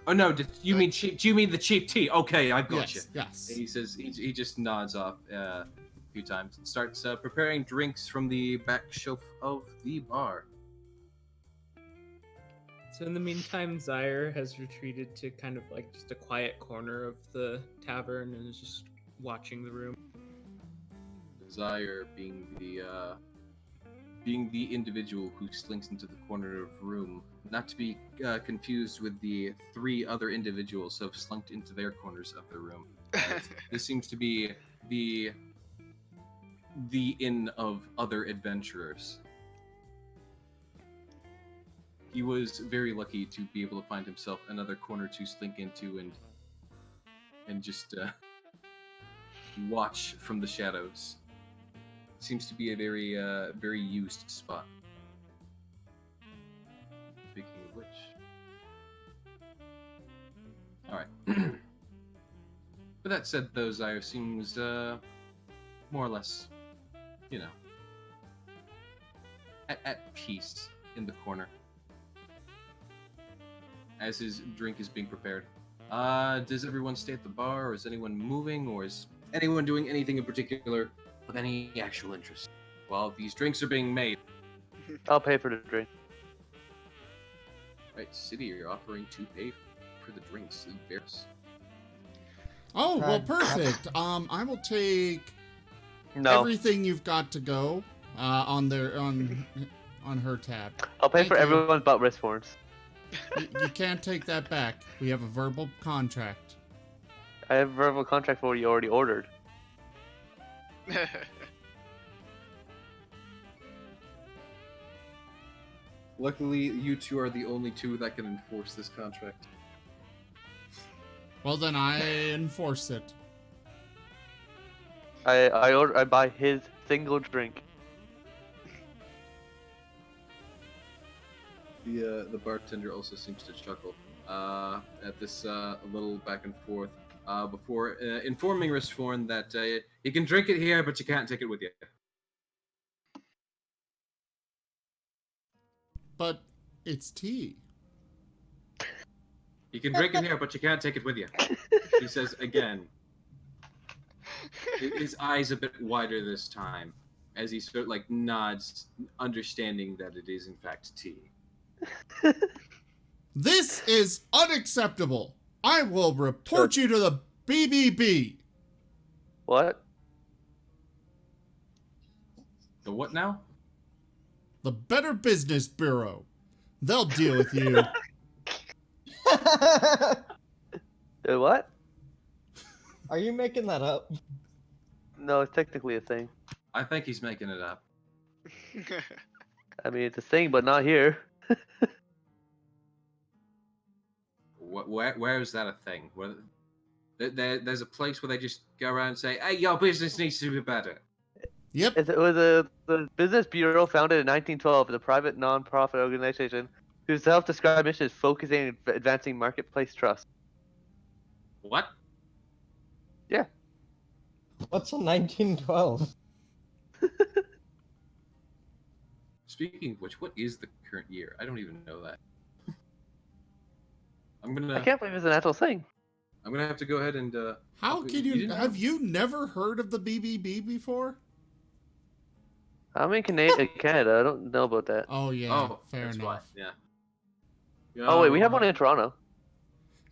Oh no, do you mean cheap? Do you mean the cheap tea? Okay, I've got you. Yes. He says he just nods off a few times and starts preparing drinks from the back shelf of the bar. So in the meantime, Zaire has retreated to kind of like just a quiet corner of the tavern and is just watching the room. Zaire being the individual who slinks into the corner of the room, not to be confused with the 3 other individuals who have slunked into their corners of the room. This seems to be the inn of other adventurers. he was very lucky to be able to find himself another corner to slink into and just watch from the shadows. Seems to be a very used spot. Speaking of which, all right. But that said, though, Zyre seems more or less, you know, at peace in the corner as his drink is being prepared. Does everyone stay at the bar, or is anyone moving, or is anyone doing anything in particular of any actual interest while these drinks are being made? I'll pay for the drink. Right, City, you're offering to pay for the drinks. Embarrass. Oh, well, perfect. I will take No. everything you've got to go on her tab. I'll pay Thank for you. everyone but Wristforms. You can't take that back. We have a verbal contract. I have a verbal contract for what you already ordered. Luckily, you two are the only two that can enforce this contract. Well, then I enforce it. I buy his single drink. The bartender also seems to chuckle at this little back and forth before informing Ristforn that you can drink it here, but you can't take it with you. But it's tea. You can drink it here, but you can't take it with you. He says again. His eyes a bit wider this time, as he sort of like nods, understanding that it is in fact tea. This is unacceptable. I will report you to the BBB. What? The what now? The Better Business Bureau. They'll deal with you. The what? Are you making that up? No, it's technically a thing. I think he's making it up. I mean, it's a thing, but not here. Where is that a thing? There's a place where they just go around and say, "Hey, your business needs to be better." Yep. It was the Business Bureau, founded in 1912, a private non-profit organization whose self-described mission is focusing on advancing marketplace trust. What? Yeah. What's in 1912? Speaking of which, what is the current year? I don't even know that. I I'm gonna can't believe it's an actual thing. have to go ahead and. How can you didn't have know? you never heard of the BBB before? I'm in Canada. I don't know about that. Oh yeah, Oh, fair that's why. enough. Yeah. Oh wait, we have one in Toronto.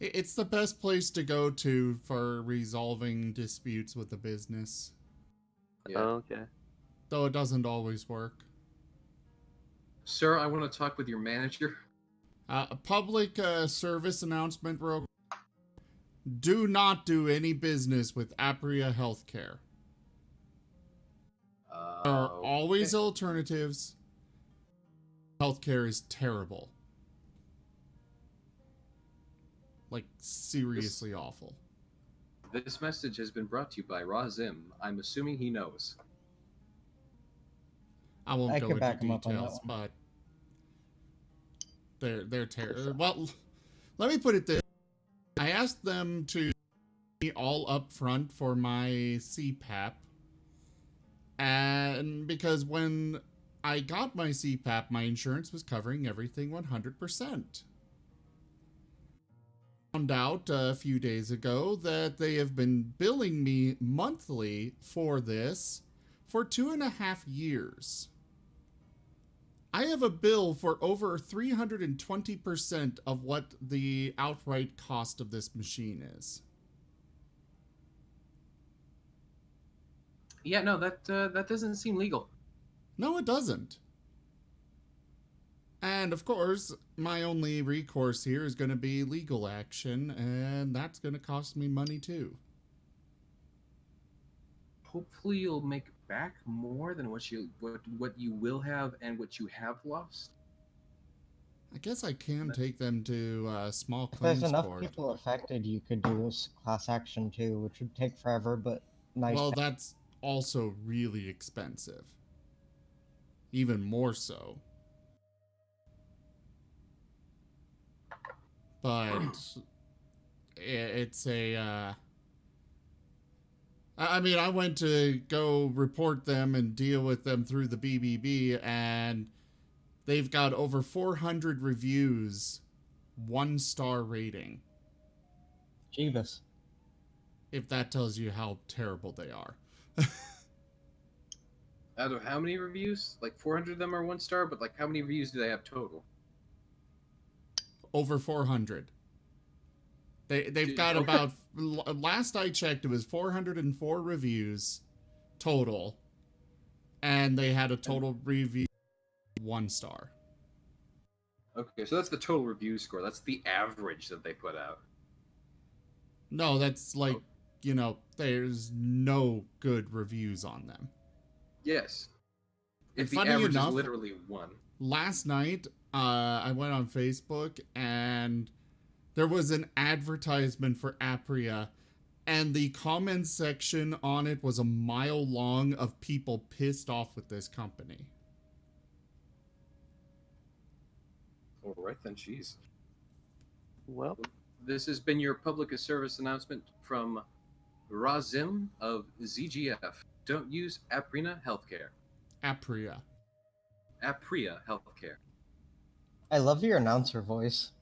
It's the best place to go to for resolving disputes with the business, Yeah. Oh, okay. though it doesn't always work. Sir, I want to talk with your manager. A public service announcement, real. Do not do any business with Apria Healthcare. There are always alternatives. Healthcare is terrible. Like, seriously awful. This message has been brought to you by Razim. I'm assuming he knows. I won't I go can into back him up on that details, one. but they're terrible. Well, let me put it this. I asked them to be all up front for my CPAP. And because when I got my CPAP, my insurance was covering everything 100%. Found out a few days ago that they have been billing me monthly for this for 2.5 years. I have a bill for over 320% of what the outright cost of this machine is. Yeah, no, that doesn't seem legal. No, it doesn't. And of course, my only recourse here is going to be legal action, and that's going to cost me money too. Hopefully, you'll make back more than what you will have and what you have lost. I guess I can take them to small If there's claims enough court. people affected, you could do a class action too, which would take forever, but nice. Well, that's also really expensive. Even more so. But it's a I mean, I went to go report them and deal with them through the BBB, and they've got over 400 reviews, 1-star rating. Jeebus. If that tells you how terrible they are. Out of how many reviews? Like 400 of them are 1-star, but like how many reviews do they have total? Over 400. They've got okay. about, last I checked, it was 404 reviews total, and they had a total review 1-star. Okay, so that's the total review score. That's the average that they put out. No, that's like, you know, there's no good reviews on them. Yes. If the Funny average enough, is literally 1. Last night, I went on Facebook, and there was an advertisement for Apria, and the comments section on it was a mile long of people pissed off with this company. All right then, jeez. Well, This has been your public service announcement from Razim of ZGF. Don't use Aprina Healthcare. Apria. Apria Healthcare. I love your announcer voice.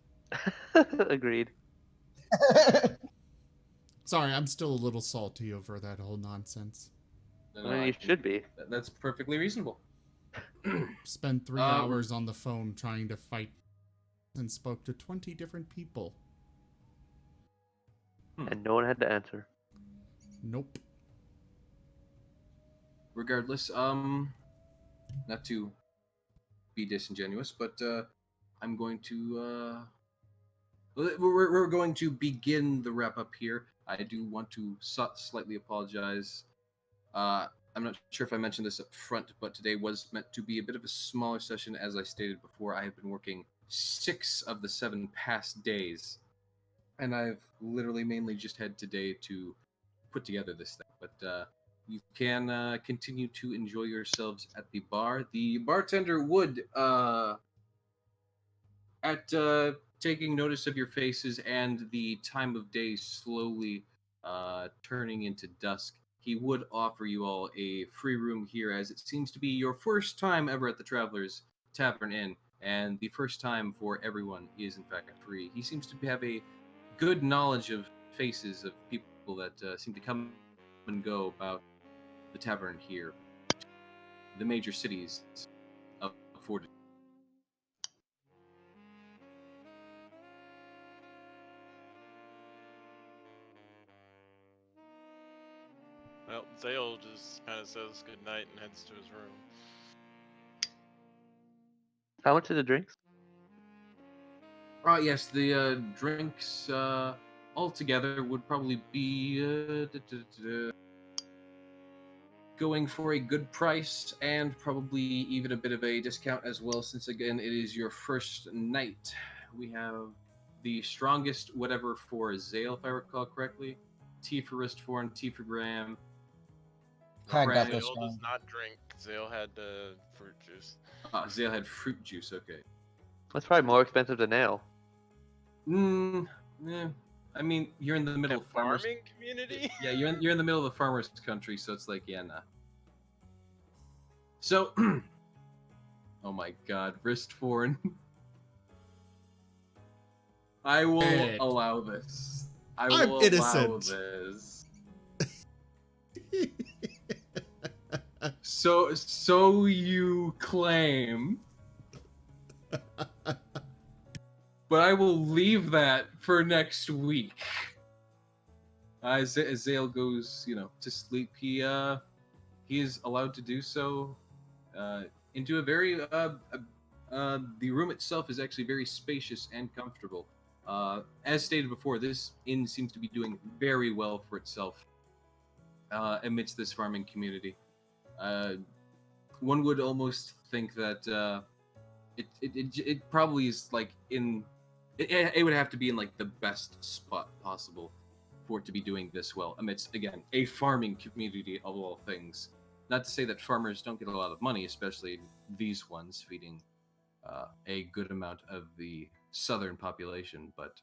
agreed. Sorry, I'm still a little salty over that whole nonsense. No, I mean, you should be. That's perfectly reasonable. Spent 3 hours on the phone trying to fight and spoke to 20 different people. And no one had to answer. Nope. Regardless, not to be disingenuous, but I'm going to we're going to begin the wrap up here. I do want to slightly apologize. I'm not sure if I mentioned this up front, but today was meant to be a bit of a smaller session. As I stated before, I have been working 6 of the 7 past days, and I've literally mainly just had today to put together this thing. But you can continue to enjoy yourselves at the bar. The bartender would, at taking notice of your faces and the time of day slowly turning into dusk, he would offer you all a free room here, as it seems to be your first time ever at the Travelers Tavern Inn, and the first time for everyone is in fact free. He seems to have a good knowledge of faces of people that seem to come and go about the tavern here, the major cities of Fort. Well, Zale just kind of says goodnight and heads to his room. How much are the drinks? Yes, the drinks altogether would probably be going for a good price, and probably even a bit of a discount as well, since again it is your first night. We have the strongest whatever for Zale, if I recall correctly. T for Ristforn, T for Graham. Craig got Craig. this Zale wrong. does not drink. Zale had fruit juice. Zale had fruit juice, okay. That's probably more expensive than ale. I mean, you're in the middle of farmers. Farming community? Yeah, you're in the middle of the farmers' country, so it's like, yeah, nah. So, oh my God, Ristforn. I will Ed. allow this. I I'm will allow innocent. this. So you claim. But I will leave that for next week. As Zale goes, to sleep, he is allowed to do so into a very the room itself is actually very spacious and comfortable. As stated before, this inn seems to be doing very well for itself amidst this farming community. One would almost think that it probably is like in it would have to be in like the best spot possible for it to be doing this well amidst, again, a farming community of all things. Not to say that farmers don't get a lot of money, especially these ones feeding a good amount of the southern population, but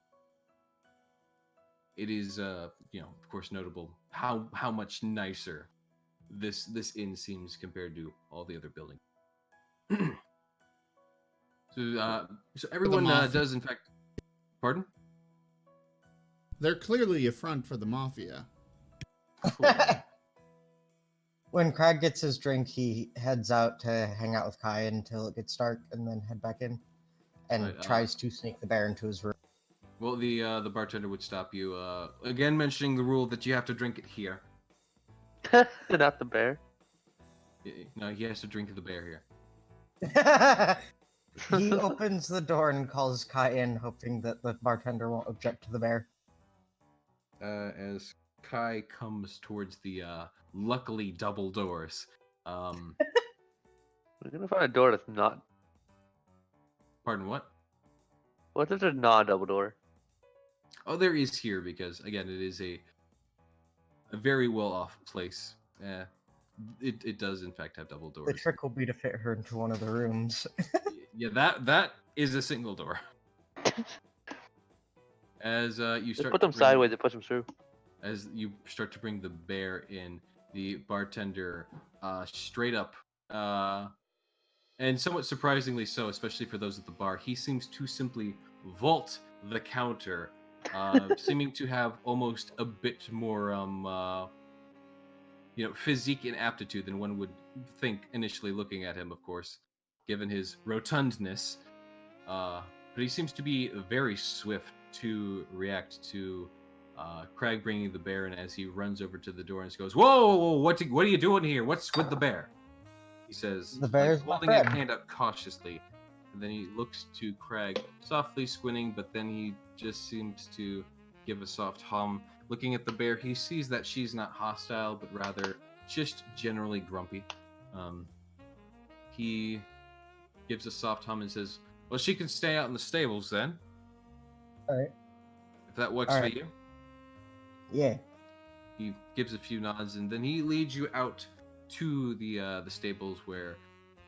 it is of course notable how much nicer this inn seems compared to all the other buildings. So everyone mafia. does in fact. Pardon? They're clearly a front for the mafia. When Crag gets his drink, he heads out to hang out with Kai until it gets dark, and then head back in, and Right, tries to sneak the bear into his room. Well, the bartender would stop you, again mentioning the rule that you have to drink it here. Not the bear. No, he has to drink the bear here. He opens the door and calls Kai in, hoping that the bartender won't object to the bear. As Kai comes towards the luckily double doors. We're gonna find a door that's not. Pardon, what? What if there's not a double door? Oh, there is here because again, it is a very well off place. It does in fact have double doors. The trick will be to fit her into one of the rooms. Yeah, that is a single door. As you Just start put to them bring- sideways and push them through. As you start to bring the bear in, the bartender straight up, and somewhat surprisingly so, especially for those at the bar, he seems to simply vault the counter, seeming to have almost a bit more, physique and aptitude than one would think initially looking at him, of course, given his rotundness. But he seems to be very swift to react to Crag bringing the bear in as he runs over to the door and goes, "Whoa! What are you doing here? What's with the bear?" He says, The bear's my holding his friend. hand up cautiously, and then he looks to Crag, softly squinting, but then he just seems to give a soft hum. Looking at the bear, he sees that she's not hostile, but rather just generally grumpy. He gives a soft hum and says, "Well, she can stay out in the stables then, Alright. if that works Alright. for you." Yeah. He gives a few nods, and then he leads you out to the stables where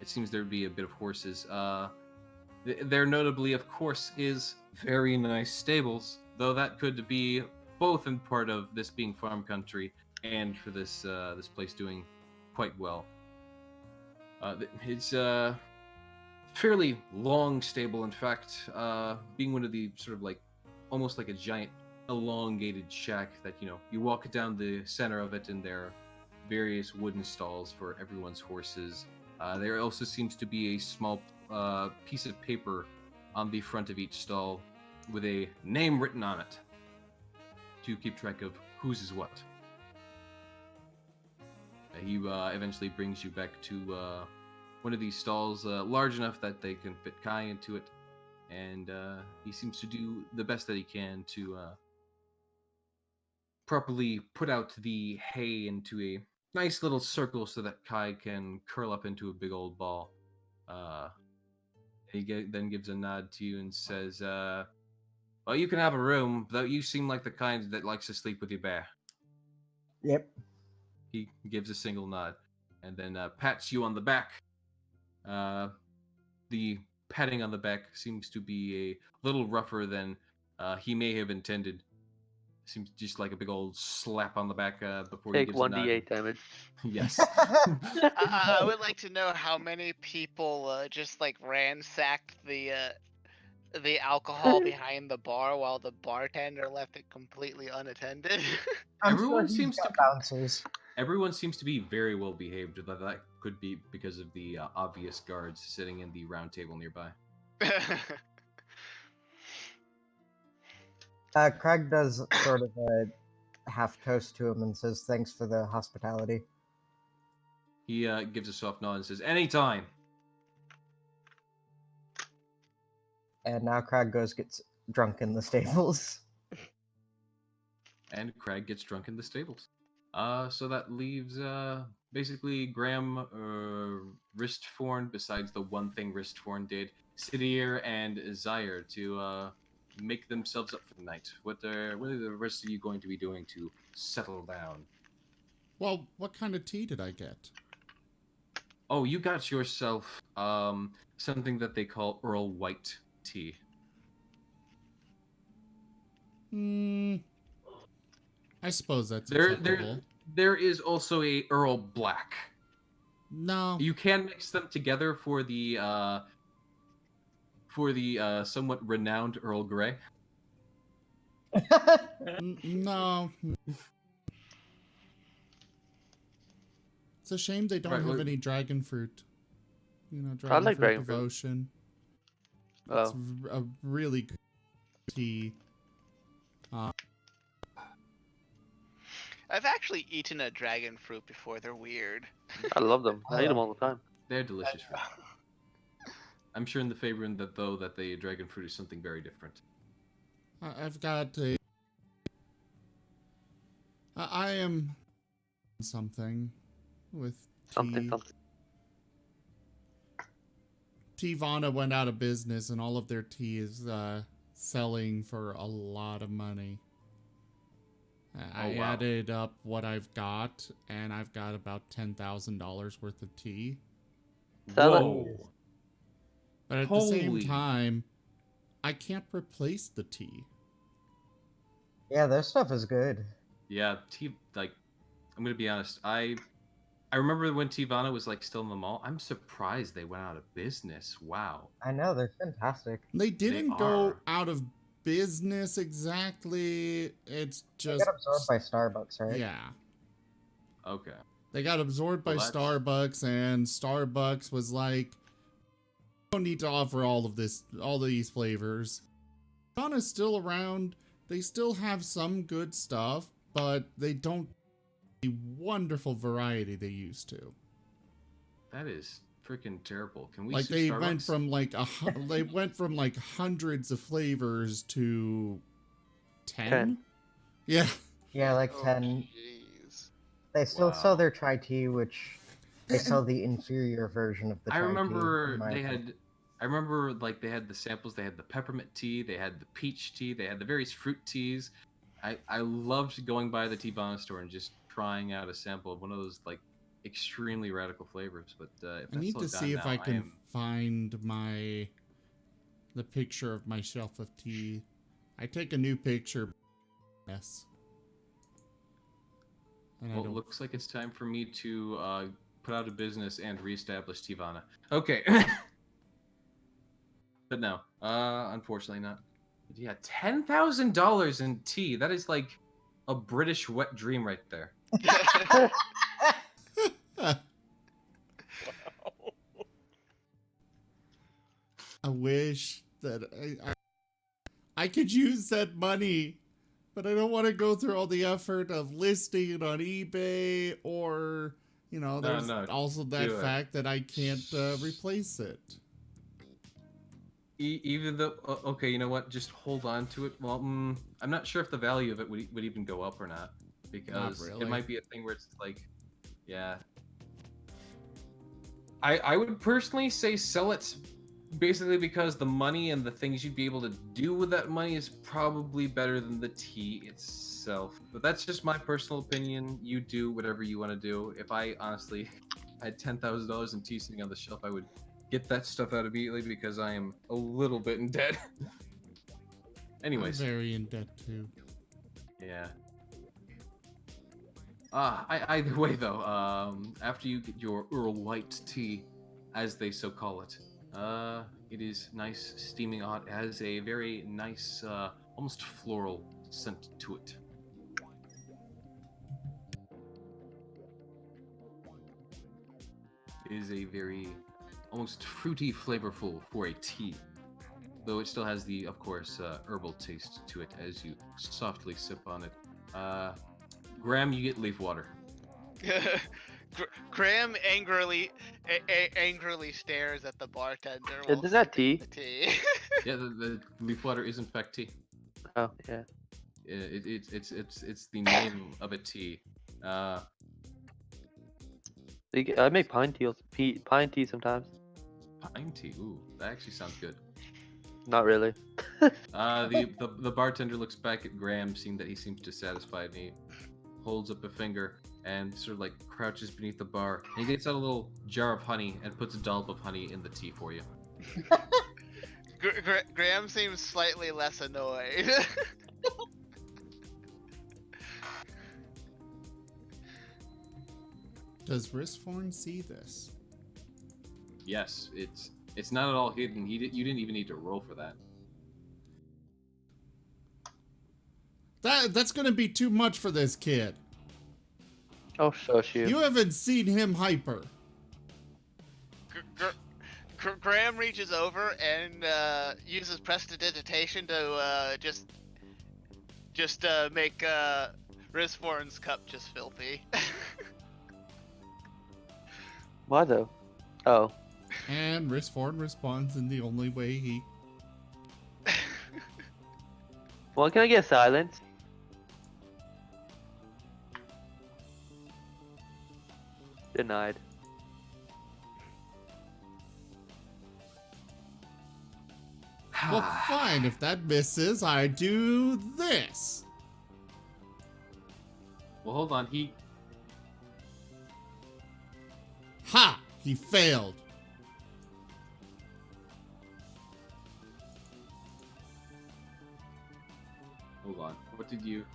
it seems there would be a bit of horses. There notably, of course, is very nice stables, though that could be both in part of this being farm country and for this place doing quite well. It's a fairly long stable, in fact, being one of the sort of like almost like a giant elongated shack that you walk down the center of it, and there are various wooden stalls for everyone's horses. There also seems to be a small piece of paper on the front of each stall with a name written on it to keep track of whose is what. He eventually brings you back to one of these stalls, large enough that they can fit Kai into it, and he seems to do the best that he can to properly put out the hay into a nice little circle so that Kai can curl up into a big old ball. Then gives a nod to you and says, "Well, you can have a room, though you seem like the kind that likes to sleep with your bear." Yep. He gives a single nod and then pats you on the back. The patting on the back seems to be a little rougher than he may have intended. Seems just like a big old slap on the back before he Take gives a nod. 1d8 damage. Yes. I would like to know how many people just like ransacked the alcohol behind the bar while the bartender left it completely unattended. I'm Everyone sure he's seems got to- bouncers. Everyone seems to be very well behaved. That could be because of the obvious guards sitting in the round table nearby. Craig does sort of a half toast to him and says, "Thanks for the hospitality." He gives a soft nod and says, "Anytime." And now Craig gets drunk in the stables. And Crag gets drunk in the stables. So that leaves basically Graham, Ristforn, besides the one thing Ristforn did. Sidir and Zyre to make themselves up for the night. What are the rest of you going to be doing to settle down? Well, what kind of tea did I get? Oh, you got yourself something that they call Earl White tea. I suppose that's There, acceptable. there is also a Earl Black. No. You can mix them together for the somewhat renowned Earl Grey. No. It's a shame they don't Right, have well- any dragon fruit. You know, I dragon like fruit dragon fruit. devotion. Oh. It's a really good tea. I've actually eaten a dragon fruit before. They're weird. I love them. I eat them all the time. They're delicious fruit. I'm sure in the favor in that though that the dragon fruit is something very different. I've got a. I am something with Something, tea. something. Tivana went out of business, and all of their tea is selling for a lot of money. I wow. added up what I've got, and I've got about $10,000 worth of tea. Sell it. Whoa. But at the same Holy. time, I can't replace the tea. Yeah, their stuff is good. Yeah, like I'm gonna be honest. I remember when Tivana was like still in the mall. I'm surprised they went out of business. Wow. I know, they're fantastic. They didn't go are. out of business exactly. It's They just got absorbed by Starbucks, right? yeah. Okay. They got absorbed by Well, that's- Starbucks, and Starbucks was like, "We don't need to offer all these flavors." Tivana's still around. They still have some good stuff, but they don't have the wonderful variety they used to. That is freaking terrible. Can we Like sue they Starbucks? went from they went from like hundreds of flavors to 10. 10. Yeah. Yeah, like Oh, 10. jeez. They still Wow. sell their chai tea, which they sell the inferior version of the chai I tea. remember in my they opinion. had. I remember like they had the samples. They had the peppermint tea. They had the peach tea. They had the various fruit teas. I loved going by the Tivana store and just trying out a sample of one of those like extremely radical flavors. But if I need to that's all see gone if now, I can am... find the picture of my shelf of tea. I take a new picture. Yes. And Well, I it don't. looks like it's time for me to put out of business and reestablish Tivana. Okay. But no, unfortunately not. But yeah, $10,000 in tea. That is like a British wet dream right there. I wish that I could use that money, but I don't want to go through all the effort of listing it on eBay or, there's no, also that do it. fact that I can't replace it. Even though, okay, you know what? Just hold on to it. Well, I'm not sure if the value of it would even go up or not, because really. it might be a thing where it's like, yeah. I would personally say sell it, basically because the money and the things you'd be able to do with that money is probably better than the tea itself. But that's just my personal opinion. You do whatever you want to do. If I honestly had $10,000 in tea sitting on the shelf, I would get that stuff out immediately because I am a little bit in debt. Anyways. I'm very in debt too. Yeah. Either way though, after you get your Earl White tea, as they so call it, it is nice, steaming hot. It has a very nice, almost floral scent to it. It is a very, almost fruity, flavorful for a tea. Though it still has the, of course, herbal taste to it as you softly sip on it. Graham, you get leaf water. Graham angrily stares at the bartender. Isn't that tea? The tea. Yeah, the leaf water is in fact tea. Oh, yeah. It's the name of a tea. I make pine tea sometimes. Pine tea. Ooh, that actually sounds good. Not really. The bartender looks back at Graham, seeing that he seems dissatisfied, and he holds up a finger and sort of like crouches beneath the bar. And he gets out a little jar of honey and puts a dollop of honey in the tea for you. Graham seems slightly less annoyed. Does Risforn see this? Yes, it's not at all hidden. You didn't even need to roll for that. That's gonna be too much for this kid. Oh, shush you. You haven't seen him hyper. Graham reaches over and uses prestidigitation to just make Rizforn's cup just filthy. Why though? Oh. And Risforn responds in the only way he... Well, can I get silence? Denied. Well, fine. If that misses, I do this. Well, hold on. Ha! He failed. Hold on. What did you...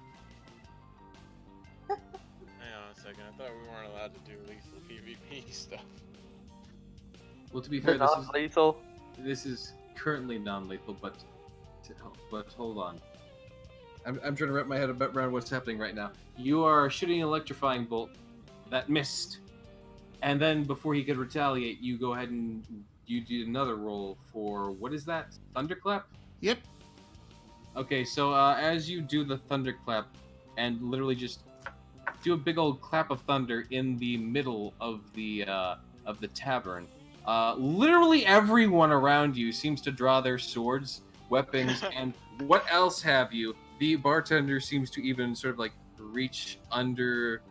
Hang on a second. I thought we weren't allowed to do lethal PvP stuff. Well, to be fair, They're not lethal. this is currently non-lethal, but hold on. I'm trying to wrap my head around what's happening right now. You are shooting an electrifying bolt that missed, and then before he could retaliate, you go ahead and you did another roll for, what is that? Thunderclap? Yep. Okay, so as you do the thunderclap and literally just do a big old clap of thunder in the middle of the tavern, literally everyone around you seems to draw their swords, weapons, and what else have you. The bartender seems to even sort of like reach under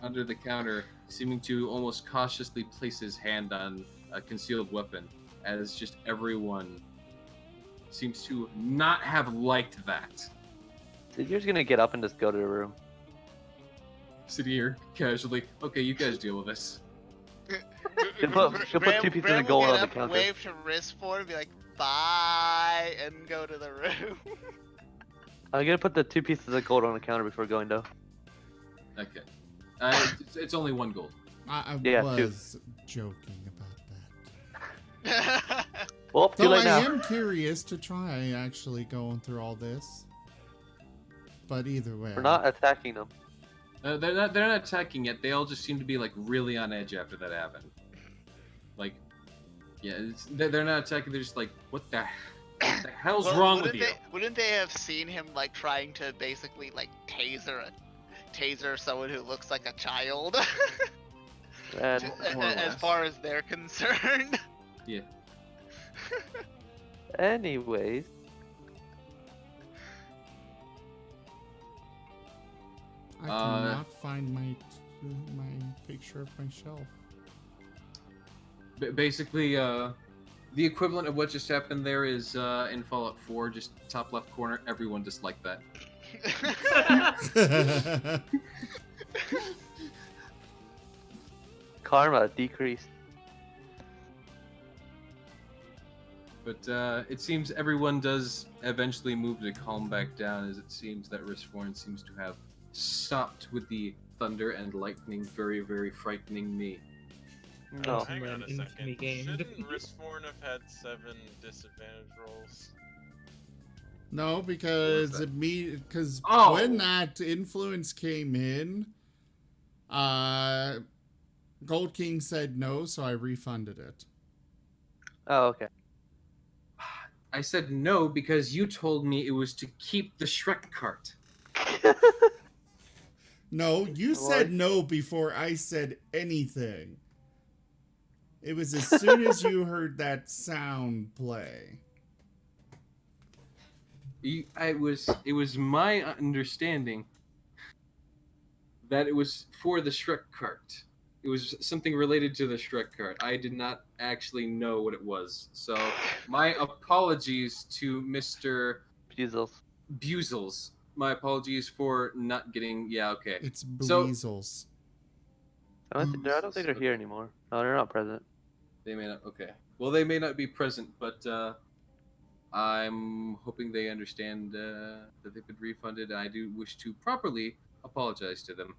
under the counter, seeming to almost cautiously place his hand on a concealed weapon, as just everyone seems to not have liked that. So you're just gonna get up and just go to the room. Sitting here casually. Okay, you guys deal with this. She'll put 2 pieces of gold on the counter. Wave to Rizforn and be like, bye, and go to the room. I'm gonna put the 2 pieces of gold on the counter before going though. Okay. It's only 1 gold. I Yeah, was joking about that. Well, too Though late I now. am curious to try actually going through all this. But either way. We're not attacking them. They're not attacking yet. They all just seem to be like really on edge after that happened. Like, yeah, they're not attacking. They're just like, what the hell's Well, wrong with you? Wouldn't they have seen him like trying to basically like taser someone who looks like a child? And More or As less. far as they're concerned. Yeah. anyways, I cannot find my picture of myself. Basically, the equivalent of what just happened there is in Fallout 4, just top left corner. Everyone disliked that. karma decreased. But it seems everyone does eventually move to calm back down, as it seems that Risforn seems to have stopped with the thunder and lightning, very, very frightening me. No. Hang on a Infamy second. gained. Shouldn't Risforn have had 7 disadvantage rolls? No, because What was that? Oh. When that influence came in, Gold King said no, so I refunded it. Oh, okay. I said no because you told me it was to keep the Shrek cart. No, you said no before I said anything. It was as soon as you heard that sound play. It was my understanding that it was for the Shrek cart. It was something related to the Shrek card. I did not actually know what it was. So my apologies to Mr. Buzels. Buzels. My apologies for not getting. Yeah, okay. It's So Buezels. I don't think they're here anymore. No, they're not present. they may not. Okay. Well, they may not be present, but I'm hoping they understand that they've been refunded. I do wish to properly apologize to them.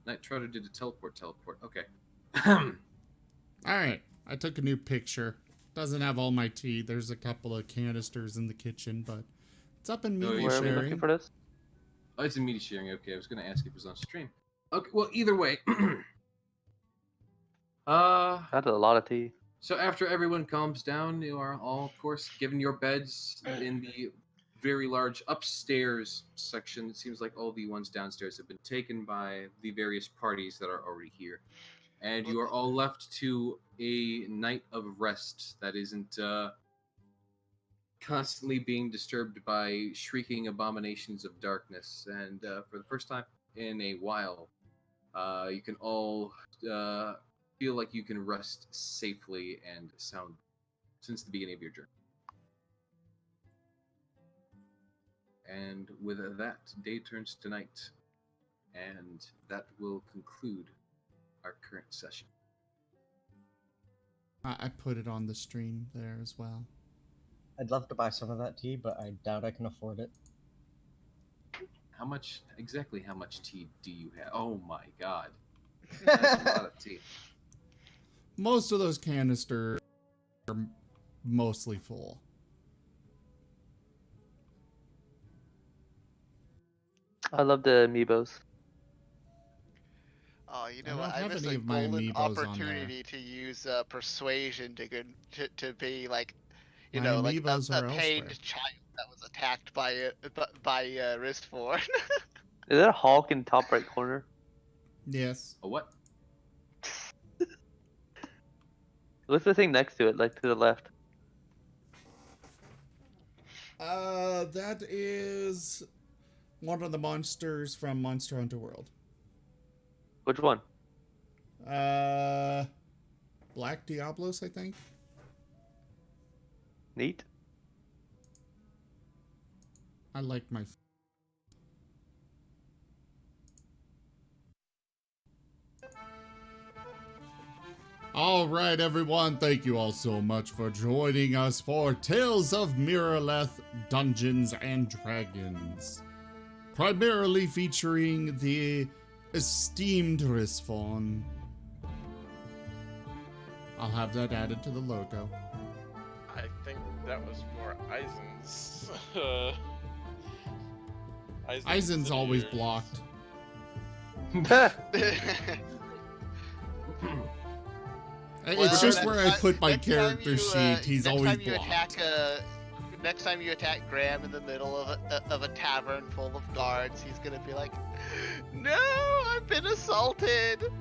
Night Trotter did a teleport. Okay. All right, I took a new picture. Doesn't have all my tea. There's a couple of canisters in the kitchen, but it's up in Oh, media Where are we looking sharing. for this? Oh, it's a media sharing. Okay, I was going to ask if it was on stream. Okay, well, either way. That's a lot of tea. So after everyone calms down, you are all, of course, given your beds in the very large upstairs section. It seems like all the ones downstairs have been taken by the various parties that are already here. And you are all left to a night of rest that isn't constantly being disturbed by shrieking abominations of darkness. And for the first time in a while, you can all feel like you can rest safely and soundly since the beginning of your journey. And with that, day turns to night, and that will conclude our current session. I put it on the stream there as well. I'd love to buy some of that tea, but I doubt I can afford it. How much tea do you have? Oh my god. That's a lot of tea. Most of those canisters are mostly full. I love the amiibos. Oh, you I know don't what? I have missed any a of my golden amiibos on there. opportunity to use persuasion to be like, you My know, like amiibos a are pained elsewhere. child that was attacked by Ristforn. Is that a Hulk in top right corner? Yes. A what? What's the thing next to it, like to the left? That is one of the monsters from Monster Hunter World. Which one? Black Diablos, I think. Neat. I like my. All right, everyone. Thank you all so much for joining us for Tales of Miraleth Dungeons and Dragons. Primarily featuring the esteemed Risfon. I'll have that added to the logo. I think that was more Eisen's. Eisen's always years. blocked. It's just where I put my character sheet. He's always blocked. Next time you attack Graham in the middle of a tavern full of guards, he's gonna be like, "No, I've been assaulted.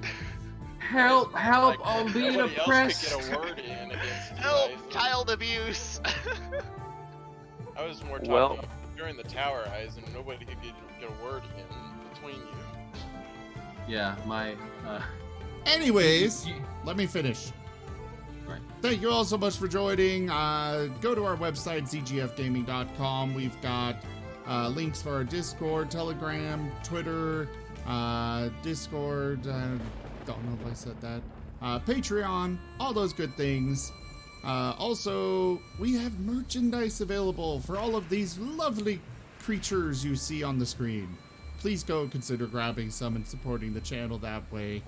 Help! Like, I'm being nobody oppressed. else could get a word in against you, Help! Eisen. Child abuse." I was more talking Well- during the tower, Eisen. Nobody could get a word in between you. Yeah, my. Anyways, let me finish. Right. Thank you all so much for joining. Go to our website, zgfgaming.com. We've got links for our Discord, Telegram, Twitter, Discord. I don't know if I said that. Patreon, all those good things. Also, we have merchandise available for all of these lovely creatures you see on the screen. Please go consider grabbing some and supporting the channel that way.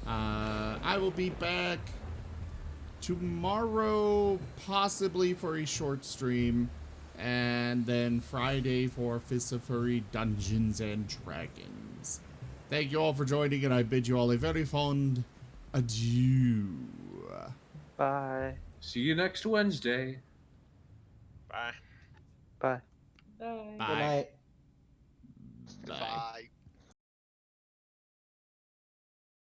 I will be back tomorrow, possibly for a short stream, and then Friday for Fists of Furry Dungeons and Dragons. Thank you all for joining, and I bid you all a very fond adieu. Bye. See you next Wednesday. Bye. Bye. Bye. Bye. Good night. Bye. Bye.